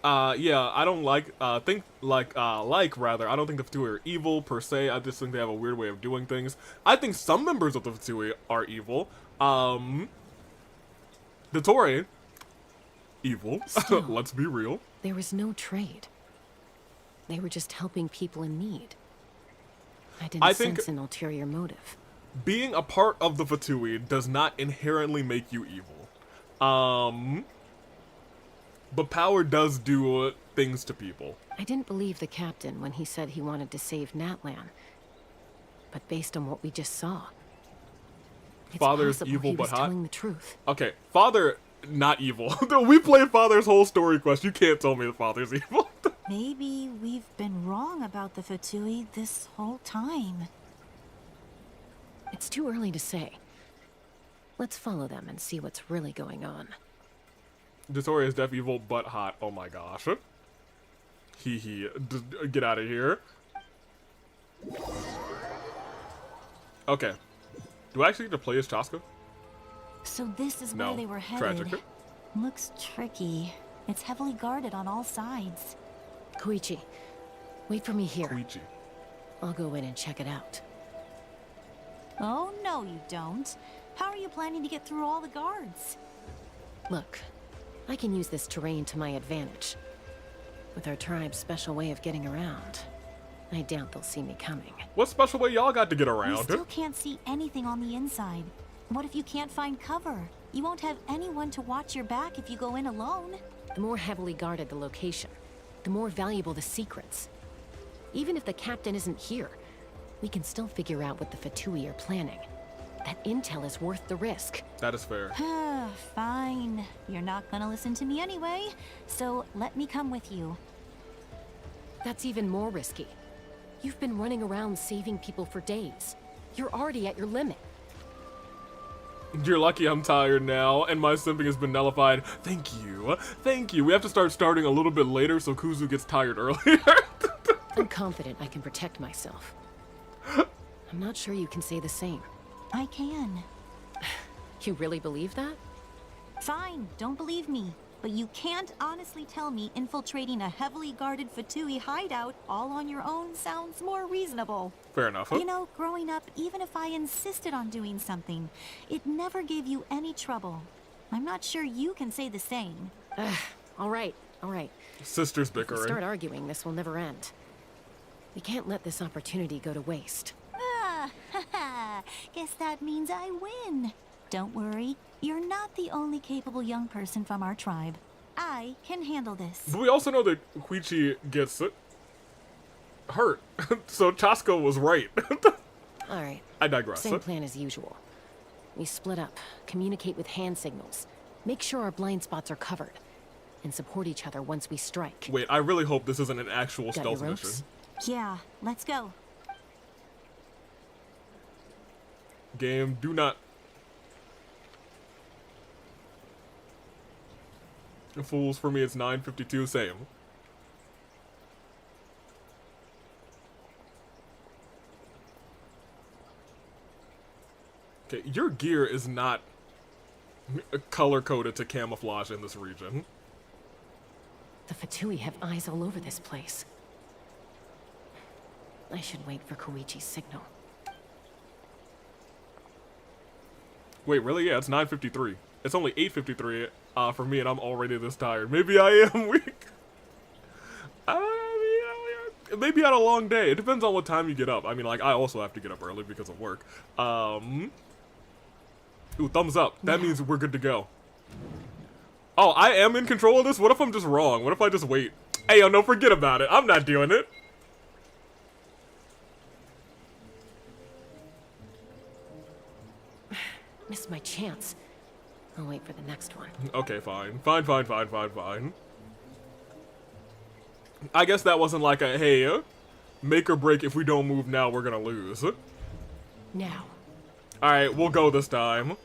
Yeah, I don't like, I don't think the Fatui are evil, per se. I just think they have a weird way of doing things. I think some members of the Fatui are evil. The Torii, evil. Still, let's be real. There was no trade. They were just helping people in need. I didn't sense an ulterior motive. Being a part of the Fatui does not inherently make you evil. But power does do things to people. I didn't believe the captain when he said he wanted to save Natlan. But based on what we just saw, it's Father's possible evil he but was hot. telling the truth. Okay, Father, not evil. We played Father's whole story quest. You can't tell me the Father's evil. Maybe we've been wrong about the Fatui this whole time. It's too early to say. Let's follow them and see what's really going on. The Torii is def evil but hot. Oh my gosh. Hee hee. Get out of here. Okay. Do I actually need to play as Chaska? So this is No. where they were headed. Tragic. Looks tricky. It's heavily guarded on all sides. Koichi, wait for me here. Koichi. I'll go in and check it out. Oh, no you don't. How are you planning to get through all the guards? Look, I can use this terrain to my advantage. With our tribe's special way of getting around, I doubt they'll see me coming. What special way y'all got to get We around? still can't see anything on the inside. What if you can't find cover? You won't have anyone to watch your back if you go in alone. The more heavily guarded the location, the more valuable the secrets. Even if the captain isn't here, we can still figure out what the Fatui are planning. That intel is worth the risk. That is fair. Fine. You're not gonna listen to me anyway, so let me come with you. That's even more risky. You've been running around saving people for days. You're already at your limit. You're lucky I'm tired now, and my simping has been nullified. Thank you. Thank you. We have to start starting a little bit later so Kuzu gets tired earlier. I'm confident I can protect myself. I'm not sure you can say the same. I can. You really believe that? Fine, don't believe me. But you can't honestly tell me infiltrating a heavily guarded Fatui hideout all on your own sounds more reasonable. Fair enough. You know, growing up, even if I insisted on doing something, it never gave you any trouble. I'm not sure you can say the same. All right. Sisters If we bickering. start arguing, this will never end. We can't let this opportunity go to waste. Guess that means I win. Don't worry, you're not the only capable young person from our tribe. I can handle this. But we also know that Koichi gets hurt. So Chaska was right. All right. I digress. Same plan as usual. We split up, communicate with hand signals, make sure our blind spots are covered, and support each other once we strike. Wait, I really hope this isn't an actual Got stealth your mission. ropes? Yeah, let's go. Game, do not... Fools, for me it's 9:52, same. Okay, your gear is not color-coded to camouflage in this region. The Fatui have eyes all over this place. I should wait for Koichi's signal. Wait, really? Yeah, it's 9:53. It's only 8:53 for me, and I'm already this tired. Maybe I am weak. Maybe I had a long day. It depends on what time you get up. I mean, like, I also have to get up early because of work. Ooh, thumbs up. That means we're good to go. Oh, I am in control of this? What if I'm just wrong? What if I just wait? Hey, yo, no, forget about it. I'm not doing it. Missed my chance. I'll wait for the next one. Okay, fine. Fine. I guess that wasn't like a, hey, make or break, if we don't move now, we're gonna lose. Now. Alright, we'll go this time.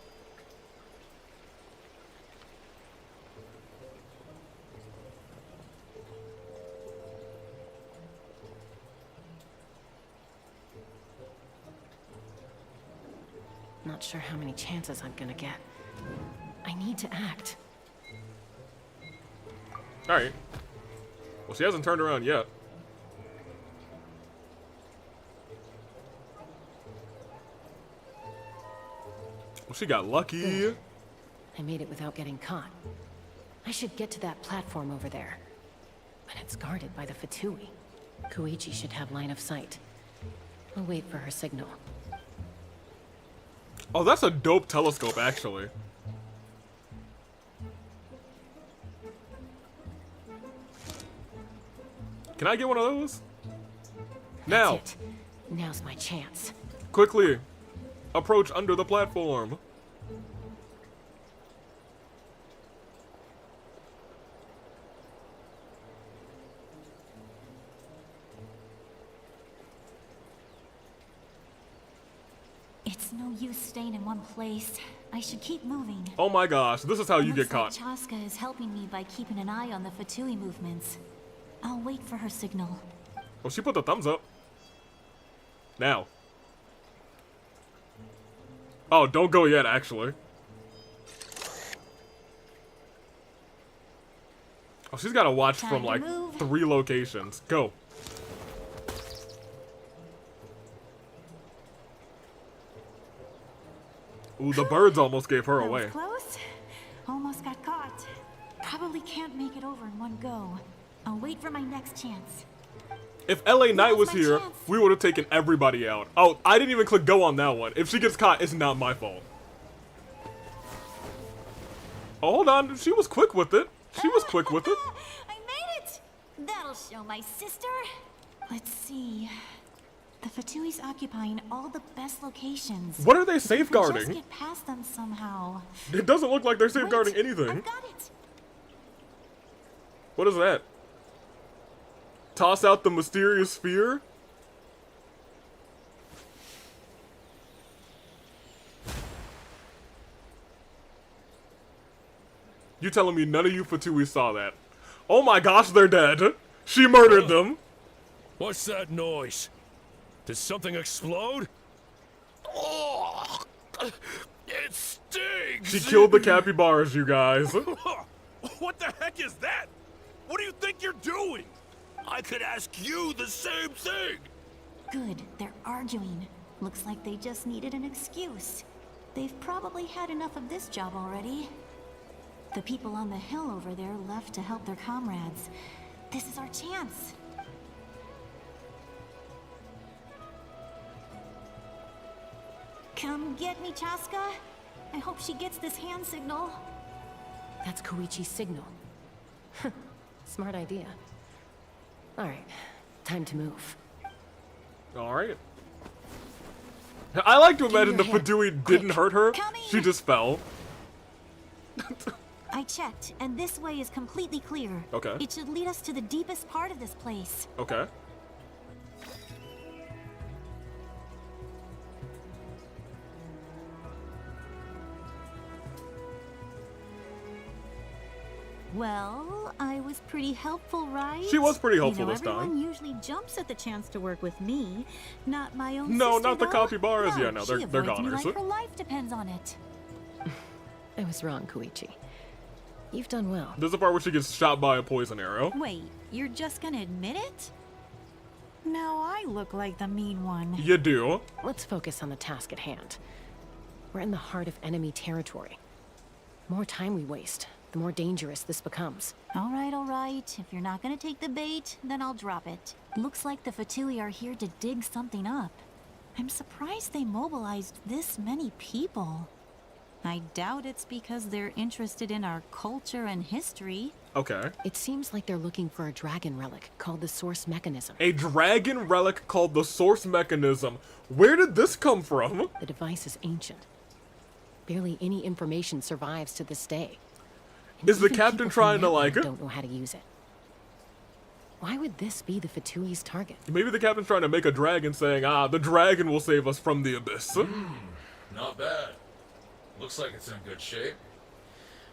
Not sure how many chances I'm gonna get. I need to act. Alright. Well, she hasn't turned around yet. Well, she got lucky. Good. I made it without getting caught. I should get to that platform over there. But it's guarded by the Fatui. Koichi should have line of sight. I'll wait for her signal. Oh, that's a dope telescope, actually. Can I get one of those? Now. That's it. Now's my chance. Quickly. Approach under the platform. It's no use staying in one place. I should keep moving. Oh my gosh, this is how you get caught. Looks like Chaska is helping me by keeping an eye on the Fatui movements. I'll wait for her signal. Oh, she put the thumbs up. Now. Oh, don't go yet, actually. Oh, she's got to watch from, like, 3 locations. Go. Ooh, the birds almost gave her away. Close. Almost got caught. Probably can't make it over in one go. I'll wait for my next chance. If LA Knight was here, we would have taken everybody out. Oh, I didn't even click go on that one. If she gets caught, it's not my fault. Oh, hold on. She was quick with it. She was quick with it. I made it! That'll show my sister. Let's see. The Fatui's occupying all the best locations. What are they If safeguarding? we just get past them somehow. It doesn't look like they're safeguarding Wait, anything. I've got it. What is that? Toss out the mysterious sphere? You telling me none of you Fatui saw that? Oh my gosh, they're dead. She murdered them. What's that noise? Did something explode? Oh, it stings! She killed the capybaras, you guys. What the heck is that? What do you think you're doing? I could ask you the same thing. Good, they're arguing. Looks like they just needed an excuse. They've probably had enough of this job already. The people on the hill over there left to help their comrades. This is our chance. Come get me, Chaska. I hope she gets this hand signal. That's Koichi's signal. Smart idea. Alright, time to move. Alright. I like to imagine the your head. Fatui didn't hurt her. Coming. She just fell. I checked, and this way is completely clear. Okay. It should lead us to the deepest part of this place. Okay. Well, I was pretty helpful, right? She was pretty helpful you know, this time. Everyone usually jumps at the chance to work with me. Not my own No, sister, not the though. capybaras. No, Yeah, no, they're she avoids me goners. like her life depends on it. I was wrong, Koichi. You've done well. There's the part where she gets shot by a poison arrow. Wait, you're just gonna admit it? Now I look like the mean one. You do. Let's focus on the task at hand. We're in the heart of enemy territory. The more time we waste, the more dangerous this becomes. All right. If you're not gonna take the bait, then I'll drop it. Looks like the Fatui are here to dig something up. I'm surprised they mobilized this many people. I doubt it's because they're interested in our culture and history. Okay. It seems like they're looking for a dragon relic called the Source Mechanism. A dragon relic called the Source Mechanism. Where did this come from? The device is ancient. Barely any information survives to this day. And Is the even captain people trying from to like Natlan don't know how to use it. Why would this be the Fatui's target? Maybe the captain's trying to make a dragon saying, the dragon will save us from the abyss. Not bad. Looks like it's in good shape.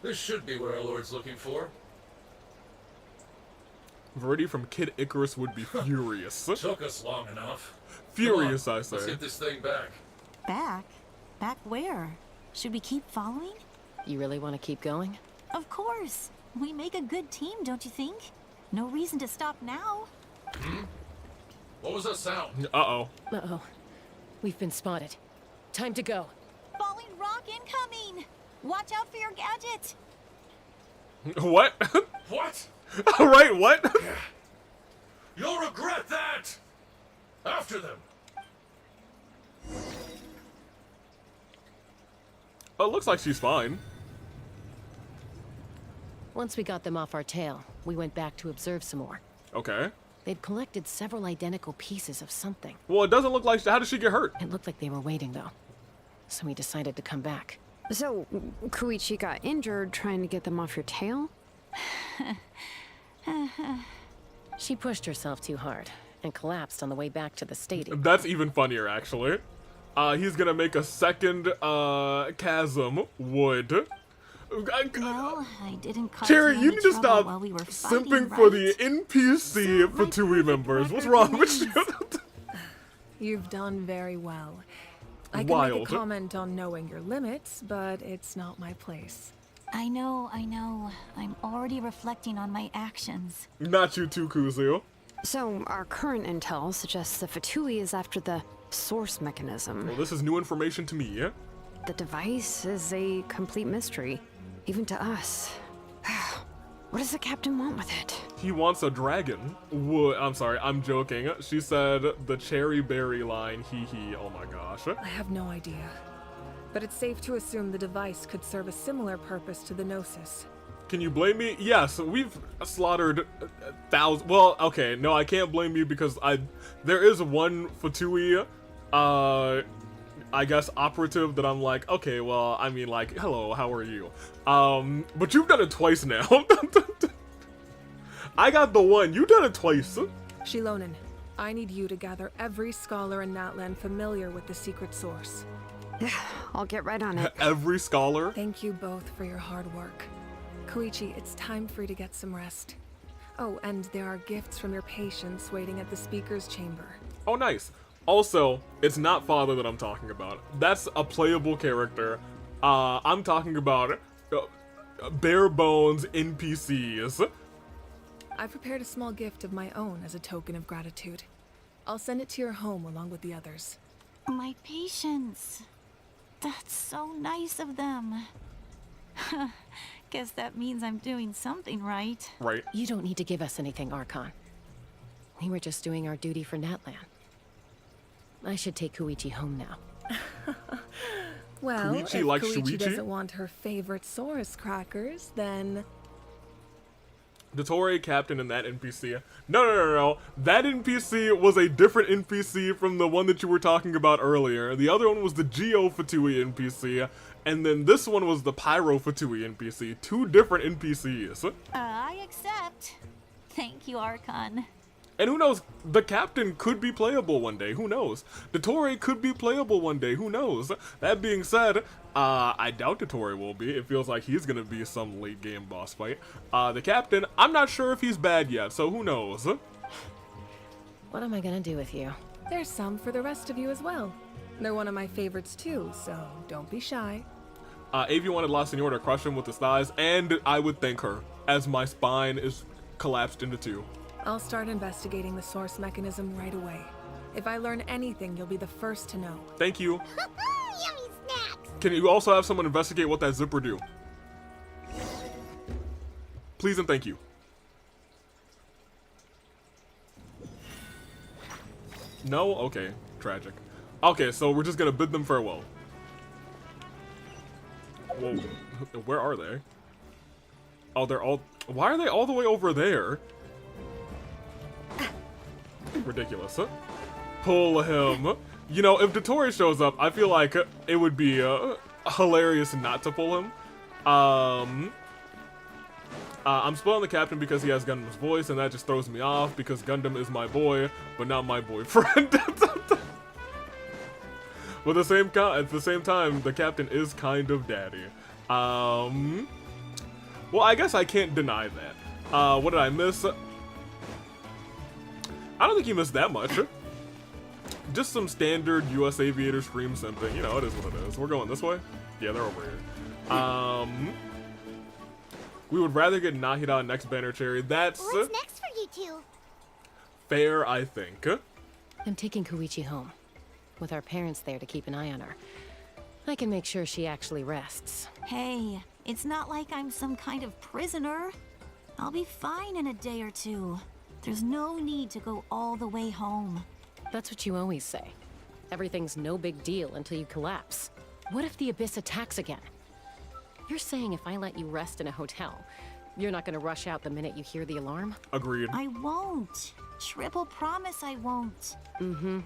This should be what our Lord's looking for. Verity from Kid Icarus would be furious. Took us long enough. Furious, Come on, I say. Let's get this thing back. Back? Back where? Should we keep following? You really want to keep going? Of course. We make a good team, don't you think? No reason to stop now. What was that sound? Uh-oh. Uh-oh. We've been spotted. Time to go. Falling rock incoming! Watch out for your gadget! What? What? Alright, what? You'll regret that! After them! Oh, it looks like she's fine. Once we got them off our tail, we went back to observe some more. Okay. They'd collected several identical pieces of something. Well, it doesn't look like... How did she get hurt? It looked like they were waiting, though. So we decided to come back. So, Koichi got injured trying to get them off your tail? She pushed herself too hard and collapsed on the way back to the stadium. That's even funnier, actually. He's gonna make a second, chasm wood. Well, I didn't cause Cherry, you you any need to trouble stop while we were fighting, simping for the right? NPC Fatui members. What's wrong with you? You've done very well. I can make a comment on knowing your limits, but it's not my place. I know. I'm already reflecting on my actions. Not you too, Kuzu. So, our current intel suggests the Fatui is after the Source Mechanism. Well, this is new information to me, yeah? The device is a complete mystery, even to us. What does the captain want with it? He wants a dragon. I'm sorry, I'm joking. She said the cherry berry line, hee hee, oh my gosh. I have no idea. But it's safe to assume the device could serve a similar purpose to the Gnosis. Can you blame me? Yes, we've slaughtered thousands. Well, okay, no, I can't blame you because there is one Fatui, I guess operative that I'm like, okay, well, I mean, like, hello, how are you? But you've done it twice now. I got the one, you've done it twice. Shilonen, I need you to gather every scholar in Natlan familiar with the secret source. I'll get right on it. Every scholar? Thank you both for your hard work. Koichi, it's time for you to get some rest. Oh, and there are gifts from your patients waiting at the speaker's chamber. Oh, nice. Also, it's not Father that I'm talking about. That's a playable character. I'm talking about bare bones NPCs. I prepared a small gift of my own as a token of gratitude. I'll send it to your home along with the others. My patience. That's so nice of them. Guess that means I'm doing something right. Right. You don't need to give us anything, Archon. We were just doing our duty for Natlan. I should take Koichi home now. Well, Koichi if likes Koichi Shuichi? doesn't want her favorite Saurus crackers, then... The Torii captain and that NPC. No. That NPC was a different NPC from the one that you were talking about earlier. The other one was the Geo Fatui NPC, and then this one was the Pyro Fatui NPC. Two different NPCs. I accept. Thank you, Archon. And who knows, the captain could be playable one day, who knows? Dottore could be playable one day, who knows? That being said, I doubt Dottore will be. It feels like he's gonna be some late game boss fight. The captain, I'm not sure if he's bad yet, so who knows? What am I gonna do with you? There's some for the rest of you as well. They're one of my favorites too, so don't be shy. Avi wanted La Senora to crush him with his thighs, and I would thank her, as my spine is collapsed into two. I'll start investigating the source mechanism right away. If I learn anything, you'll be the first to know. Thank you. Yummy snacks! Can you also have someone investigate what that zipper do? Please and thank you. No? Okay. Tragic. Okay, so we're just gonna bid them farewell. Whoa. Where are they? Oh, they're all... Why are they all the way over there? Ridiculous, huh? Pull him. You know, if Dottore shows up, I feel like it would be hilarious not to pull him. I'm spoiling the captain because he has Gundam's voice, and that just throws me off because Gundam is my boy, but not my boyfriend. But at the same time, the captain is kind of daddy. Well, I guess I can't deny that. What did I miss? I don't think you missed that much. Just some standard US Aviator Scream simping. You know, it is what it is. We're going this way? Yeah, they're over here. We would rather get Nahida next Banner Cherry. That's... What's next for you two? Fair, I think. I'm taking Koichi home. With our parents there to keep an eye on her. I can make sure she actually rests. Hey, it's not like I'm some kind of prisoner. I'll be fine in a day or two. There's no need to go all the way home. That's what you always say. Everything's no big deal until you collapse. What if the Abyss attacks again? You're saying if I let you rest in a hotel, you're not gonna rush out the minute you hear the alarm? Agreed. I won't. Triple promise I won't. Mm-hmm.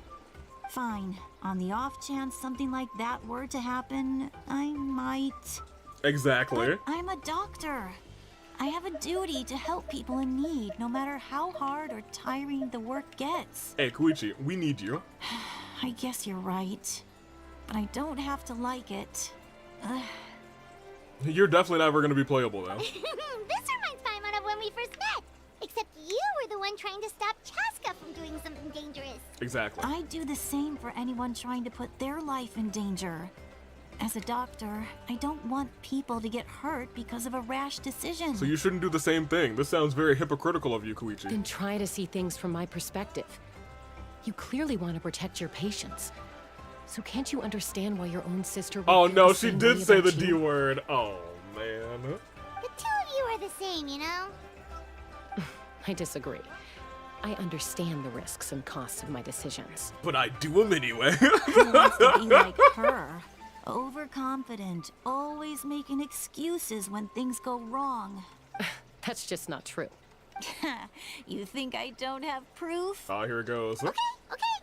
Fine. On the off chance something like that were to happen, I might. Exactly. But I'm a doctor. I have a duty to help people in need, no matter how hard or tiring the work gets. Hey, Koichi, we need you. I guess you're right. But I don't have to like it. You're definitely never going to be playable, though. This reminds Paimon of when we first met. Except you were the one trying to stop Chaska from doing something dangerous. Exactly. I'd do the same for anyone trying to put their life in danger. As a doctor, I don't want people to get hurt because of a rash decision. So you shouldn't do the same thing. This sounds very hypocritical of you, Koichi. Then try to see things from my perspective. You clearly want to protect your patients. So can't you understand why your own sister... Oh no, she did say the D word. Oh, man. The two of you are the same, you know? I disagree. I understand the risks and costs of my decisions. But I do them anyway. Who wants to be like her? Overconfident, always making excuses when things go wrong. That's just not true. You think I don't have proof? Oh, here it goes. Okay,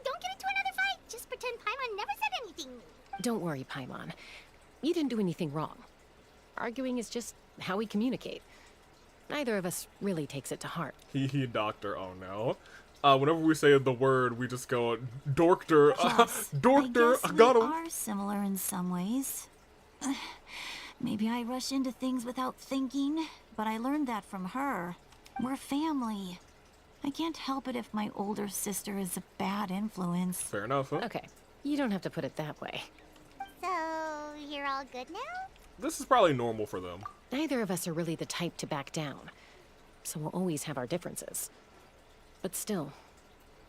don't get into another fight. Just pretend Paimon never said anything. Don't worry, Paimon. You didn't do anything wrong. Arguing is just how we communicate. Neither of us really takes it to heart. He doctor, oh no. Whenever we say the word, we just go, Dorkter, Yes, Dorkter, I I got we him. are similar in some ways. Maybe I rush into things without thinking, but I learned that from her. We're family. I can't help it if my older sister is a bad influence. Fair enough, huh? Okay, you don't have to put it that way. So, you're all good now? This is probably normal for them. Neither of us are really the type to back down, so we'll always have our differences. But still,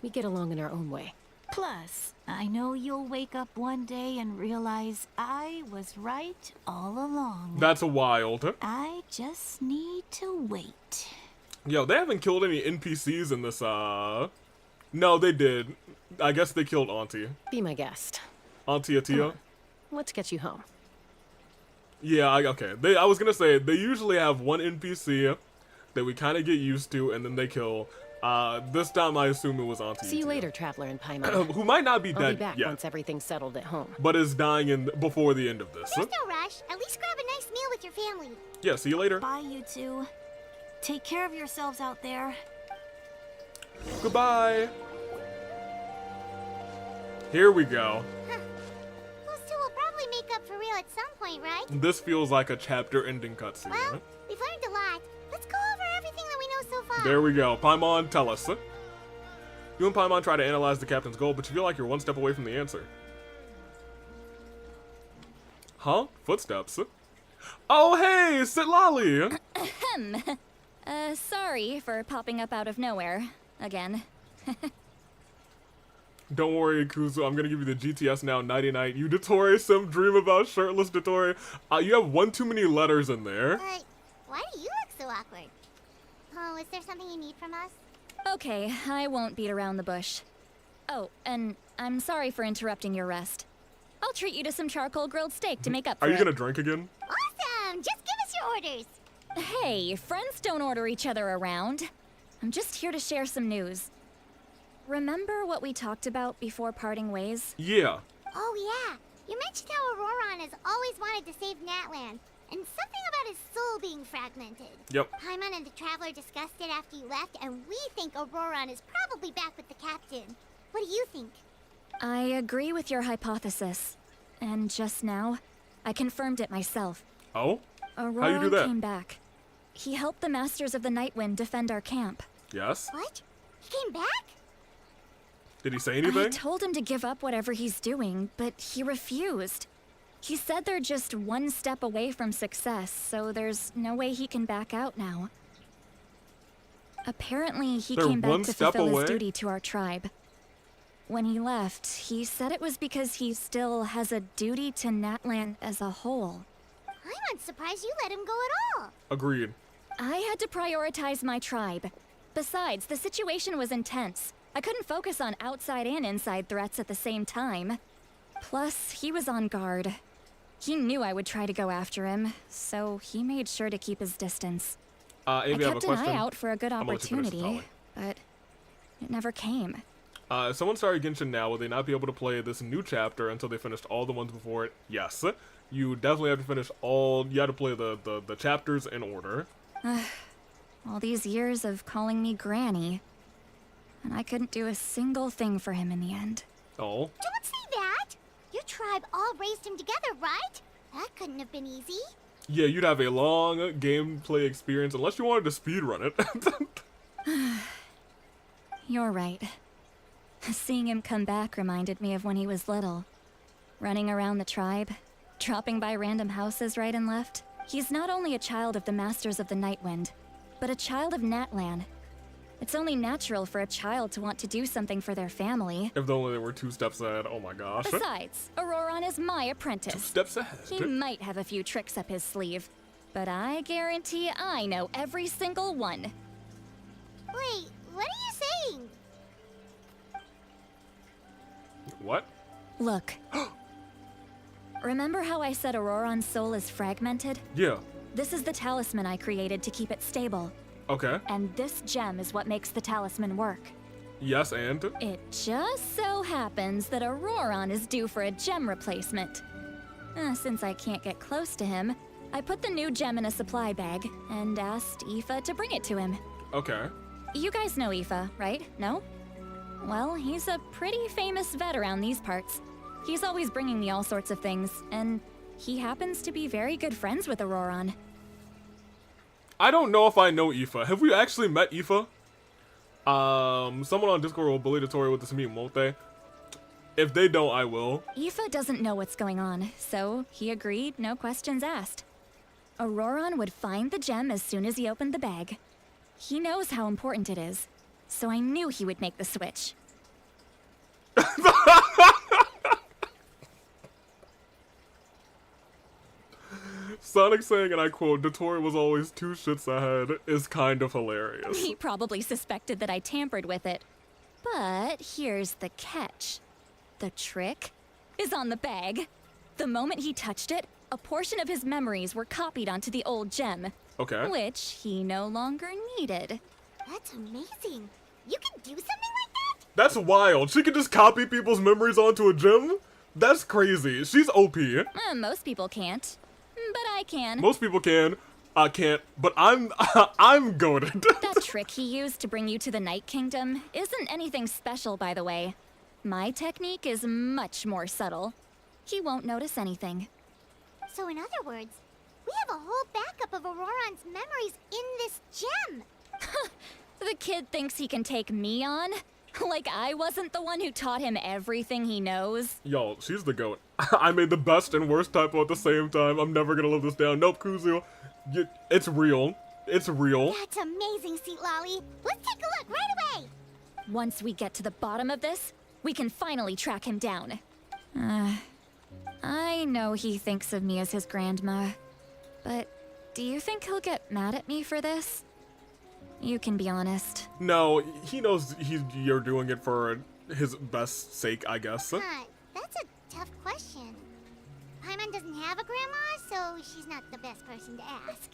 we get along in our own way. Plus, I know you'll wake up one day and realize I was right all along. That's wild. I just need to wait. Yo, they haven't killed any NPCs in this, No, they did. I guess they killed Auntie. Be my guest. Auntie Atia? Let's get you home. Yeah, okay. I was gonna say, they usually have one NPC that we kind of get used to, and then they kill. This time I assume it was Auntie See you Atia. later, Traveler and Paimon. Who might not be I'll dead be back yet, once everything's settled at home. but is dying before the end of this. There's no rush. At least grab a nice meal with your family. Yeah, see you later. Bye, you two. Take care of yourselves out there. Goodbye. Here we go. Those two will probably make up for real at some point, right? This feels like a chapter-ending cutscene. Well, we've learned a lot. Let's go over everything that we know so far. There we go. Paimon, tell us. You and Paimon try to analyze the captain's goal, but you feel like you're one step away from the answer. Huh? Footsteps. Oh, hey, Sitlali! Sorry for popping up out of nowhere. Again. Don't worry, Kuzu, I'm gonna give you the GTS now, nighty night. You Dotori sim dream about shirtless Dotori. You have one too many letters in there. Why do you look so awkward? Oh, is there something you need from us? Okay, I won't beat around the bush. Oh, and I'm sorry for interrupting your rest. I'll treat you to some charcoal grilled steak to make up for it. Are you gonna drink again? Awesome! Just give us your orders. Hey, friends don't order each other around. I'm just here to share some news. Remember what we talked about before parting ways? Yeah. Oh yeah, you mentioned how Auroron has always wanted to save Natlan, and something about his soul being fragmented. Yep. Paimon and the Traveler discussed it after you left, and we think Auroron is probably back with the captain. What do you think? I agree with your hypothesis. And just now, I confirmed it myself. Oh? Auroron How you do that? came back. He helped the Masters of the Nightwind defend our camp. Yes? What? He came back? Did he say anything? I told him to give up whatever he's doing, but he refused. He said they're just one step away from success, so there's no way he can back out now. Apparently, he came back to fulfill his duty to our tribe. When he left, he said it was because he still has a duty to Natlan as a whole. I'm unsurprised you let him go at all. Agreed. I had to prioritize my tribe. Besides, the situation was intense. I couldn't focus on outside and inside threats at the same time. Plus, he was on guard. He knew I would try to go after him, so he made sure to keep his distance. I kept an eye out for a good opportunity, but it never came. If someone started Genshin now, will they not be able to play this new chapter until they finished all the ones before it? Yes. You definitely have to finish all... You have to play the chapters in order. All these years of calling me Granny. And I couldn't do a single thing for him in the end. Oh? Don't say that! Your tribe all raised him together, right? That couldn't have been easy. Yeah, you'd have a long gameplay experience unless you wanted to speedrun it. You're right. Seeing him come back reminded me of when he was little. Running around the tribe, dropping by random houses right and left. He's not only a child of the Masters of the Nightwind, but a child of Natlan. It's only natural for a child to want to do something for their family. If only there were 2 steps ahead, oh my gosh. Besides, Auroron is my apprentice. 2 steps ahead. He might have a few tricks up his sleeve, but I guarantee I know every single one. Wait, what are you saying? What? Look. Remember how I said Auroron's soul is fragmented? Yeah. This is the talisman I created to keep it stable. Okay. And this gem is what makes the talisman work. Yes, and? It just so happens that Auroron is due for a gem replacement. Since I can't get close to him, I put the new gem in a supply bag and asked Aoife to bring it to him. Okay. You guys know Aoife, right? No? Well, he's a pretty famous vet around these parts. He's always bringing me all sorts of things, and he happens to be very good friends with Auroron. I don't know if I know Aoife. Have we actually met Aoife? Someone on Discord will bully Dotori with this meme, won't they? If they don't, I will. Aoife doesn't know what's going on, so he agreed, no questions asked. Auroron would find the gem as soon as he opened the bag. He knows how important it is, so I knew he would make the switch. Sonic saying, and I quote, Dotori was always 2 shits ahead, is kind of hilarious. He probably suspected that I tampered with it. But here's the catch. The trick is on the bag. The moment he touched it, a portion of his memories were copied onto the old gem. Okay. Which he no longer needed. That's amazing. You can do something like that? That's wild. She can just copy people's memories onto a gem? That's crazy. She's OP. Most people can't. But I can. Most people can. I can't, but I'm I'm goated. That trick he used to bring you to the Night Kingdom isn't anything special, by the way. My technique is much more subtle. He won't notice anything. So in other words, we have a whole backup of Auroron's memories in this gem. The kid thinks he can take me on? Like I wasn't the one who taught him everything he knows? Yo, she's the goat. I made the best and worst typo at the same time. I'm never gonna live this down. Nope, Kuzu. It's real. It's real. That's amazing, Sweet Lolly. Let's take a look right away. Once we get to the bottom of this, we can finally track him down. I know he thinks of me as his grandma, but do you think he'll get mad at me for this? You can be honest. No, he knows you're doing it for his best sake, I guess. That's a tough question. Paimon doesn't have a grandma, so she's not the best person to ask.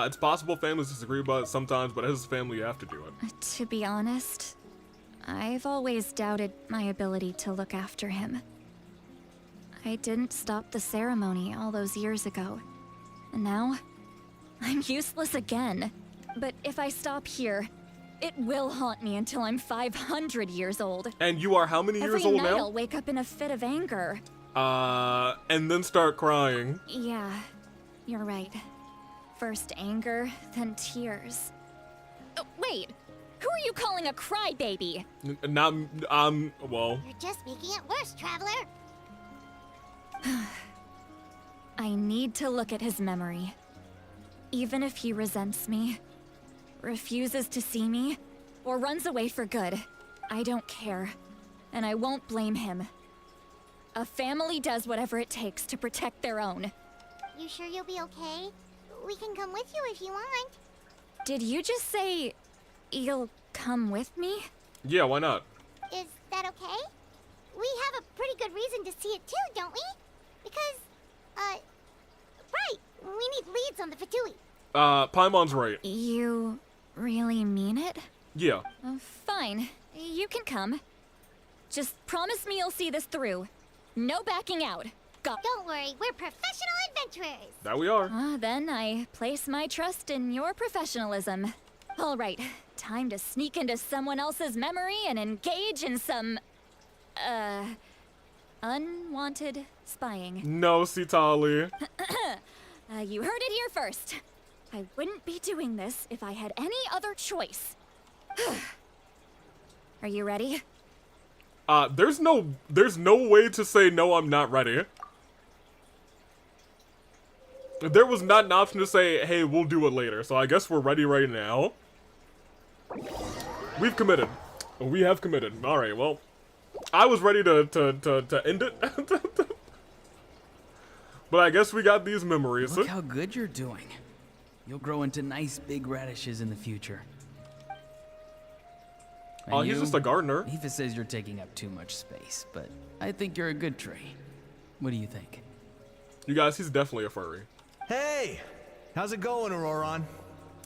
It's possible families disagree about it sometimes, but as his family, you have to do it. To be honest, I've always doubted my ability to look after him. I didn't stop the ceremony all those years ago, and now I'm useless again. But if I stop here, it will haunt me until I'm 500 years old. And you are how many years old Every night now? I'll wake up in a fit of anger. And then start crying. Yeah, you're right. First anger, then tears. Oh, wait, who are you calling a crybaby? Not, well. You're just making it worse, Traveler. I need to look at his memory. Even if he resents me, refuses to see me, or runs away for good, I don't care, and I won't blame him. A family does whatever it takes to protect their own. You sure you'll be okay? We can come with you if you want. Did you just say you'll come with me? Yeah, why not? Is that okay? We have a pretty good reason to see it too, don't we? Because, right, we need leads on the Fatui. Paimon's right. You really mean it? Yeah. Fine, you can come. Just promise me you'll see this through. No backing out. Don't worry, we're professional adventurers. That we are. Then I place my trust in your professionalism. All right, time to sneak into someone else's memory and engage in some, unwanted spying. No, Sitali. You heard it here first. I wouldn't be doing this if I had any other choice. Are you ready? There's no way to say no, I'm not ready. There was not an option to say, hey, we'll do it later, so I guess we're ready right now. We've committed. We have committed. Alright, well, I was ready to end it. But I guess we got these memories. Look how good you're doing. You'll grow into nice big radishes in the future. Oh, he's just a gardener. Aoife says you're taking up too much space, but I think you're a good tree. What do you think? You guys, he's definitely a furry. Hey! How's it going, Auroron?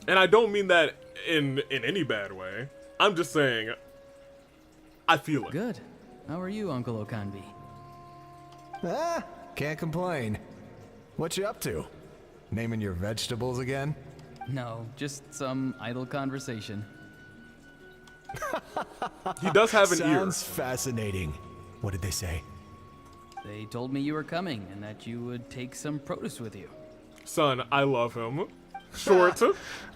And I don't mean that in any bad way. I'm just saying, I feel it. Good. How are you, Uncle Okanbi? Can't complain. What you up to? Naming your vegetables again? No, just some idle conversation. He does have an ear. Sounds fascinating. What did they say? They told me you were coming and that you would take some produce with you. Son, I love him. Short.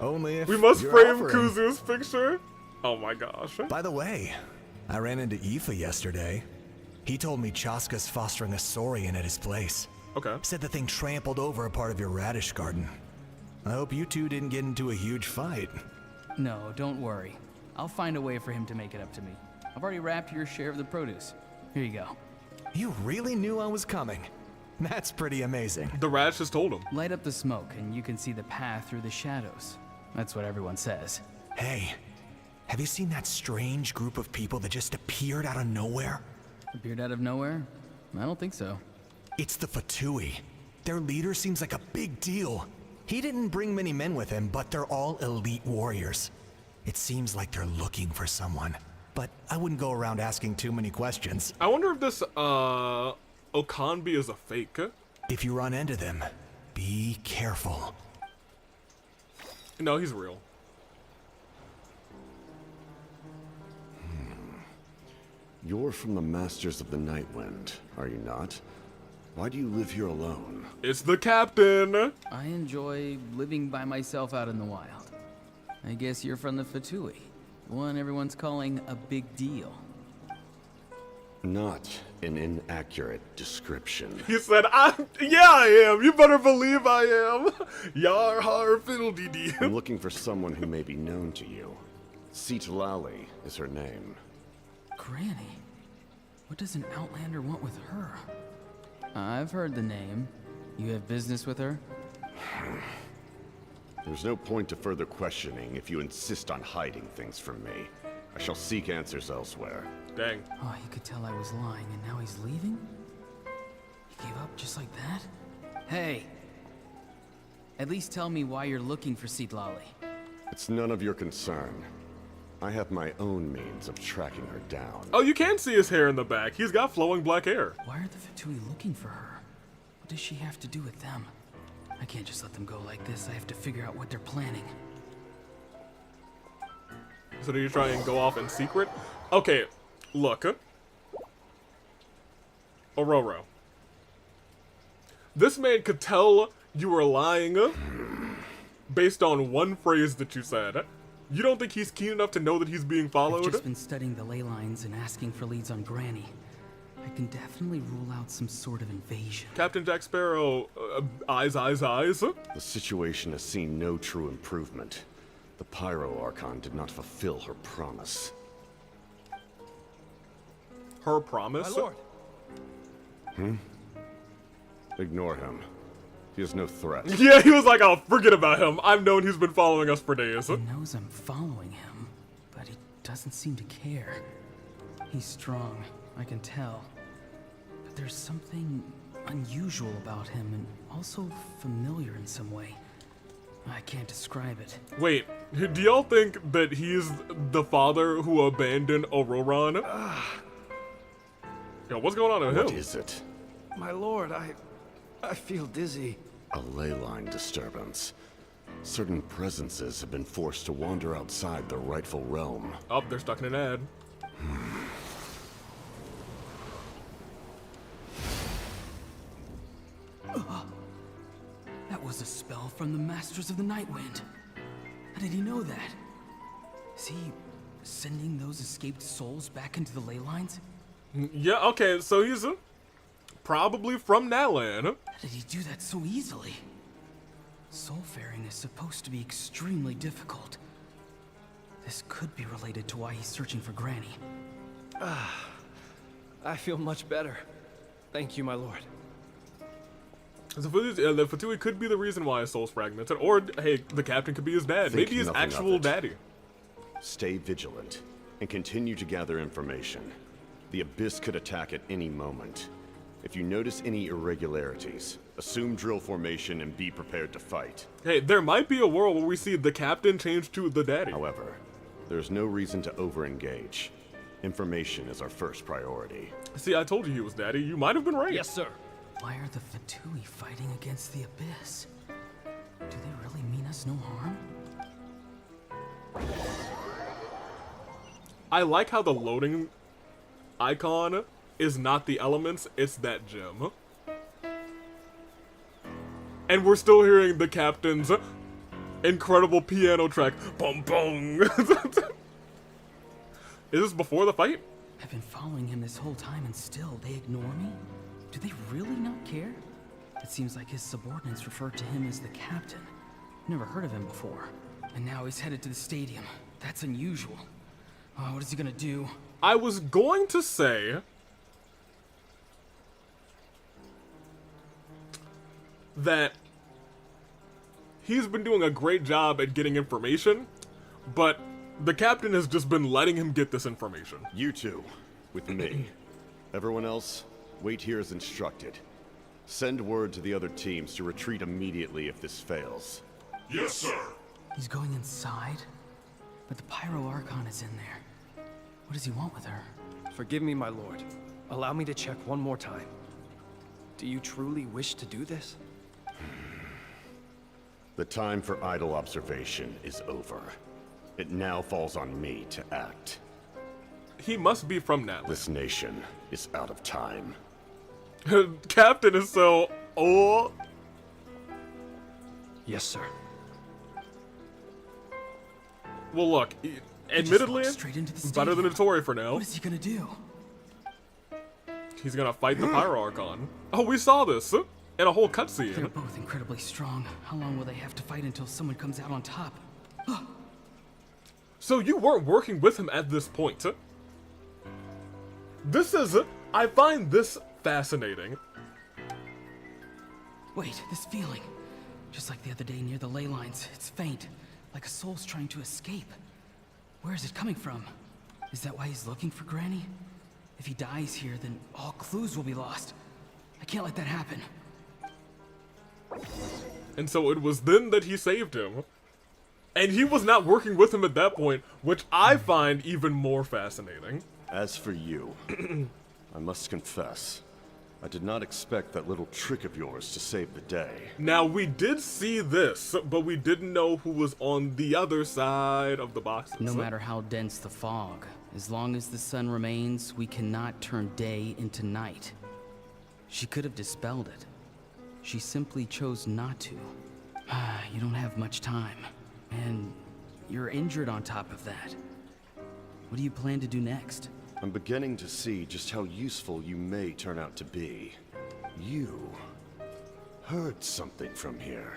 Only if we must you're frame offering. Kuzu's picture. Oh my gosh. By the way, I ran into Aoife yesterday. He told me Chaska's fostering a saurian at his place. Okay. Said the thing trampled over a part of your radish garden. I hope you two didn't get into a huge fight. No, don't worry. I'll find a way for him to make it up to me. I've already wrapped your share of the produce. Here you go. You really knew I was coming. That's pretty amazing. The radish just told him. Light up the smoke and you can see the path through the shadows. That's what everyone says. Hey, have you seen that strange group of people that just appeared out of nowhere? Appeared out of nowhere? I don't think so. It's the Fatui. Their leader seems like a big deal. He didn't bring many men with him, but they're all elite warriors. It seems like they're looking for someone, but I wouldn't go around asking too many questions. I wonder if this, Okanbi is a fake. If you run into them, be careful. No, he's real. You're from the Masters of the Nightwind, are you not? Why do you live here alone? It's the captain! I enjoy living by myself out in the wild. I guess you're from the Fatui, the one everyone's calling a big deal. Not an inaccurate description. He said, yeah, I am. You better believe I am. Yar har fiddle dee dee. I'm looking for someone who may be known to you. Lali is her name. Granny? What does an Outlander want with her? I've heard the name. You have business with her? There's no point to further questioning if you insist on hiding things from me. I shall seek answers elsewhere. Dang. Oh, he could tell I was lying, and now he's leaving? He gave up just like that? Hey! At least tell me why you're looking for Lali. It's none of your concern. I have my own means of tracking her down. Oh, you can see his hair in the back. He's got flowing black hair. Why are the Fatui looking for her? What does she have to do with them? I can't just let them go like this. I have to figure out what they're planning. So do you try and go off in secret? Okay, look. Ororo. This man could tell you were lying based on one phrase that you said. You don't think he's keen enough to know that he's being followed? I've just been studying the ley lines and asking for leads on Granny. I can definitely rule out some sort of invasion. Captain Jack Sparrow, eyes. The situation has seen no true improvement. The Pyro Archon did not fulfill her promise. Her promise? My lord. Ignore him. He is no threat. Yeah, he was like, oh, forget about him. I've known he's been following us for days. He knows I'm following him, but he doesn't seem to care. He's strong, I can tell. But there's something unusual about him and also familiar in some way. I can't describe it. Wait, do y'all think that he's the father who abandoned Auroran? Yo, what's going on with him? What is it? My lord, I feel dizzy. A ley line disturbance. Certain presences have been forced to wander outside their rightful realm. Oh, they're stuck in an ad. That was a spell from the Masters of the Nightwind. How did he know that? Is he sending those escaped souls back into the ley lines? Yeah, okay, so he's probably from Natlan. How did he do that so easily? Soulfaring is supposed to be extremely difficult. This could be related to why he's searching for Granny. I feel much better. Thank you, my lord. So the Fatui could be the reason why his soul's fragmented, or hey, the captain could be his dad. Think Maybe his nothing actual of it. daddy. Stay vigilant and continue to gather information. The Abyss could attack at any moment. If you notice any irregularities, assume drill formation and be prepared to fight. Hey, there might be a world where we see the captain change to the daddy. However, there's no reason to over-engage. Information is our first priority. See, I told you he was daddy. You might have been right. Yes, sir. Why are the Fatui fighting against the Abyss? Do they really mean us no harm? I like how the loading icon is not the elements, it's that gem. And we're still hearing the captain's incredible piano track. Boom, boom. Is this before the fight? I've been following him this whole time and still they ignore me? Do they really not care? It seems like his subordinates refer to him as the captain. Never heard of him before. And now he's headed to the stadium. That's unusual. Oh, what is he gonna do? I was going to say that he's been doing a great job at getting information, but the captain has just been letting him get this information. You two, with me. Everyone else, wait here as instructed. Send word to the other teams to retreat immediately if this fails. Yes, sir. He's going inside? But the Pyro Archon is in there. What does he want with her? Forgive me, my lord. Allow me to check one more time. Do you truly wish to do this? The time for idle observation is over. It now falls on me to act. He must be from Natlan. This nation is out of time. Captain is so... Oh. Yes, sir. Well, look, admittedly, better than Notori for now. What is he gonna do? He's gonna fight the Pyro Archon. Oh, we saw this in a whole They're cutscene. both incredibly strong. How long will they have to fight until someone comes out on top? So you weren't working with him at this point. This is... I find this fascinating. Wait, this feeling. Just like the other day near the ley lines. It's faint, like a soul's trying to escape. Where is it coming from? Is that why he's looking for Granny? If he dies here, then all clues will be lost. I can't let that happen. And so it was then that he saved him. And he was not working with him at that point, which I find even more fascinating. As for you, I must confess, I did not expect that little trick of yours to save the day. Now, we did see this, but we didn't know who was on the other side of the boxes. No matter how dense the fog, as long as the sun remains, we cannot turn day into night. She could have dispelled it. She simply chose not to. You don't have much time. And you're injured on top of that. What do you plan to do next? I'm beginning to see just how useful you may turn out to be. You heard something from here,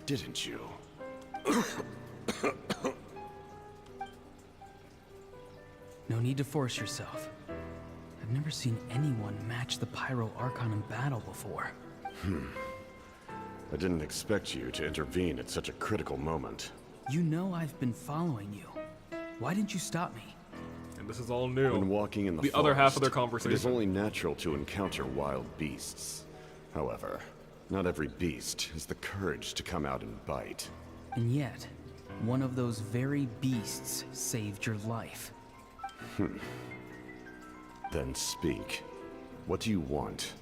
didn't you? No need to force yourself. I've never seen anyone match the Pyro Archon in battle before. I didn't expect you to intervene at such a critical moment. You know I've been following you. Why didn't you stop me? And this is all new. When walking in the other half of their forest, conversation. It is only natural to encounter wild beasts. However, not every beast has the courage to come out and bite. And yet, one of those very beasts saved your life. Then speak. What do you want?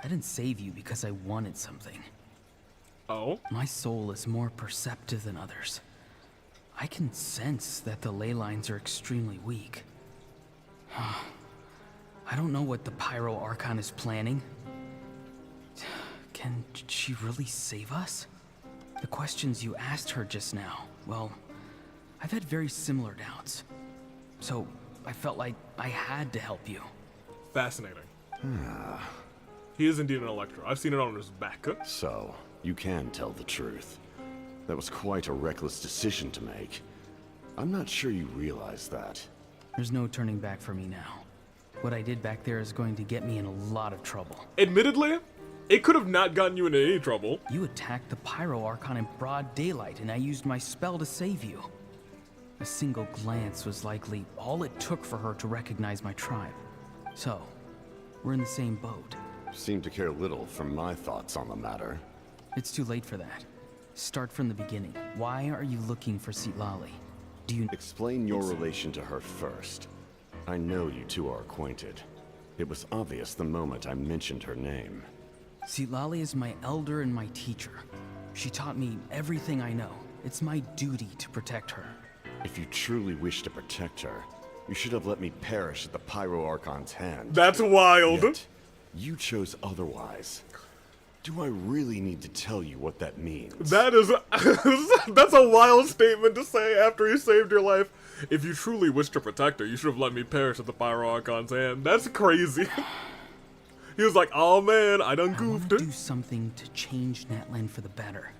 I didn't save you because I wanted something. Oh? My soul is more perceptive than others. I can sense that the ley lines are extremely weak. I don't know what the Pyro Archon is planning. Can she really save us? The questions you asked her just now, well, I've had very similar doubts. So, I felt like I had to help you. Fascinating. He is indeed an Electro. I've seen it on his back. So, you can tell the truth. That was quite a reckless decision to make. I'm not sure you realize that. There's no turning back for me now. What I did back there is going to get me in a lot of trouble. Admittedly, it could have not gotten you into any trouble. You attacked the Pyro Archon in broad daylight, and I used my spell to save you. A single glance was likely all it took for her to recognize my tribe. So, we're in the same boat. Seem to care little for my thoughts on the matter. It's too late for that. Start from the beginning. Why are you looking for Citlali? Do you... Explain your relation to her first. I know you two are acquainted. It was obvious the moment I mentioned her name. Citlali is my elder and my teacher. She taught me everything I know. It's my duty to protect her. If you truly wish to protect her, you should have let me perish at the Pyro Archon's hand. That's wild. Yet, you chose otherwise. Do I really need to tell you what that means? That is... that's a wild statement to say after he saved your life. If you truly wish to protect her, you should have let me perish at the Pyro Archon's hand. That's crazy. He was like, oh man, I done goofed. I want to do something to change Natlan for the better.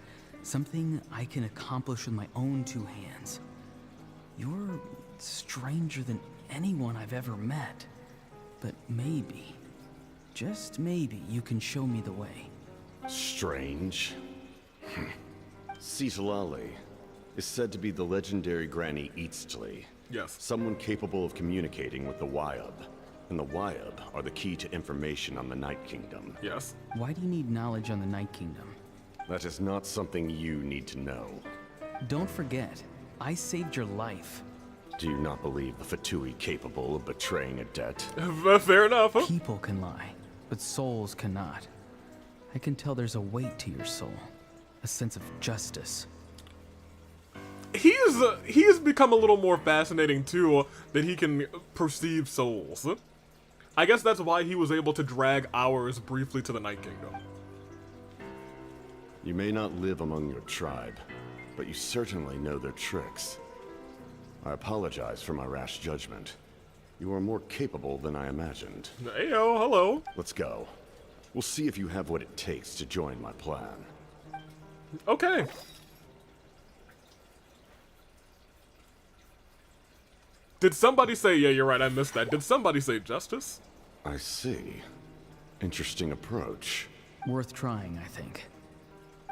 Something I can accomplish with my own two hands. You're stranger than anyone I've ever met. But maybe, just maybe, you can show me the way. Strange. Citlali is said to be the legendary Granny Eastly. Yes. Someone capable of communicating with the Wyub. And the Wyub are the key to information on the Night Kingdom. Yes. Why do you need knowledge on the Night Kingdom? That is not something you need to know. Don't forget, I saved your life. Do you not believe the Fatui capable of betraying a debt? Fair enough. Huh? People can lie, but souls cannot. I can tell there's a weight to your soul. A a sense of justice. He's become a little more fascinating too, that he can perceive souls. I guess that's why he was able to drag ours briefly to the Night Kingdom. You may not live among your tribe, but you certainly know their tricks. I apologize for my rash judgment. You are more capable than I imagined. Heyo, hello. Let's go. We'll see if you have what it takes to join my plan. Okay. Did somebody say, yeah, you're right, I missed that. Did somebody say justice? I see. Interesting approach. Worth trying, I think.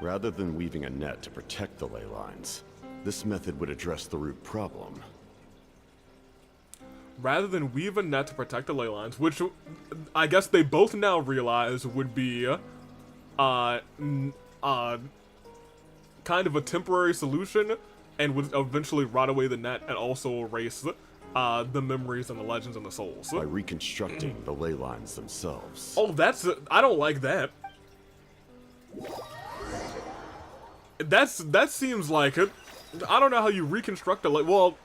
Rather than weaving a net to protect the ley lines, this method would address the root problem. Rather than weave a net to protect the ley lines, which I guess they both now realize would be kind of a temporary solution and would eventually rot away the net and also erase the memories and the legends and the souls. By reconstructing the ley lines themselves. Oh, I don't like that. That seems like it. I don't know how you reconstruct a well,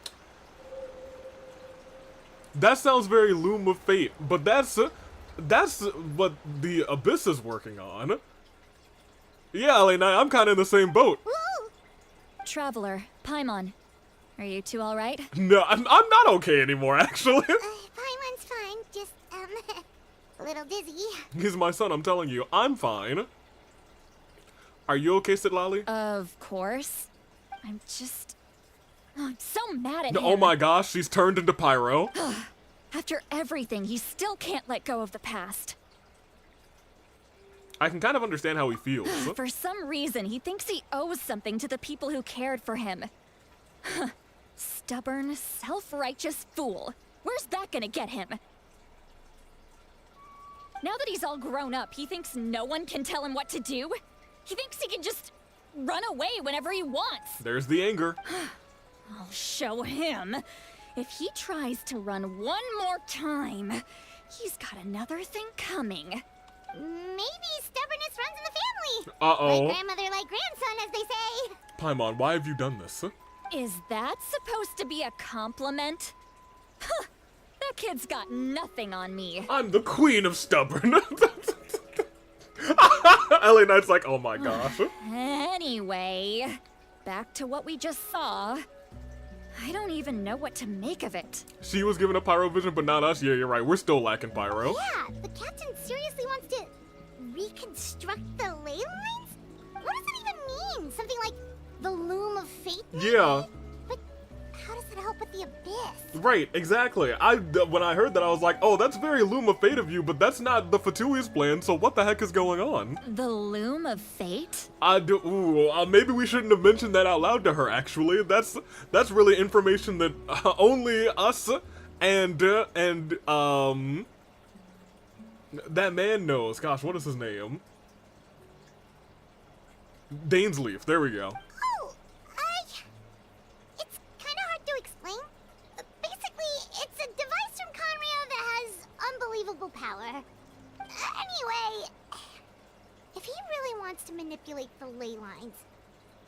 that sounds very Loom of Fate, but that's what the Abyss is working on. Yeah, Elena, I'm kind of in the same boat. Traveler, Paimon, are you two all right? No, I'm not okay anymore, actually. Paimon's fine, just, a little dizzy. He's my son, I'm telling you. I'm fine. Are you okay, Sitlali? Of course. I'm so mad at him. Oh my gosh, she's turned into Pyro. After everything, he still can't let go of the past. I can kind of understand how he feels. For some reason, he thinks he owes something to the people who cared for him. Stubborn, self-righteous fool. Where's that gonna get him? Now that he's all grown up, he thinks no one can tell him what to do? He thinks he can just run away whenever he wants. There's the anger. I'll show him. If he tries to run one more time, he's got another thing coming. Maybe stubbornness runs in the family. Uh-oh. Like grandmother, like grandson, as they say. Paimon, why have you done this? Is that supposed to be a compliment? Huh, that kid's got nothing on me. I'm the queen of stubborn. LA Knight's like, oh my gosh. Anyway, back to what we just saw. I don't even know what to make of it. She was given a pyro vision, but not us. Yeah, you're right. We're still lacking pyro. Yeah, the captain seriously wants to reconstruct the ley lines? What does that even mean? Something like the Loom of Fate? Maybe? Yeah. But how does that help with the Abyss? Right, exactly. When I heard that, I was like, oh, that's very Loom of Fate of you, but that's not the Fatui's plan, so what the heck is going on? The Loom of Fate? Maybe we shouldn't have mentioned that out loud to her, actually. That's really information that only us and that man knows. Gosh, what is his name? Dainsleaf, there we go. It's kind of hard to explain. Basically, it's a device from Conrio that has unbelievable power. Anyway, if he really wants to manipulate the ley lines,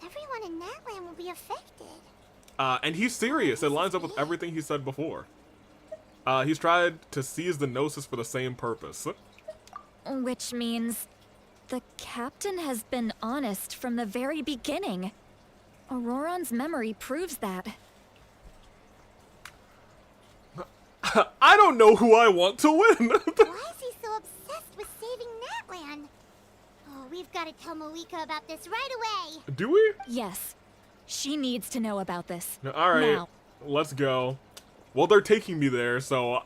everyone in Natlan will be affected. And he's serious. It lines up with everything he said before. He's tried to seize the Gnosis for the same purpose. Which means the captain has been honest from the very beginning. Auroron's memory proves that. I don't know who I want to win. Why is he so obsessed with saving Natlan? Oh, we've got to tell Malika about this right away. Do we? Yes. She needs to know about this. Alright, now. Let's go. Well, they're taking me there, so...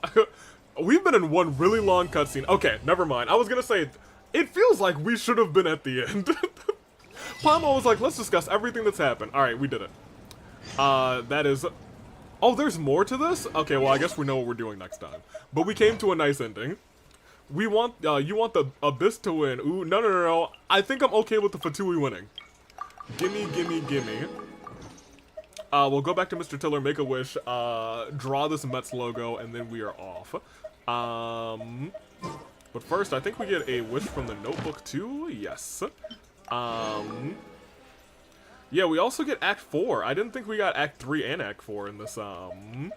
We've been in one really long cutscene. Okay, never mind. I was gonna say, it feels like we should have been at the end. Palma was like, let's discuss everything that's happened. Alright, we did it. That is... Oh, there's more to this? Okay, well, I guess we know what we're doing next time. But we came to a nice ending. We want, you want the Abyss to win. Ooh, no. I think I'm okay with the Fatui winning. Gimme. We'll go back to Mr. Tiller, make a wish, draw this Mets logo, and then we are off. But first, I think we get a wish from the notebook too. Yes. Yeah, we also get Act 4. I didn't think we got Act 3 and Act 4 in this update,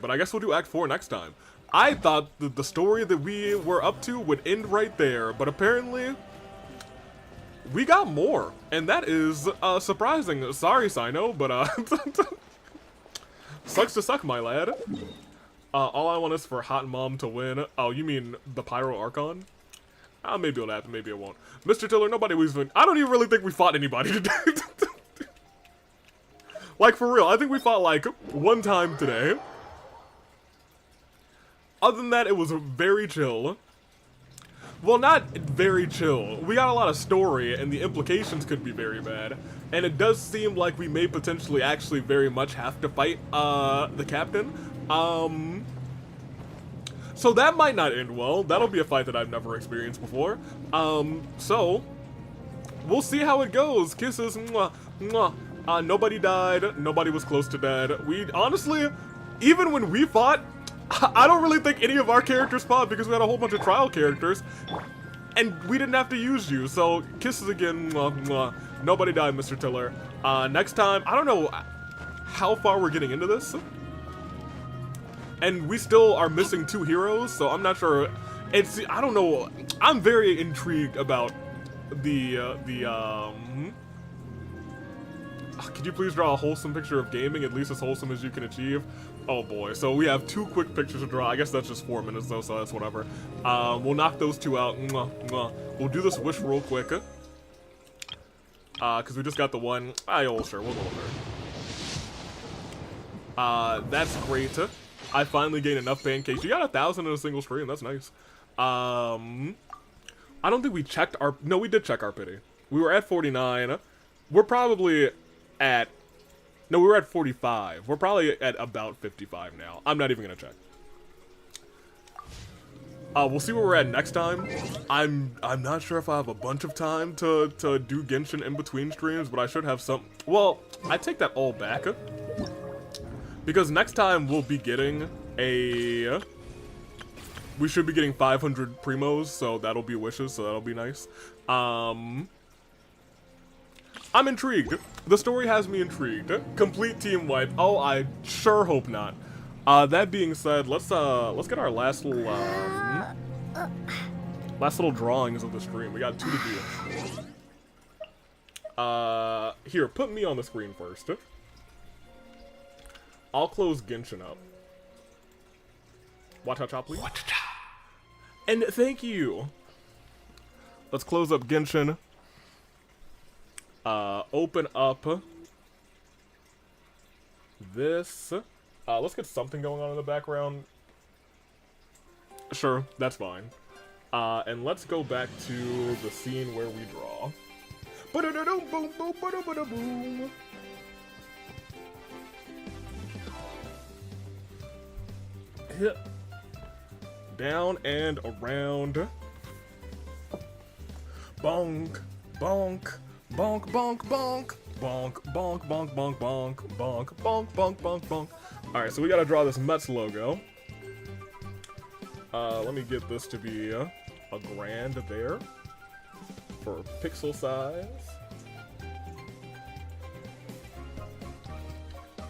but I guess we'll do Act 4 next time. I thought the story that we were up to would end right there, but apparently we got more, and that is surprising. Sorry, Cyno, but sucks to suck, my lad. All I want is for Hot Mom to win. Oh, you mean the Pyro Archon? Maybe it'll happen, maybe it won't. Mr. Tiller, nobody was been. I don't even really think we fought anybody today. Like, for real, I think we fought, like, one time today. Other than that, it was very chill. Well, not very chill. We got a lot of story, and the implications could be very bad. And it does seem like we may potentially actually very much have to fight, the captain. So that might not end well. That'll be a fight that I've never experienced before. So we'll see how it goes. Kisses, mwah, mwah. Nobody died. Nobody was close to dead. We, honestly, even when we fought, I don't really think any of our characters fought because we had a whole bunch of trial characters. And we didn't have to use you, so kisses again, mwah, mwah. Nobody died, Mr. Tiller. Next time, I don't know how far we're getting into this. And we still are missing 2 heroes, so I'm not sure. It's, I don't know. I'm very intrigued about could you please draw a wholesome picture of gaming, at least as wholesome as you can achieve? Oh boy, so we have 2 quick pictures to draw. I guess that's just 4 minutes though, so that's whatever. We'll knock those 2 out. Mwah, mwah. We'll do this wish real quick. Cause we just got the one. Oh, sure, we'll go with her. That's great. I finally gained enough pancakes. You got 1,000 in a single stream, that's nice. I don't think we checked our, no, we did check our pity. We were at 49. We're probably at, no, we were at 45. We're probably at about 55 now. I'm not even gonna check. We'll see where we're at next time. I'm not sure if I have a bunch of time to do Genshin in between streams, but I should have some. Well, I take that all back. Because next time we'll be getting a, we should be getting 500 primos, so that'll be wishes, so that'll be nice. I'm intrigued. The story has me intrigued. Complete team wipe. Oh, I sure hope not. That being said, let's get our last little drawings of the stream. We got 2 to do. Here, put me on the screen first. I'll close Genshin up. Wata-cha, please. And thank you. Let's close up Genshin. Open up this. Let's get something going on in the background. Sure, that's fine. And let's go back to the scene where we draw. Ba-da-da-dum-boom-boom-ba-da-ba-da-boom. Hit. Down and around. Bonk, bonk, bonk, bonk, bonk, bonk, bonk, bonk, bonk, bonk, bonk, bonk, bonk, bonk, bonk. Alright, so we gotta draw this Mets logo. Let me get this to be a grand there for pixel size.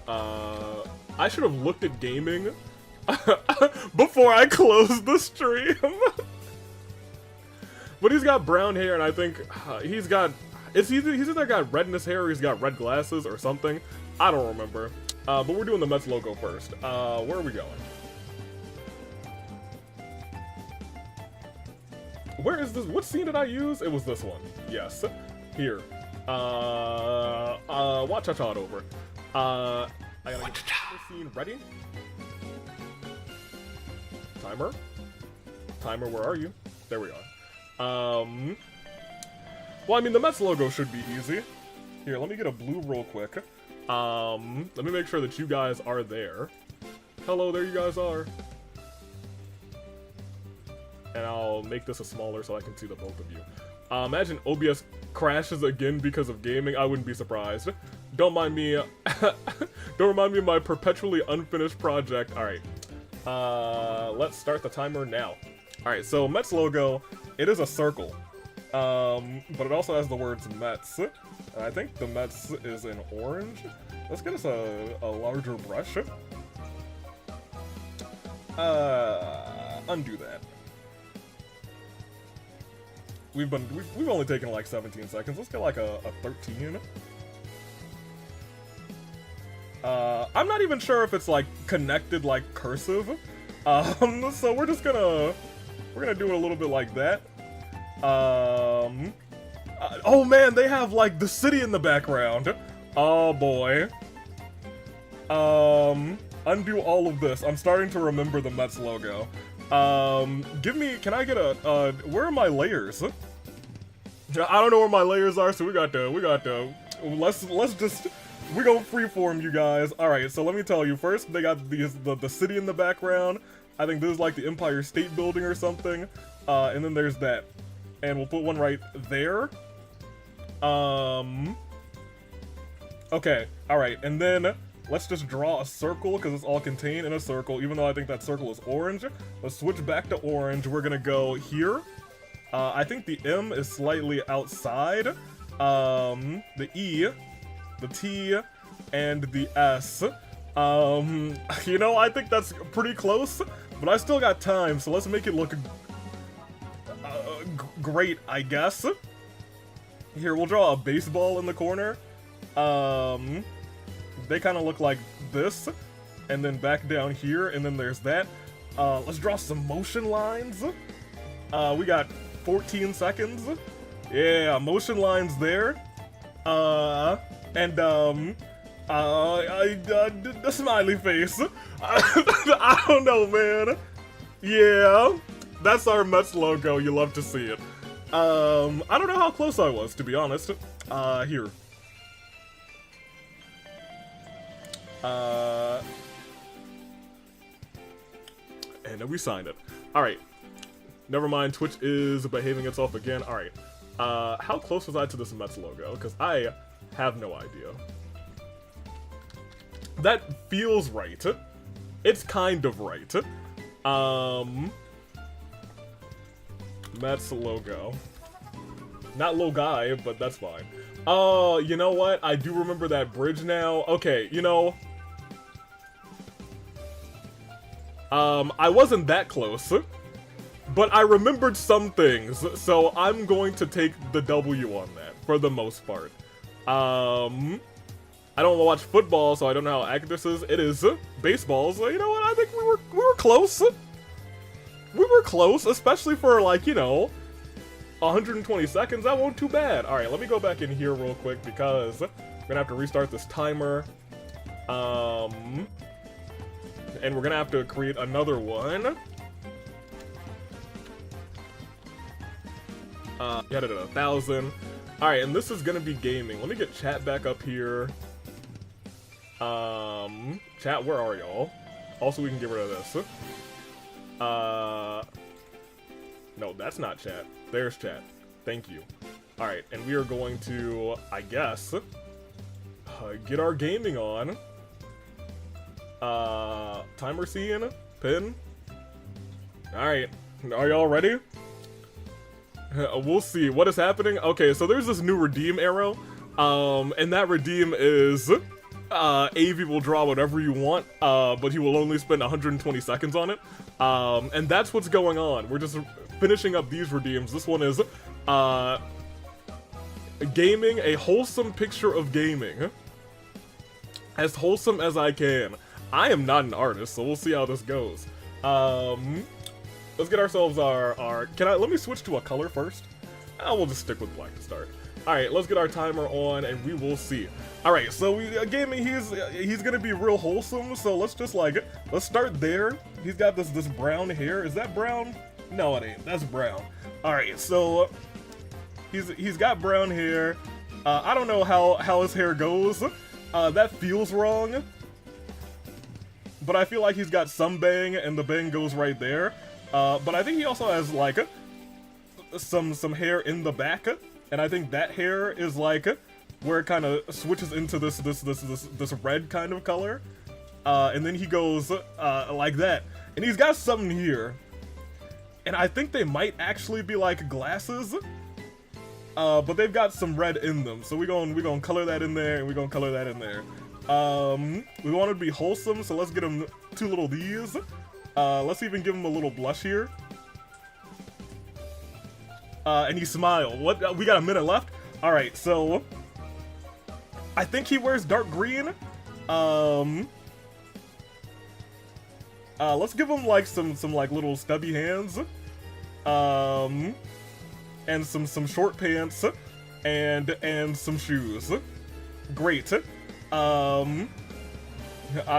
I should have looked at gaming before I closed the stream. But he's got brown hair, and I think he's got, he's either got red in his hair or he's got red glasses or something. I don't remember. But we're doing the Mets logo first. Where are we going? Where is this? What scene did I use? It was this one. Yes. Here. Watch it over. I gotta get the scene ready. Timer. Timer, where are you? There we are. Well, I mean, the Mets logo should be easy. Here, let me get a blue real quick. Let me make sure that you guys are there. Hello, there you guys are. And I'll make this a smaller so I can see the both of you. Imagine OBS crashes again because of gaming. I wouldn't be surprised. Don't mind me. Don't remind me of my perpetually unfinished project. Alright. Let's start the timer now. Alright, so Mets logo, it is a circle. But it also has the words Mets. And I think the Mets is in orange. Let's get us a larger brush. Undo that. We've only taken like 17 seconds. Let's get like a 13. I'm not even sure if it's like connected like cursive. So we're gonna do it a little bit like that. Oh man, they have like the city in the background. Oh boy. Undo all of this. I'm starting to remember the Mets logo. Can I get a, where are my layers? I don't know where my layers are, so we got to, let's just, we go freeform, you guys. Alright, so let me tell you, first, they got the city in the background. I think this is like the Empire State Building or something. And then there's that. And we'll put one right there. Okay, alright, and then let's just draw a circle, because it's all contained in a circle, even though I think that circle is orange. Let's switch back to orange. We're gonna go here. I think the M is slightly outside. The E, the T, and the S. You know, I think that's pretty close, but I still got time, so let's make it look great, I guess. Here, we'll draw a baseball in the corner. They kind of look like this, and then back down here, and then there's that. Let's draw some motion lines. We got 14 seconds. Yeah, motion lines there. And the smiley face. I don't know, man. Yeah, that's our Mets logo. You love to see it. I don't know how close I was, to be honest. Here. And then we signed it. Alright. Never mind, Twitch is behaving itself again. Alright. How close was I to this Mets logo? Because I have no idea. That feels right. It's kind of right. Mets logo. Not logai, but that's fine. Oh, you know what? I do remember that bridge now. Okay, you know... I wasn't that close, but I remembered some things, so I'm going to take the W on that, for the most part. I don't watch football, so I don't know how accurate this is. It is baseball, so you know what? I think we were close. We were close, especially for, like, you know, 120 seconds. That wasn't too bad. Alright, let me go back in here real quick, because we're gonna have to restart this timer. And we're gonna have to create another one. Got it at 1,000. Alright, and this is gonna be gaming. Let me get chat back up here. Chat, where are y'all? Also, we can get rid of this. No, that's not chat. There's chat. Thank you. Alright, and we are going to, I guess, get our gaming on. Timer scene, pin. Alright, are y'all ready? We'll see what is happening. Okay, so there's this new redeem arrow, and that redeem is, Avi will draw whatever you want, but he will only spend 120 seconds on it, and that's what's going on. We're just finishing up these redeems. This one is, gaming, a wholesome picture of gaming. As wholesome as I can. I am not an artist, so we'll see how this goes. Let's get ourselves our let me switch to a color first? We'll just stick with black to start. Alright, let's get our timer on and we will see. Alright, so gaming, he's gonna be real wholesome, so let's just like, let's start there. He's got this brown hair. Is that brown? No, it ain't. That's brown. Alright, so he's got brown hair. I don't know how his hair goes. That feels wrong. But I feel like he's got some bang, and the bang goes right there. But I think he also has, like, some hair in the back, and I think that hair is, like, where it kind of switches into this red kind of color. And then he goes, like that. And he's got something here. And I think they might actually be, like, glasses. but they've got some red in them, so we're gonna color that in there, and we're gonna color that in there. We want it to be wholesome, so let's get him 2 little these. Let's even give him a little blush here. And he smiled. What? We got a minute left? Alright, so I think he wears dark green. Let's give him like some like little stubby hands. And some short pants and some shoes. Great. I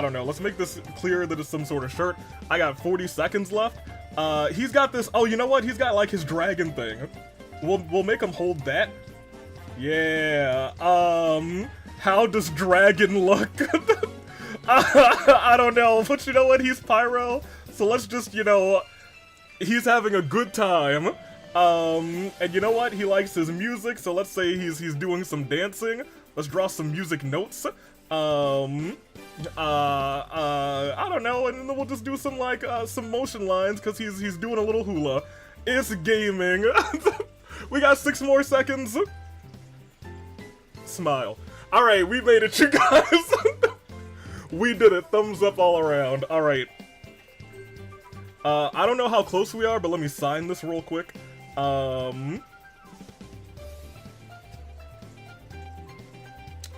don't know. Let's make this clear that it's some sort of shirt. I got 40 seconds left. He's got this. Oh, you know what? He's got like his dragon thing. We'll make him hold that. Yeah. How does dragon look? I don't know, but you know what? He's pyro, so let's just, you know, he's having a good time. And you know what? He likes his music, so let's say he's doing some dancing. Let's draw some music notes. I don't know, and then we'll just do some like some motion lines because he's doing a little hula. It's gaming. We got 6 more seconds. Smile. All right, we made it, you guys. We did it. Thumbs up all around. All right. I don't know how close we are, but let me sign this real quick. Yeah,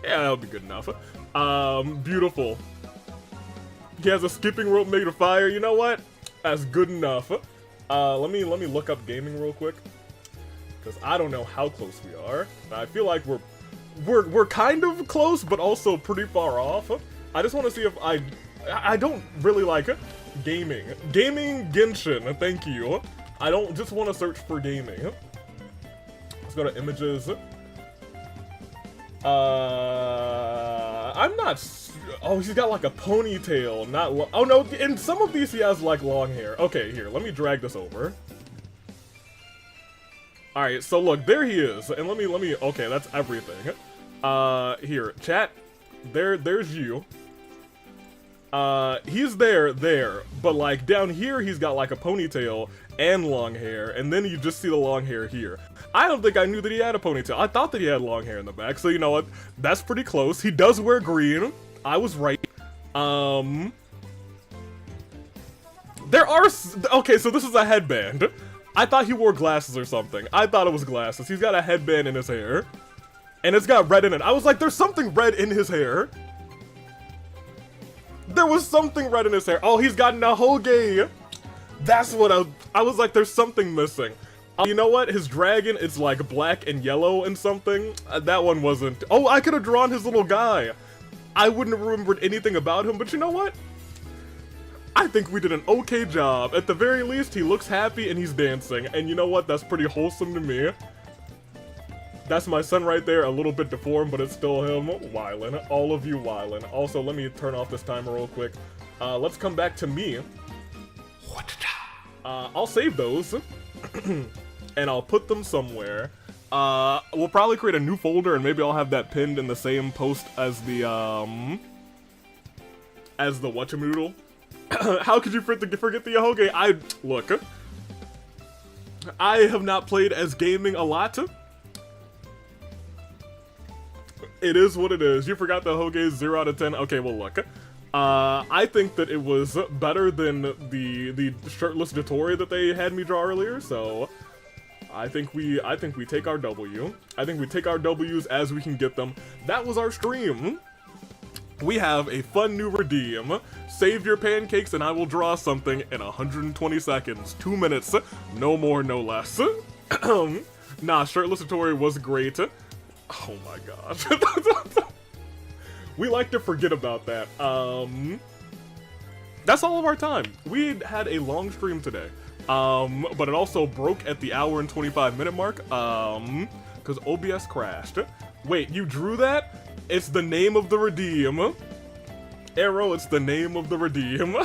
that'll be good enough. Beautiful. He has a skipping rope made of fire. You know what? That's good enough. Let me look up gaming real quick, because I don't know how close we are. I feel like we're kind of close, but also pretty far off. I just want to see if I don't really like gaming. Gaming Genshin, thank you. I don't just want to search for gaming. Let's go to images. I'm not. Oh, he's got like a ponytail, not. Oh no, in some of these he has like long hair. Okay, here, let me drag this over. All right, so look, there he is, and let me. Okay, that's everything. Here, chat. There's you. He's there, but like down here he's got like a ponytail and long hair, and then you just see the long hair here. I don't think I knew that he had a ponytail. I thought that he had long hair in the back, so you know what? That's pretty close. He does wear green. I was right. There are... Okay, so this is a headband. I thought he wore glasses or something. I thought it was glasses. He's got a headband in his hair, and it's got red in it. I was like, there's something red in his hair. There was something red in his hair. Oh, he's gotten a Hoge. That's what I was like, there's something missing. You know what? His dragon is like black and yellow and something. That one wasn't. Oh, I could have drawn his little guy. I wouldn't have remembered anything about him, but you know what? I think we did an okay job. At the very least, he looks happy and he's dancing. And you know what? That's pretty wholesome to me. That's my son right there, a little bit deformed, but it's still him wildin'. All of you wildin'. Also, let me turn off this timer real quick. Let's come back to me. I'll save those. And I'll put them somewhere. We'll probably create a new folder, and maybe I'll have that pinned in the same post as the whatchamadoodle. How could you forget the Ahoge? Look. I have not played as gaming a lot. It is what it is. You forgot the Hoge 0 out of 10. Okay, well look. I think that it was better than the shirtless Dotori that they had me draw earlier, so I think we take our W. I think we take our W's as we can get them. That was our stream. We have a fun new redeem. Save your pancakes and I will draw something in 120 seconds. 2 minutes. No more, no less. Nah, shirtless Dotori was great. Oh my gosh. We like to forget about that. That's all of our time. We had a long stream today. But it also broke at the hour and 25-minute mark. Because OBS crashed. Wait, you drew that? It's the name of the redeem. Arrow, it's the name of the redeem.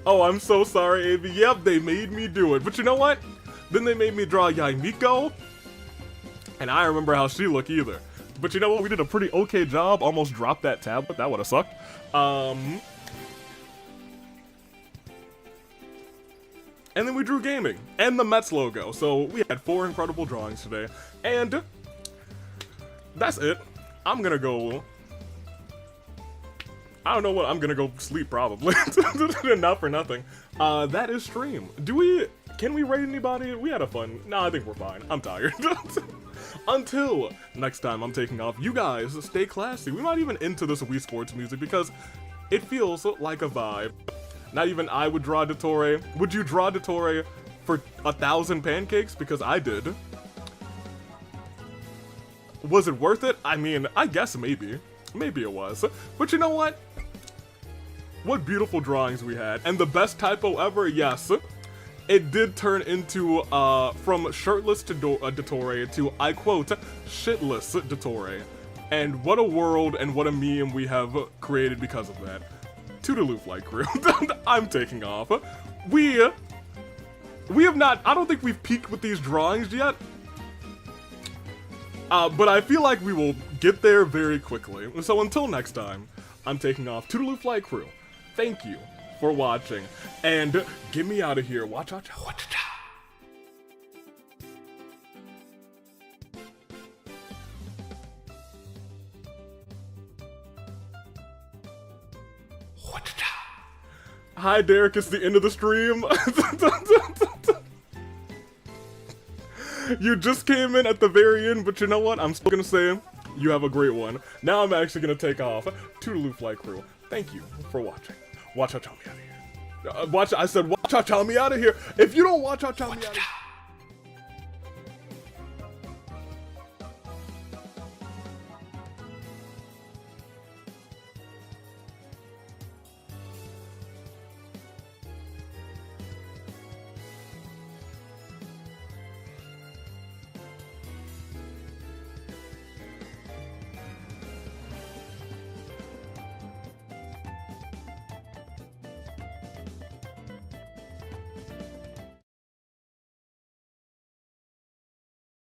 Oh, I'm so sorry, Avi. Yep, they made me do it. But you know what? Then they made me draw Yaimiko. And I remember how she looked either. But you know what? We did a pretty okay job. Almost dropped that tablet. That would have sucked. And then we drew gaming. And the Mets logo. So we had 4 incredible drawings today. And that's it. I'm gonna go... I don't know what, I'm gonna go sleep probably. Not for nothing. That is stream. Can we rate anybody? We had a fun, nah, I think we're fine. I'm tired. Until next time I'm taking off, you guys stay classy. We might even into this Wii Sports music because it feels like a vibe. Not even I would draw Dottore. Would you draw Dottore for 1,000 pancakes? Because I did. Was it worth it? I mean, I guess maybe. Maybe it was. But you know what? What beautiful drawings we had. And the best typo ever, yes. It did turn into, from shirtless to Dottore to, I quote, shitless Dottore. And what a world and what a meme we have created because of that. Toodaloo Flight Crew. I'm taking off. We have not, I don't think we've peaked with these drawings yet. But I feel like we will get there very quickly. So until next time, I'm taking off. Toodaloo Flight Crew. Thank you for watching. And get me out of here. Watch out. Watch out. Hi, Derek. It's the end of the stream. You just came in at the very end, but you know what? I'm still gonna say you have a great one. Now I'm actually gonna take off. Toodaloo Flight Crew. Thank you for watching. Watch out, tell me out of here. I said watch out, tell me out of here. If you don't watch out, tell me out of here.